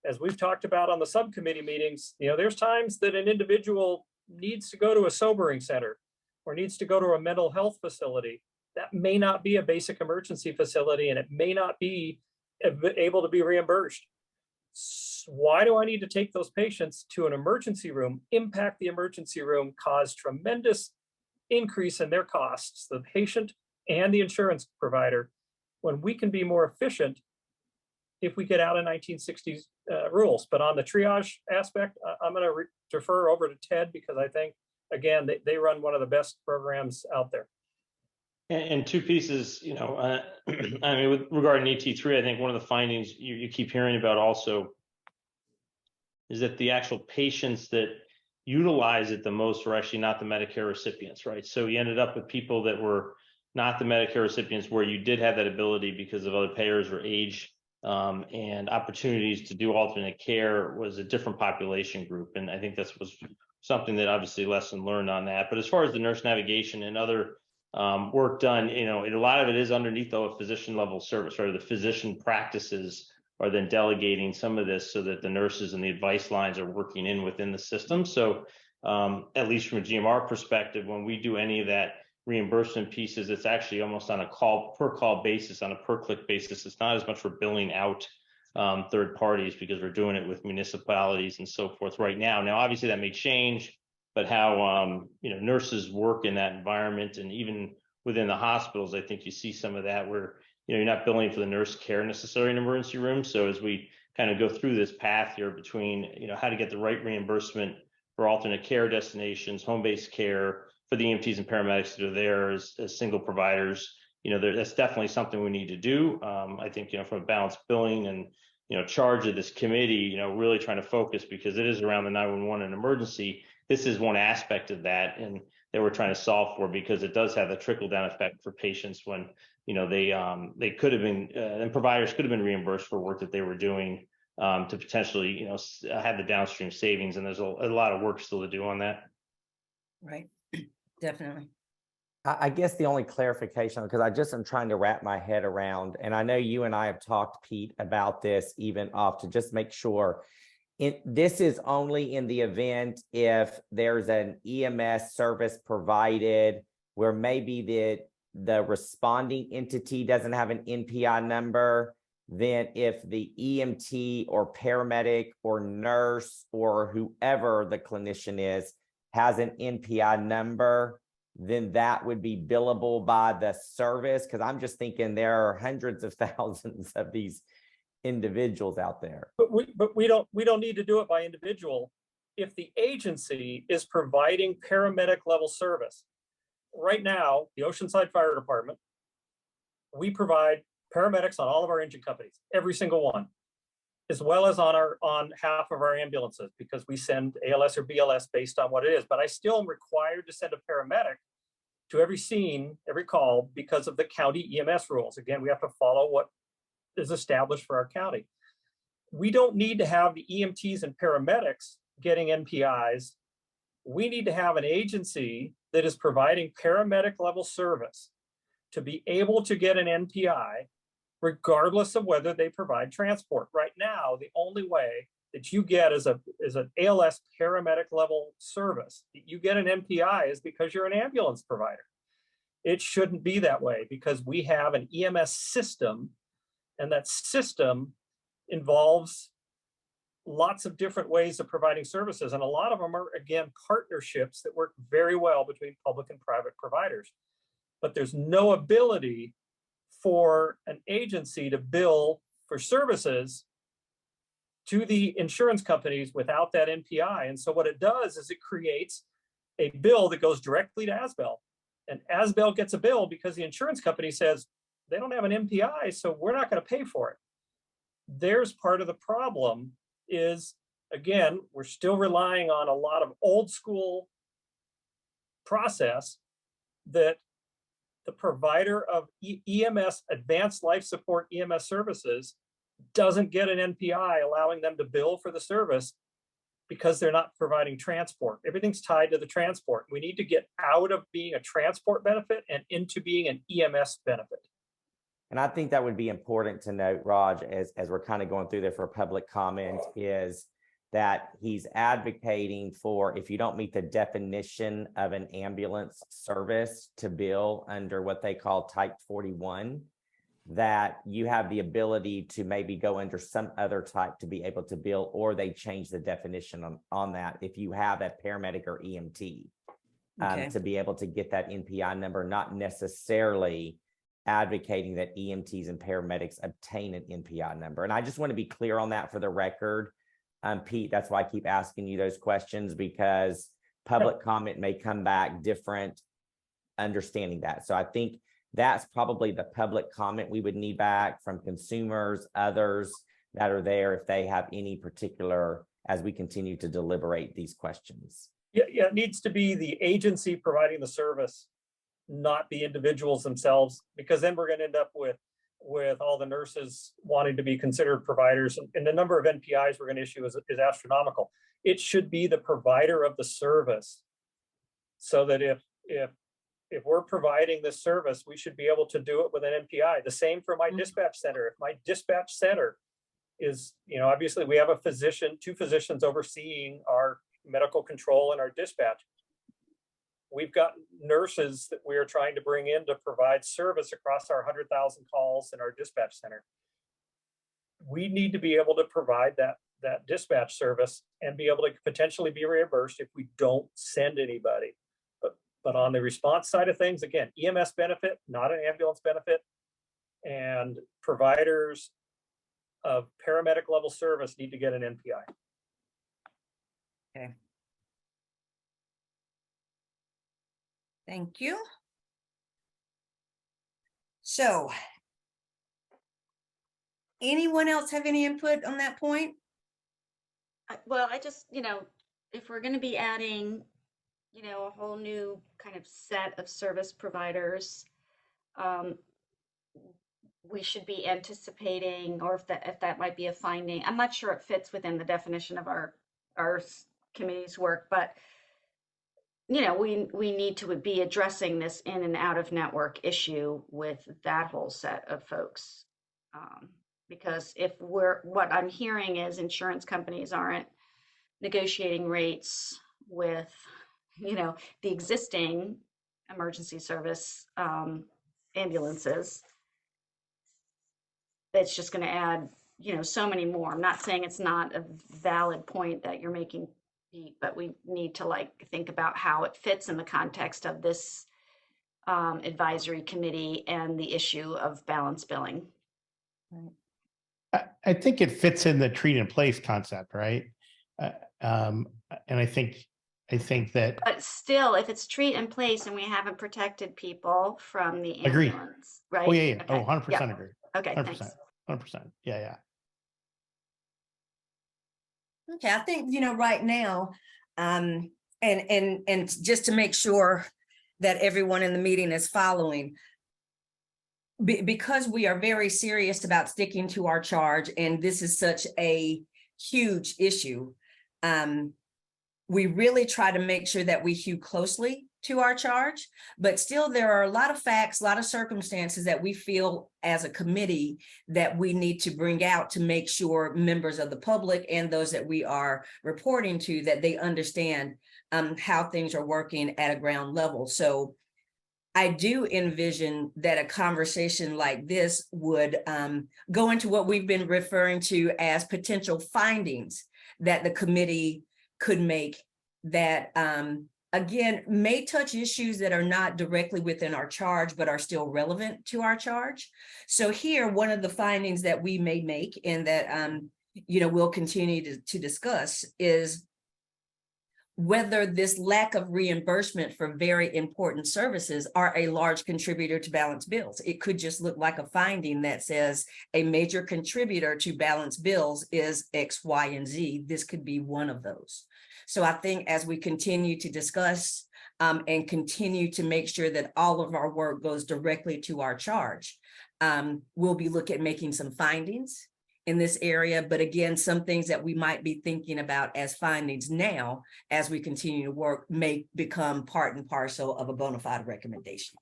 As we've talked about on the subcommittee meetings, there's times that an individual needs to go to a sobering center or needs to go to a mental health facility. That may not be a basic emergency facility, and it may not be able to be reimbursed. Why do I need to take those patients to an emergency room, impact the emergency room, cause tremendous increase in their costs, the patient and the insurance provider, when we can be more efficient if we get out of 1960s rules? But on the triage aspect, I'm going to defer over to Ted, because I think, again, they run one of the best programs out there. And two pieces, with regarding ET3, I think one of the findings you keep hearing about also is that the actual patients that utilize it the most were actually not the Medicare recipients, right? So you ended up with people that were not the Medicare recipients, where you did have that ability because of other payers or age and opportunities to do alternate care was a different population group. And I think this was something that obviously lesson learned on that. But as far as the nurse navigation and other work done, a lot of it is underneath a physician level service, right? The physician practices are then delegating some of this so that the nurses and the advice lines are working within the system. So at least from a GMR perspective, when we do any of that reimbursement pieces, it's actually almost on a per call basis, on a per click basis. It's not as much for billing out third parties, because we're doing it with municipalities and so forth right now. Now, obviously that may change, but how nurses work in that environment, and even within the hospitals, I think you see some of that where you're not billing for the nurse care necessarily in emergency rooms. So as we kind of go through this path here between how to get the right reimbursement for alternate care destinations, home-based care, for the EMTs and paramedics that are there as single providers, that's definitely something we need to do. I think from a balanced billing and charge of this committee, really trying to focus, because it is around the 911 and emergency. This is one aspect of that, and that we're trying to solve for, because it does have a trickle down effect for patients when they could have been and providers could have been reimbursed for work that they were doing to potentially have the downstream savings. And there's a lot of work still to do on that. Right. Definitely. I guess the only clarification, because I just am trying to wrap my head around, and I know you and I have talked, Pete, about this even off to just make sure. This is only in the event if there's an EMS service provided where maybe the responding entity doesn't have an NPI number. Then if the EMT or paramedic or nurse or whoever the clinician is has an NPI number, then that would be billable by the service. Because I'm just thinking there are hundreds of thousands of these individuals out there. But we don't need to do it by individual. If the agency is providing paramedic level service, right now, the Oceanside Fire Department, we provide paramedics on all of our engine companies, every single one, as well as on half of our ambulances, because we send ALS or BLS based on what it is. But I still am required to send a paramedic to every scene, every call, because of the county EMS rules. Again, we have to follow what is established for our county. We don't need to have the EMTs and paramedics getting NPIs. We need to have an agency that is providing paramedic level service to be able to get an NPI, regardless of whether they provide transport. Right now, the only way that you get as an ALS paramedic level service, that you get an NPI, is because you're an ambulance provider. It shouldn't be that way, because we have an EMS system, and that system involves lots of different ways of providing services. And a lot of them are, again, partnerships that work very well between public and private providers. But there's no ability for an agency to bill for services to the insurance companies without that NPI. And so what it does is it creates a bill that goes directly to ASBEL. And ASBEL gets a bill because the insurance company says they don't have an NPI, so we're not going to pay for it. There's part of the problem is, again, we're still relying on a lot of old school process that the provider of EMS, advanced life support EMS services, doesn't get an NPI allowing them to bill for the service because they're not providing transport. Everything's tied to the transport. We need to get out of being a transport benefit and into being an EMS benefit. And I think that would be important to note, Raj, as we're kind of going through there for public comment, is that he's advocating for, if you don't meet the definition of an ambulance service to bill under what they call type 41, that you have the ability to maybe go under some other type to be able to bill, or they change the definition on that if you have a paramedic or EMT to be able to get that NPI number, not necessarily advocating that EMTs and paramedics obtain an NPI number. And I just want to be clear on that for the record. Pete, that's why I keep asking you those questions, because public comment may come back different understanding that. So I think that's probably the public comment we would need back from consumers, others that are there, if they have any particular, as we continue to deliberate these questions. Yeah, it needs to be the agency providing the service, not the individuals themselves, because then we're going to end up with all the nurses wanting to be considered providers, and the number of NPIs we're going to issue is astronomical. It should be the provider of the service, so that if we're providing this service, we should be able to do it with an NPI. The same for my dispatch center. If my dispatch center is, obviously we have a physician, 2 physicians overseeing our medical control and our dispatch. We've got nurses that we are trying to bring in to provide service across our 100,000 calls in our dispatch center. We need to be able to provide that dispatch service and be able to potentially be reimbursed if we don't send anybody. But on the response side of things, again, EMS benefit, not an ambulance benefit, and providers of paramedic level service need to get an NPI. Okay. Thank you. So, anyone else have any input on that point? Well, I just, if we're going to be adding, a whole new kind of set of service providers, we should be anticipating, or if that might be a finding. I'm not sure it fits within the definition of our committee's work, but you know, we need to be addressing this in and out of network issue with that whole set of folks. Because if what I'm hearing is insurance companies aren't negotiating rates with, you know, the existing emergency service ambulances, it's just going to add, you know, so many more. I'm not saying it's not a valid point that you're making, Pete, but we need to like think about how it fits in the context of this advisory committee and the issue of balance billing. I think it fits in the treat and place concept, right? And I think that. But still, if it's treat and place and we haven't protected people from the Agree. ambulance, right? Oh, yeah. Okay. Oh, 100% Yeah. agree. Okay, 100%. thanks. 100%. Yeah. Okay, I think, you know, right now, and just to make sure that everyone in the meeting is following, because we are very serious about sticking to our charge, and this is such a huge issue, we really try to make sure that we hew closely to our charge, but still there are a lot of facts, a lot of circumstances that we feel as a committee that we need to bring out to make sure members of the public and those that we are reporting to, that they understand how things are working at a ground level. So I do envision that a conversation like this would go into what we've been referring to as potential findings that the committee could make that, again, may touch issues that are not directly within our charge, but are still relevant to our charge. So here, one of the findings that we may make and that, you know, we'll continue to discuss is whether this lack of reimbursement for very important services are a large contributor to balance bills. It could just look like a finding that says a major contributor to balance bills is X, Y, and Z. This could be one of those. So I think as we continue to discuss and continue to make sure that all of our work goes directly to our charge, we'll be looking at making some findings in this area, but again, some things that we might be thinking about as findings now, as we continue to work, may become part and parcel of a bona fide recommendation.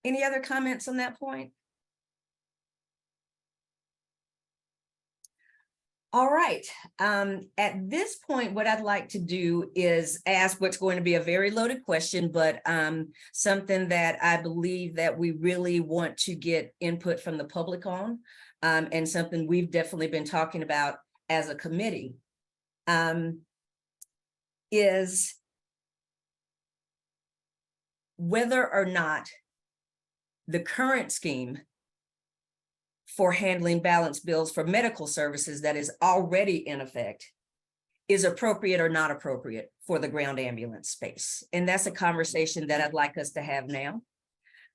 Any other comments on that point? All right. At this point, what I'd like to do is ask what's going to be a very loaded question, but something that I believe that we really want to get input from the public on, and something we've definitely been talking about as a committee, is whether or not the current scheme for handling balance bills for medical services that is already in effect is appropriate or not appropriate for the ground ambulance space. And that's a conversation that I'd like us to have now.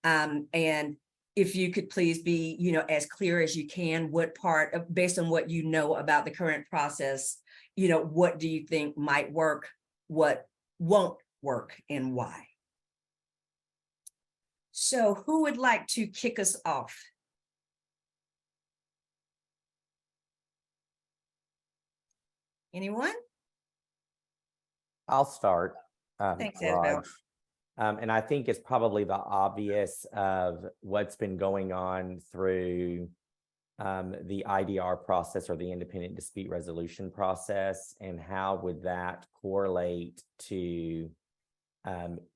And if you could please be, you know, as clear as you can, what part of, based on what you know about the current process, you know, what do you think might work, what won't work, and why? So who would like to kick us off? Anyone? I'll start. Thanks, Isabel. And I think it's probably the obvious of what's been going on through the IDR process, or the independent dispute resolution process, and how would that correlate to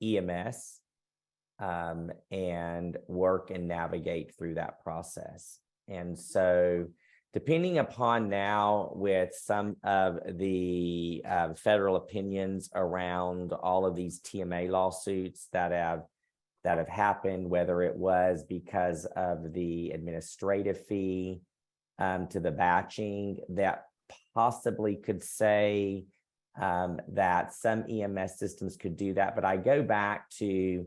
EMS and work and navigate through that process. And so depending upon now with some of the federal opinions around all of these TMA lawsuits that have happened, whether it was because of the administrative fee to the batching, that possibly could say that some EMS systems could do that. But I go back to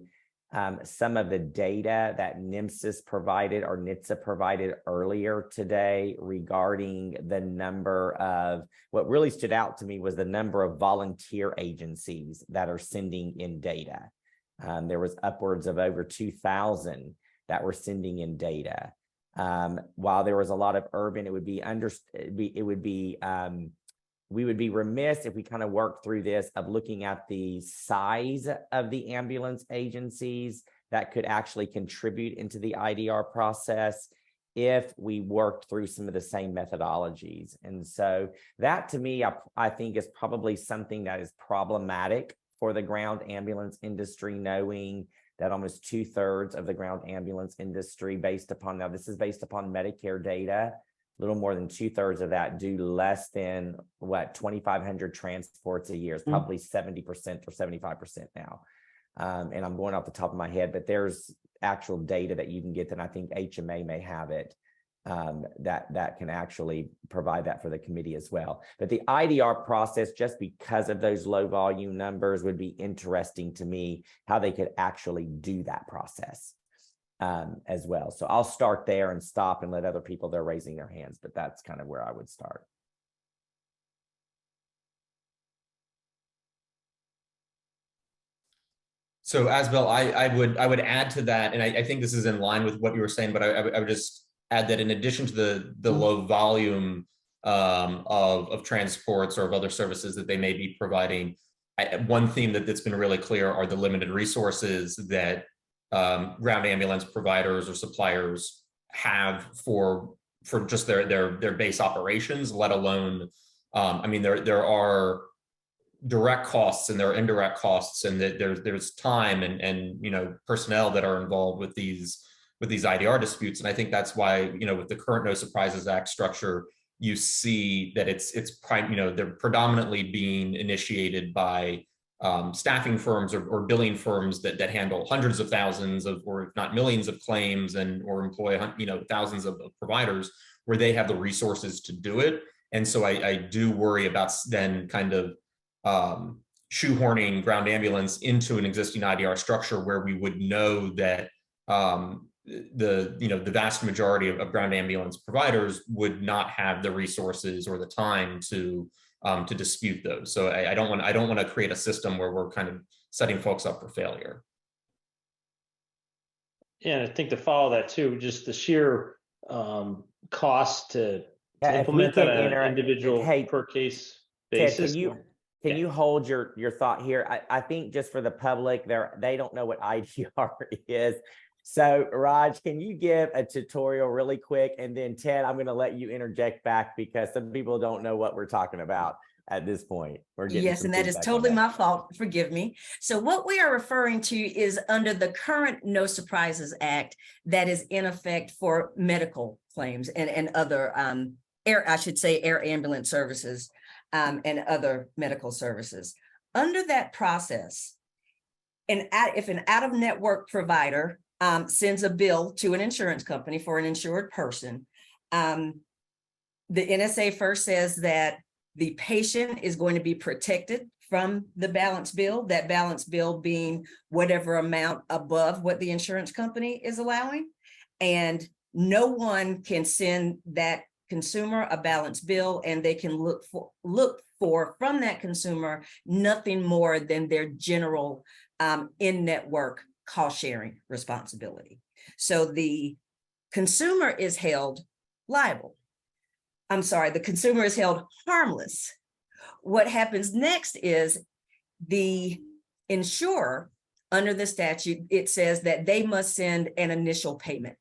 some of the data that NMSIS provided or NHTSA provided earlier today regarding the number of, what really stood out to me was the number of volunteer agencies that are sending in data. There was upwards of over 2,000 that were sending in data. While there was a lot of urban, it would be we would be remiss if we kind of work through this of looking at the size of the ambulance agencies that could actually contribute into the IDR process if we worked through some of the same methodologies. And so that, to me, I think is probably something that is problematic for the ground ambulance industry, knowing that almost 2/3 of the ground ambulance industry, based upon, now this is based upon Medicare data, a little more than 2/3 of that do less than 2,500 transports a year. It's probably 70% or 75% now. And I'm going off the top of my head, but there's actual data that you can get, and I think HMA may have it, that can actually provide that for the committee as well. But the IDR process, just because of those low volume numbers, would be interesting to me how they could actually do that process as well. So I'll start there and stop and let other people, they're raising their hands, but that's kind of where I would start. So Asbel, I would add to that, and I think this is in line with what you were saying, but I would just add that in addition to the low volume of transports or of other services that they may be providing, one theme that's been really clear are the limited resources that ground ambulance providers or suppliers have for just their base operations, let alone, I mean, there are direct costs and there are indirect costs, and that there's time and personnel that are involved with these IDR disputes. And I think that's why, with the current No Surprises Act structure, you see that they're predominantly being initiated by staffing firms or billing firms that handle hundreds of thousands of, or if not millions of claims, or employ thousands of providers, where they have the resources to do it. And so I do worry about then kind of shoehorning ground ambulance into an existing IDR structure where we would know that the vast majority of ground ambulance providers would not have the resources or the time to dispute those. So I don't want to create a system where we're kind of setting folks up for failure. Yeah, and I think to follow that too, just the sheer cost to implement that on an individual per case basis. Ted, can you hold your thought here? I think just for the public, they don't know what IDR is. So Raj, can you give a tutorial really quick? And then Ted, I'm going to let you interject back because some people don't know what we're talking about at this point. Yes, and that is totally my fault. Forgive me. So what we are referring to is under the current No Surprises Act that is in effect for medical claims and other air ambulance services and other medical services. Under that process, if an out-of-network provider sends a bill to an insurance company for an insured person, the NSA first says that the patient is going to be protected from the balance bill, that balance bill being whatever amount above what the insurance company is allowing. And no one can send that consumer a balance bill, and they can look for from that consumer nothing more than their general in-network cost sharing responsibility. So the consumer is held liable. I'm sorry, the consumer is held harmless. What happens next is the insurer, under the statute, it says that they must send an initial payment.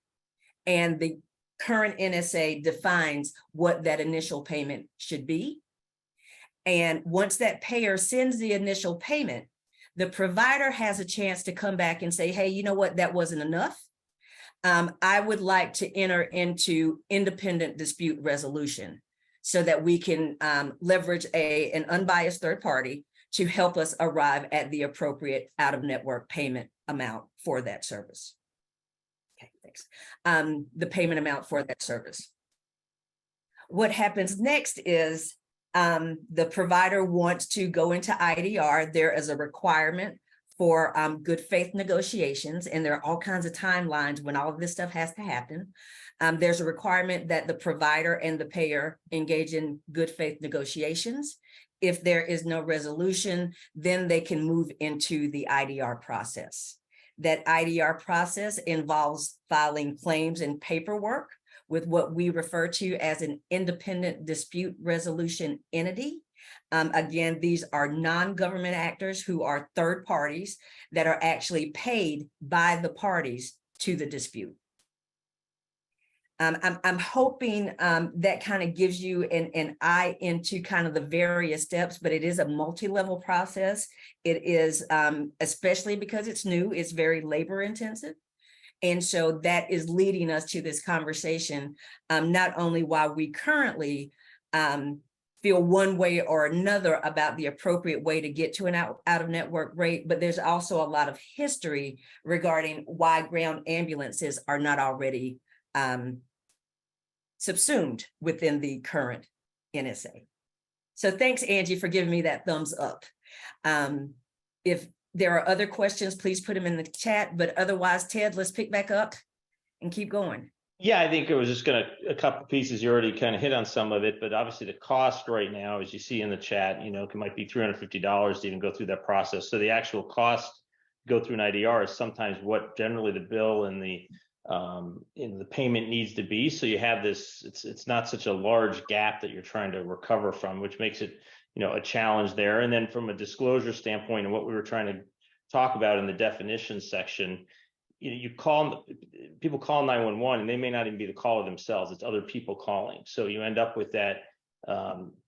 And the current NSA defines what that initial payment should be. And once that payer sends the initial payment, the provider has a chance to come back and say, hey, you know what, that wasn't enough. I would like to enter into independent dispute resolution so that we can leverage an unbiased third party to help us arrive at the appropriate out-of-network payment amount for that service. Okay, thanks. The payment amount for that service. What happens next is the provider wants to go into IDR. There is a requirement for good faith negotiations, and there are all kinds of timelines when all of this stuff has to happen. There's a requirement that the provider and the payer engage in good faith negotiations. If there is no resolution, then they can move into the IDR process. That IDR process involves filing claims and paperwork with what we refer to as an independent dispute resolution entity. Again, these are non-government actors who are third parties that are actually paid by the parties to the dispute. I'm hoping that kind of gives you an eye into kind of the various steps, but it is a multi-level process. It is, especially because it's new, it's very labor intensive. And so that is leading us to this conversation, not only while we currently feel one way or another about the appropriate way to get to an out of network rate, but there's also a lot of history regarding why ground ambulances are not already subsumed within the current NSA. So thanks, Angie, for giving me that thumbs up. If there are other questions, please put them in the chat, but otherwise, Ted, let's pick back up and keep going. Yeah, I think it was just a couple pieces. You already kind of hit on some of it, but obviously the cost right now, as you see in the chat, it might be $350 to even go through that process. So the actual cost to go through an IDR is sometimes what generally the bill and the payment needs to be. So you have this, it's not such a large gap that you're trying to recover from, which makes it, a challenge there. And then from a disclosure standpoint and what we were trying to talk about in the definition section, people call 911 and they may not even be the caller themselves. It's other people calling. So you end up with that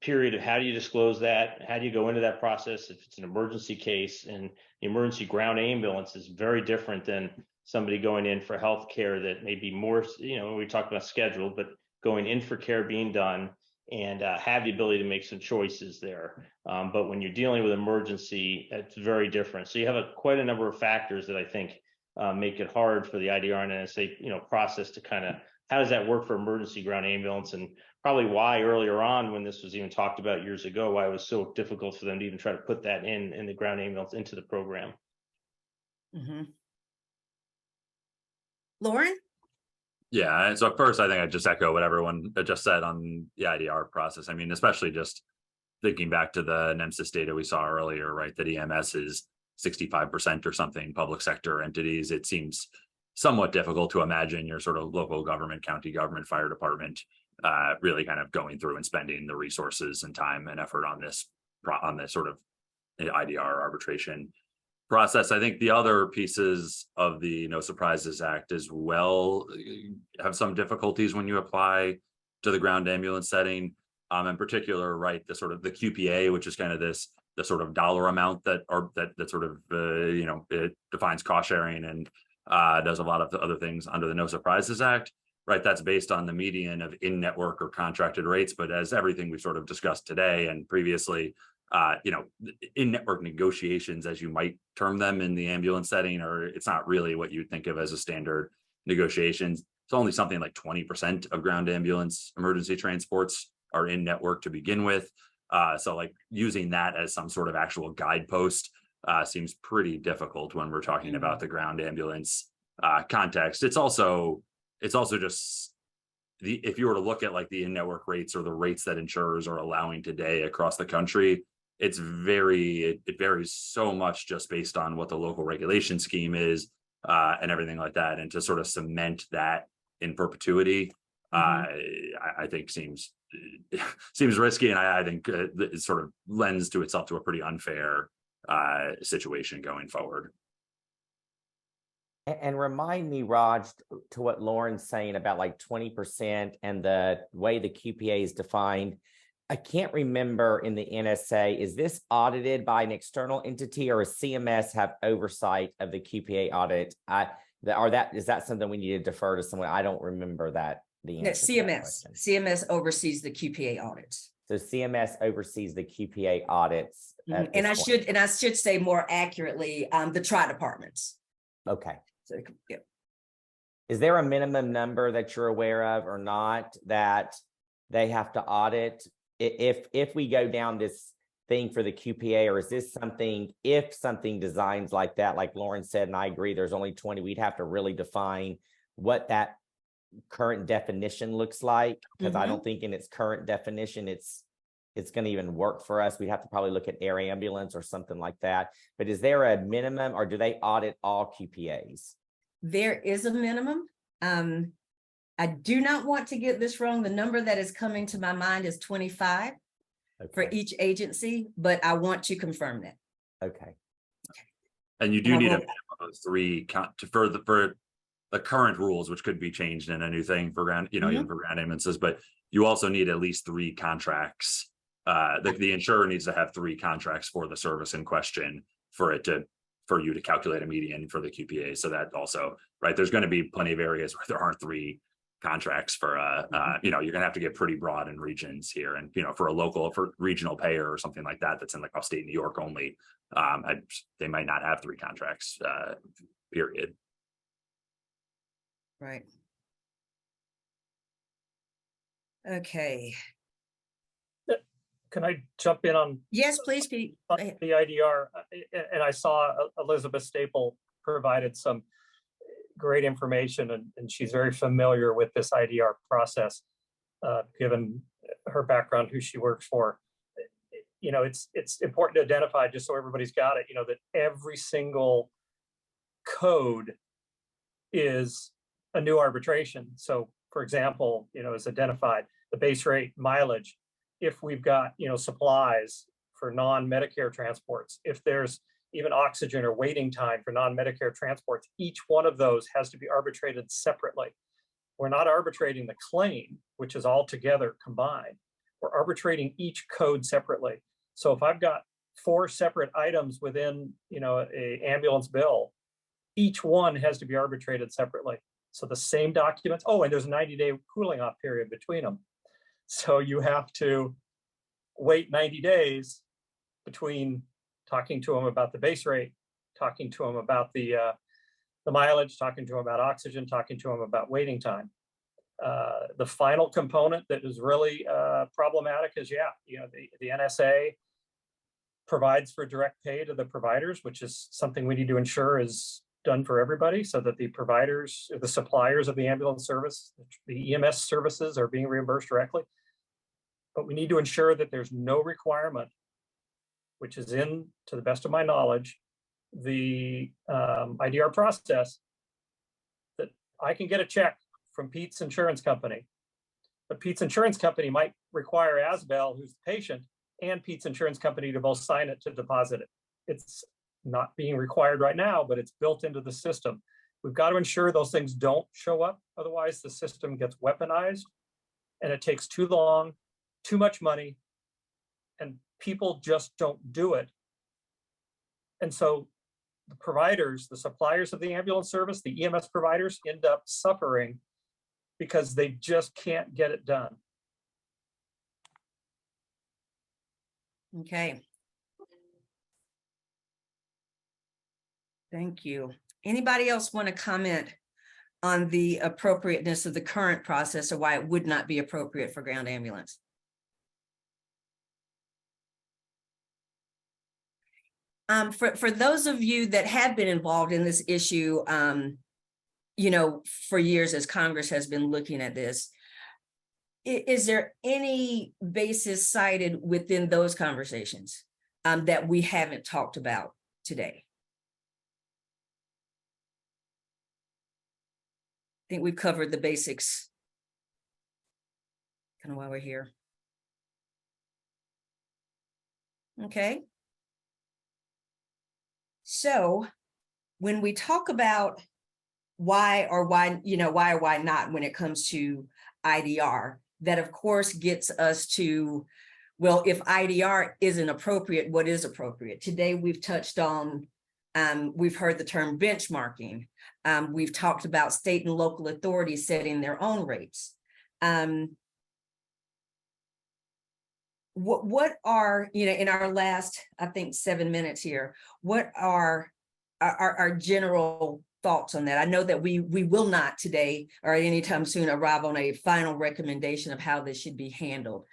period of how do you disclose that? How do you go into that process if it's an emergency case? And the emergency ground ambulance is very different than somebody going in for health care that may be more, we talked about scheduled, but going in for care being done and have the ability to make some choices there. But when you're dealing with emergency, it's very different. So you have quite a number of factors that I think make it hard for the IDR and NSA, process to kind of, how does that work for emergency ground ambulance? And probably why earlier on, when this was even talked about years ago, why it was so difficult for them to even try to put that in the ground ambulance into the program. Mm-hmm. Lauren? Yeah, so first, I think I just echo what everyone just said on the IDR process. I mean, especially just thinking back to the NEMSIS data we saw earlier, right, that EMS is 65% or something public sector entities. It seems somewhat difficult to imagine your sort of local government, county government, fire department really kind of going through and spending the resources and time and effort on this sort of IDR arbitration process. I think the other pieces of the No Surprises Act as well have some difficulties when you apply to the ground ambulance setting. In particular, right, the sort of the QPA, which is kind of the sort of dollar amount that sort of it defines cost sharing and does a lot of the other things under the No Surprises Act, right? That's based on the median of in-network or contracted rates. But as everything we sort of discussed today and previously, in-network negotiations, as you might term them in the ambulance setting, or it's not really what you'd think of as a standard negotiations. It's only something like 20% of ground ambulance emergency transports are in network to begin with. So like using that as some sort of actual guidepost seems pretty difficult when we're talking about the ground ambulance context. It's also just if you were to look at like the in-network rates or the rates that insurers are allowing today across the country, it varies so much just based on what the local regulation scheme is and everything like that. And to sort of cement that in perpetuity, I think seems risky, and I think it sort of lends to itself to a pretty unfair situation going forward. And remind me, Raj, to what Lauren's saying about like 20% and the way the QPA is defined. I can't remember in the NSA, is this audited by an external entity or does CMS have oversight of the QPA audit? Is that something we need to defer to someone? I don't remember that. CMS oversees the QPA audits. So CMS oversees the QPA audits. And I should say more accurately, the tri-departments. Okay. So, yeah. Is there a minimum number that you're aware of or not that they have to audit if we go down this thing for the QPA, or is this something, if something designs like that, like Lauren said, and I agree, there's only 20, we'd have to really define what that current definition looks like, because I don't think in its current definition it's going to even work for us. We'd have to probably look at air ambulance or something like that. But is there a minimum, or do they audit all QPAs? There is a minimum. I do not want to get this wrong. The number that is coming to my mind is 25. for Okay, each agency, but I want to confirm that. okay, And you do And I need a will- minimum of three for the current rules, which could be changed in a new thing for ground, Mm-hmm. even for ground ambulances, but you also need at least three contracts. The insurer needs to have three contracts for the service in question for you to calculate a median for the QPA. So that also, right, there's going to be plenty of areas where there aren't three contracts for you're gonna have to get pretty broad in regions here, and for regional payer or something like that that's in like upstate New York only, they might not have three contracts, period. Right. Okay. Can I jump in on Yes, please, Pete. Go the ahead. IDR? And I saw Elizabeth Staple provided some great information, and she's very familiar with this IDR process, given her background, who she works for. It's important to identify, just so everybody's got it, that every single code is a new arbitration. So for example, is identified the base rate, mileage. If we've got, supplies for non-Medicare transports, if there's even oxygen or waiting time for non-Medicare transports, each one of those has to be arbitrated separately. We're not arbitrating the claim, which is all together combined. We're arbitrating each code separately. So if I've got 4 separate items within, a ambulance bill, each one has to be arbitrated separately. So the same documents, and there's a 90-day cooling off period between them. So you have to wait 90 days between talking to them about the base rate, talking to them about the mileage, talking to them about oxygen, talking to them about waiting time. The final component that is really problematic is, the NSA provides for direct pay to the providers, which is something we need to ensure is done for everybody, so that the providers, the suppliers of the ambulance service, the EMS services are being reimbursed directly. But we need to ensure that there's no requirement, which is in, to the best of my knowledge, the IDR process, that I can get a check from Pete's insurance company, but Pete's insurance company might require Asbel, who's the patient, and Pete's insurance company to both sign it to deposit it. It's not being required right now, but it's built into the system. We've got to ensure those things don't show up. Otherwise, the system gets weaponized and it takes too long, too much money, and people just don't do it. And so the providers, the suppliers of the ambulance service, the EMS providers, end up suffering because they just can't get it done. Okay. Thank you. Anybody else want to comment on the appropriateness of the current process, or why it would not be appropriate for ground ambulance? For those of you that have been involved in this issue, for years as Congress has been looking at this, is there any basis cited within those conversations that we haven't talked about today? I think we've covered the basics kind of while we're here. Okay. So when we talk about why or why not when it comes to IDR, that of course gets us to, well, if IDR isn't appropriate, what is appropriate? Today we've touched on, we've heard the term benchmarking. We've talked about state and local authorities setting their own rates. What are, in our last, I think, 7 minutes here, what are our general thoughts on that? I know that we will not today or anytime soon arrive on a final recommendation of how this should be handled.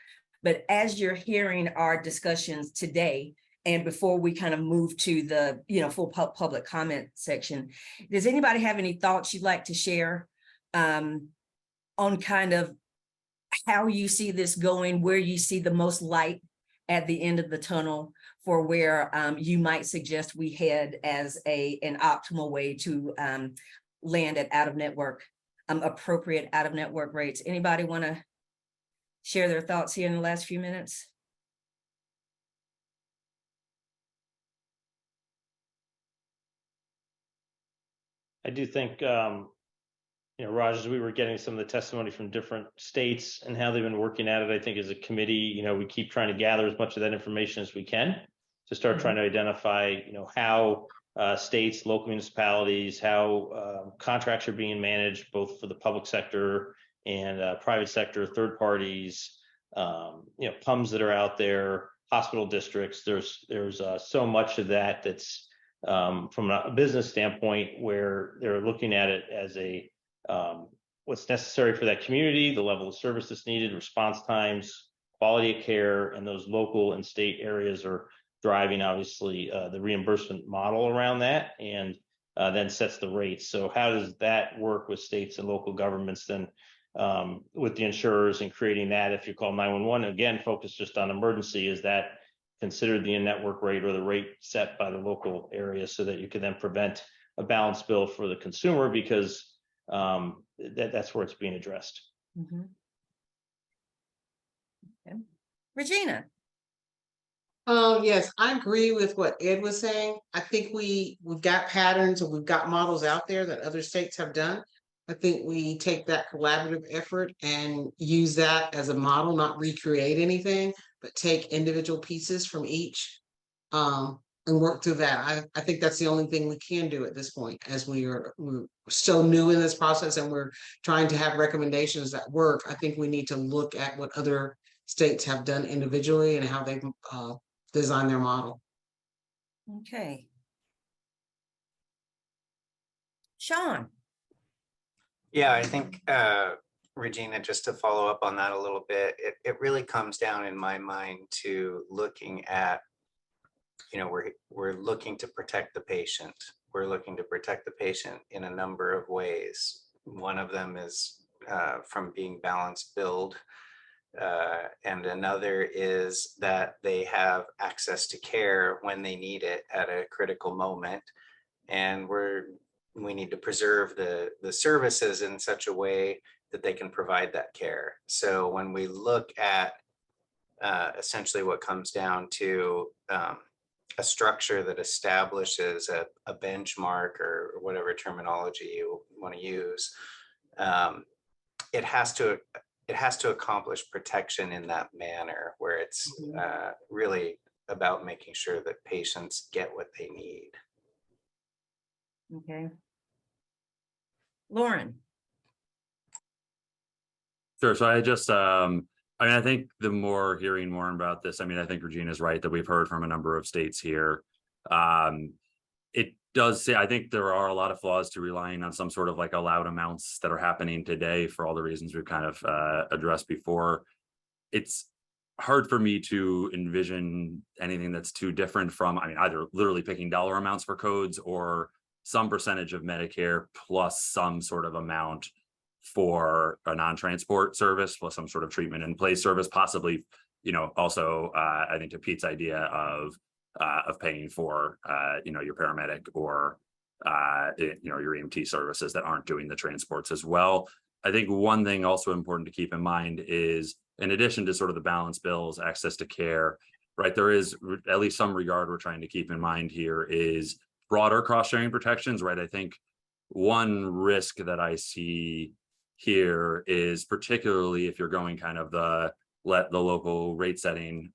But as you're hearing our discussions today, and before we kind of move to the full public comment section, does anybody have any thoughts you'd like to share on kind of how you see this going, where you see the most light at the end of the tunnel for where you might suggest we head as an optimal way to land at out-of-network, appropriate out-of-network rates? Anybody want to share their thoughts here in the last few minutes? I do think, Raj, as we were getting some of the testimony from different states and how they've been working at it, I think as a committee, we keep trying to gather as much of that information as we can to start trying to identify, how states, local municipalities, how contracts are being managed, both for the public sector and private sector, third parties, PUMs that are out there, hospital districts. There's so much of that that's from a business standpoint where they're looking at it as a what's necessary for that community, the level of service that's needed, response times, quality of care, and those local and state areas are driving obviously the reimbursement model around that, and then sets the rates. So how does that work with states and local governments then with the insurers and creating that? If you call 911, again, focus just on emergency, is that considered the in-network rate or the rate set by the local area so that you can then prevent a balanced bill for the consumer, because that's where it's being addressed. Okay. Regina. Yes, I agree with what Ed was saying. I think we've got patterns and we've got models out there that other states have done. I think we take that collaborative effort and use that as a model, not recreate anything, but take individual pieces from each and work through that. I think that's the only thing we can do at this point, as we're still new in this process and we're trying to have recommendations that work. I think we need to look at what other states have done individually and how they've designed their model. Okay. Sean. Yeah, I think, Regina, just to follow up on that a little bit, it really comes down in my mind to looking at, we're looking to protect the patient. We're looking to protect the patient in a number of ways. One of them is from being balance billed, and another is that they have access to care when they need it at a critical moment. And we need to preserve the services in such a way that they can provide that care. So when we look at essentially what comes down to a structure that establishes a benchmark, or whatever terminology you want to use, it has to accomplish protection in that manner where it's really about making sure that patients get what they need. Okay. Lauren. Sure. So I think the more hearing more about this, I think Regina's right that we've heard from a number of states here. It does say, I think there are a lot of flaws to relying on some sort of like allowed amounts that are happening today for all the reasons we've kind of addressed before. It's hard for me to envision anything that's too different from, either literally picking dollar amounts for codes or some percentage of Medicare plus some sort of amount for a non-transport service plus some sort of treatment in place service, possibly, also I think to Pete's idea of paying for, your paramedic or, your EMT services that aren't doing the transports as well. I think one thing also important to keep in mind is, in addition to sort of the balance bills, access to care, right, there is at least some regard we're trying to keep in mind here is broader cost sharing protections, right? I think one risk that I see here is, particularly if you're going kind of let the local rate setting,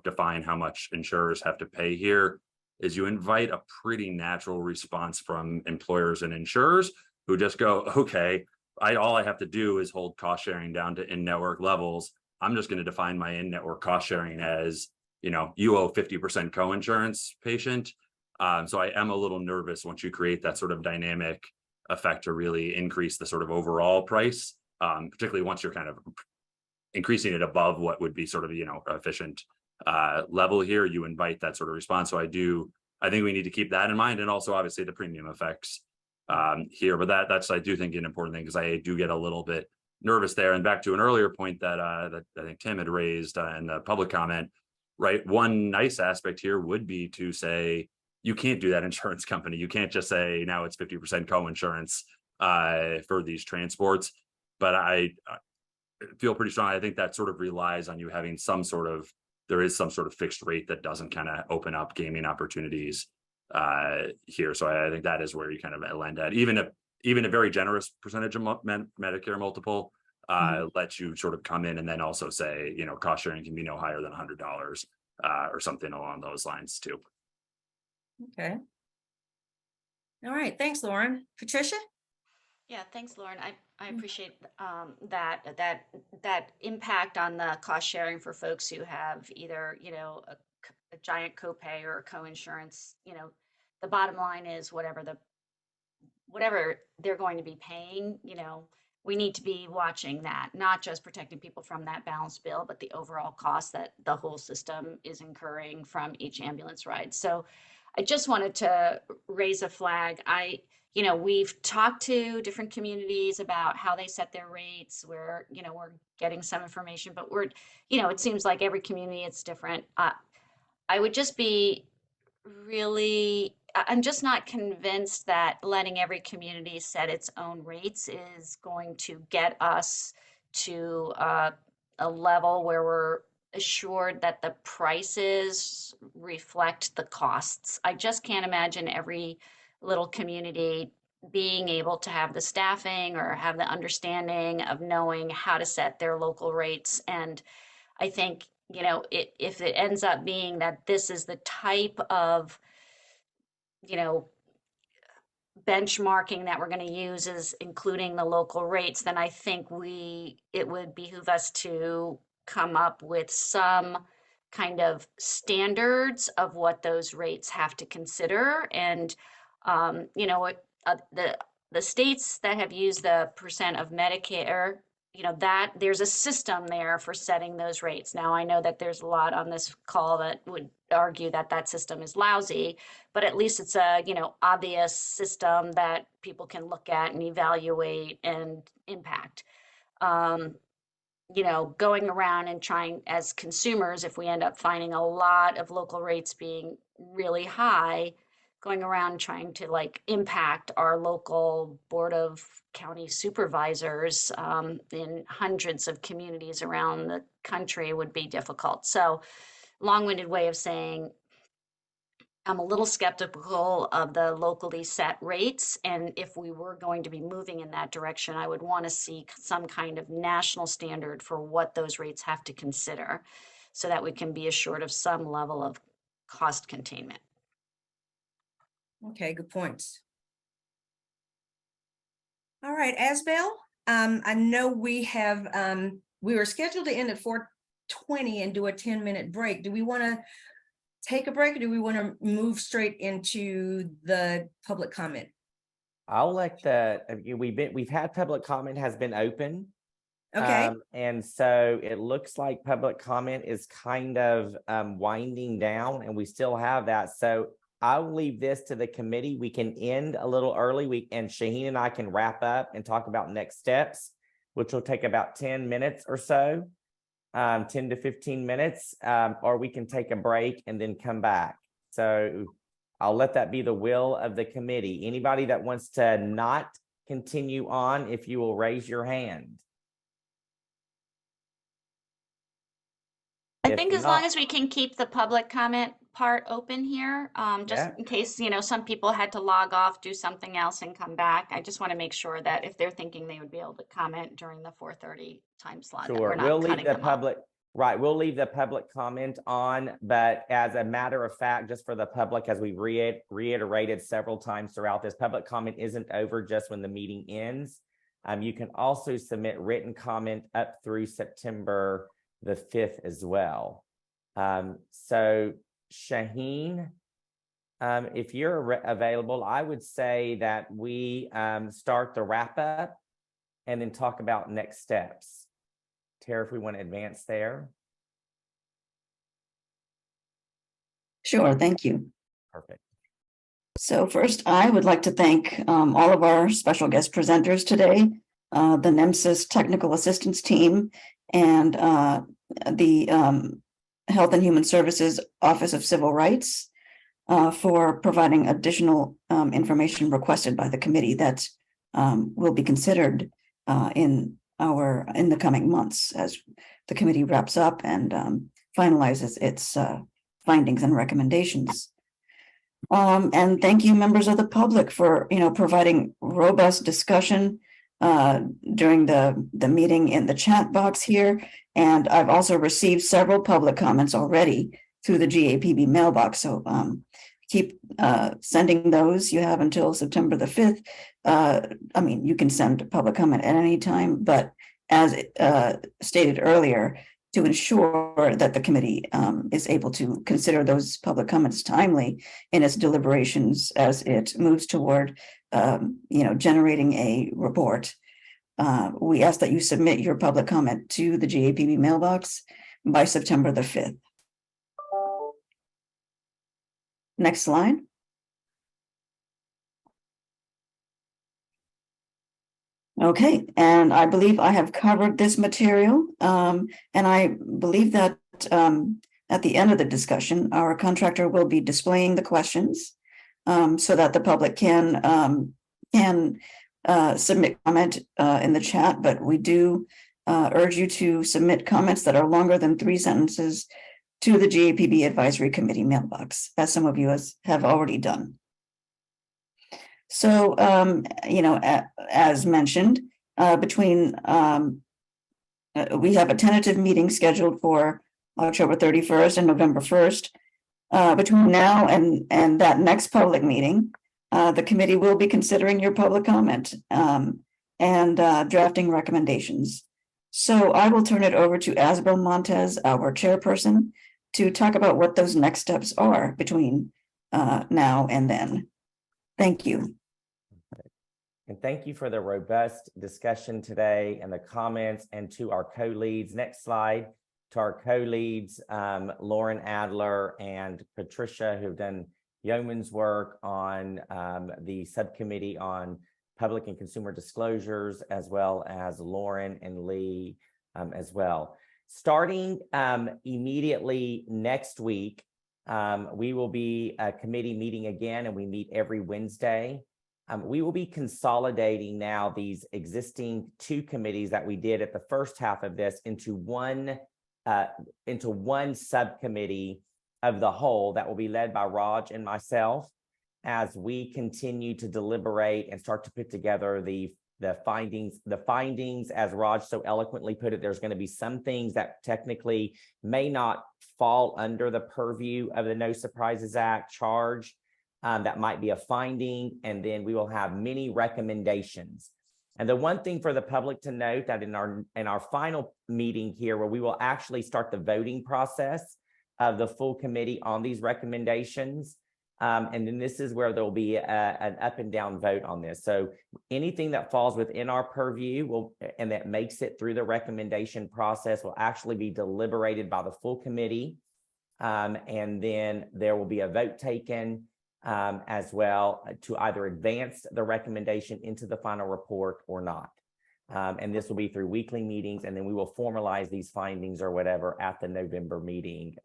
define how much insurers have to pay here, is you invite a pretty natural response from employers and insurers who just go, okay, all I have to do is hold cost sharing down to in-network levels. I'm just going to define my in-network cost sharing as, you owe 50% co-insurance, patient. So I am a little nervous once you create that sort of dynamic effect to really increase the sort of overall price, particularly once you're kind of increasing it above what would be sort of, efficient level here, you invite that sort of response. So I think we need to keep that in mind, and also obviously the premium effects here. But that's, I do think, an important thing, because I do get a little bit nervous there. And back to an earlier point that I think Tim had raised in the public comment, right? One nice aspect here would be to say, you can't do that, insurance company. You can't just say now it's 50% co-insurance for these transports. But I feel pretty strong. I think that sort of relies on you having some sort of fixed rate that doesn't kind of open up gaming opportunities here. So I think that is where you kind of land at. Even a very generous percentage of Medicare multiple lets you sort of come in and then also say, you know, cost sharing can be no higher than $100 or something along those lines too. Okay. All right, thanks, Lauren. Patricia? Yeah, thanks, Lauren. I appreciate that impact on the cost sharing for folks who have either, you know, a giant copay or a co-insurance. You know, the bottom line is whatever they're going to be paying, you know, we need to be watching that, not just protecting people from that balance bill, but the overall cost that the whole system is incurring from each ambulance ride. So I just wanted to raise a flag. You know, we've talked to different communities about how they set their rates. We're getting some information, but it seems like every community it's different. I would just be I'm just not convinced that letting every community set its own rates is going to get us to a level where we're assured that the prices reflect the costs. I just can't imagine every little community being able to have the staffing or have the understanding of knowing how to set their local rates. And I think, you know, if it ends up being that this is the type of, you know, benchmarking that we're going to use is including the local rates, then I think it would behoove us to come up with some kind of standards of what those rates have to consider. And the states that have used the percent of Medicare, you know, that there's a system there for setting those rates. Now, I know that there's a lot on this call that would argue that that system is lousy, but at least it's a, you know, obvious system that people can look at and evaluate and impact. You know, going around and trying as consumers, if we end up finding a lot of local rates being really high, going around trying to like impact our local board of county supervisors in hundreds of communities around the country would be difficult. So long-winded way of saying I'm a little skeptical of the locally set rates. And if we were going to be moving in that direction, I would want to see some kind of national standard for what those rates have to consider so that we can be assured of some level of cost containment. Okay, good points. All right, Asbel, I know we were scheduled to end at 4:20 and do a 10-minute break. Do we want to take a break or do we want to move straight into the public comment? I'll let we've had public comment has been open. Okay. And so it looks like public comment is kind of winding down and we still have that. So I'll leave this to the committee. We can end a little early. And Shaheen and I can wrap up and talk about next steps, which will take about 10 minutes or so, 10 to 15 minutes, or we can take a break and then come back. So I'll let that be the will of the committee. Anybody that wants to not continue on, if you will raise your hand. I think as long as we can keep the public comment part open here, just in case, you know, some people had to log off, do something else and come back. I just want to make sure that if they're thinking they would be able to comment during the 4:30 time slot. Sure, we'll leave the public, right, we'll leave the public comment on, but as a matter of fact, just for the public, as we reiterated several times throughout this, public comment isn't over just when the meeting ends. You can also submit written comment up through September the 5th as well. So Shaheen, if you're available, I would say that we start the wrap up and then talk about next steps. Tara, if we want to advance there. Sure, thank you. Perfect. So first, I would like to thank all of our special guest presenters today, the NEMSIS Technical Assistance Team, and the Health and Human Services Office of Civil Rights for providing additional information requested by the committee that will be considered in the coming months as the committee wraps up and finalizes its findings and recommendations. And thank you, members of the public, for, providing robust discussion during the meeting in the chat box here. And I've also received several public comments already through the GAPB mailbox. So keep sending those. You have until September the 5th. You can send public comment at any time, but as stated earlier, to ensure that the committee is able to consider those public comments timely in its deliberations as it moves toward, generating a report. We ask that you submit your public comment to the GAPB mailbox by September the 5th. Next slide. Okay, and I believe I have covered this material, and I believe that at the end of the discussion, our contractor will be displaying the questions so that the public can submit comment in the chat, but we do urge you to submit comments that are longer than 3 sentences to the GAPB Advisory Committee mailbox, as some of you have already done. So, as mentioned, we have a tentative meeting scheduled for October 31st and November 1st. Between now and that next public meeting, the committee will be considering your public comment and drafting recommendations. So I will turn it over to Asbel Montez, our chairperson, to talk about what those next steps are between now and then. Thank you. And thank you for the robust discussion today and the comments, and to our co-leads. Next slide. To our co-leads, Lauren Adler and Patricia, who have done yeoman's work on the subcommittee on public and consumer disclosures, as well as Lauren and Lee as well. Starting immediately next week, we will be a committee meeting again, and we meet every Wednesday. We will be consolidating now these existing 2 committees that we did at the first half of this into one subcommittee of the whole that will be led by Raj and myself, as we continue to deliberate and start to put together the findings. The findings, as Raj so eloquently put it, there's going to be some things that technically may not fall under the purview of the No Surprises Act charge. That might be a finding, and then we will have many recommendations. And the one thing for the public to note, that in our final meeting here, where we will actually start the voting process of the full committee on these recommendations, and then this is where there will be an up and down vote on this. So anything that falls within our purview and that makes it through the recommendation process will actually be deliberated by the full committee, and then there will be a vote taken as well to either advance the recommendation into the final report or not. And this will be through weekly meetings, and then we will formalize these findings or whatever at the November meeting,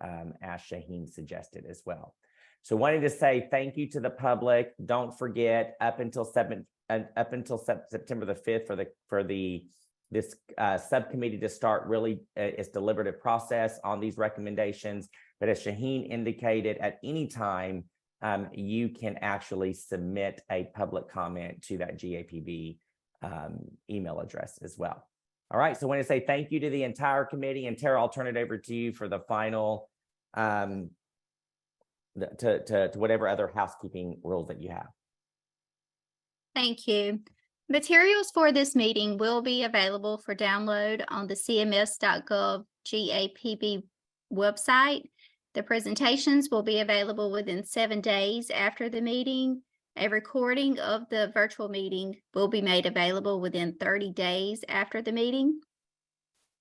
as Shaheen suggested as well. So wanted to say thank you to the public. Don't forget, up until September the 5th for this subcommittee to start really its deliberative process on these recommendations. But as Shaheen indicated, at any time, you can actually submit a public comment to that GAPB email address as well. All right, so I want to say thank you to the entire committee, and Tara, I'll turn it over to you for the final, to whatever other housekeeping rules that you have. Thank you. Materials for this meeting will be available for download on the cms.gov GAPB website. The presentations will be available within 7 days after the meeting. A recording of the virtual meeting will be made available within 30 days after the meeting.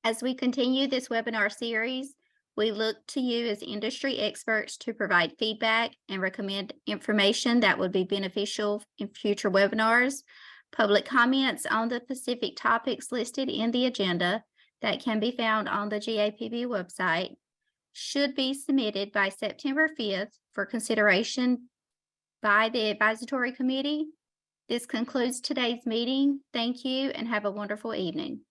As we continue this webinar series, we look to you as industry experts to provide feedback and recommend information that would be beneficial in future webinars. Public comments on the specific topics listed in the agenda that can be found on the GAPB website should be submitted by September 5th for consideration by the advisory committee. This concludes today's meeting. Thank you and have a wonderful evening.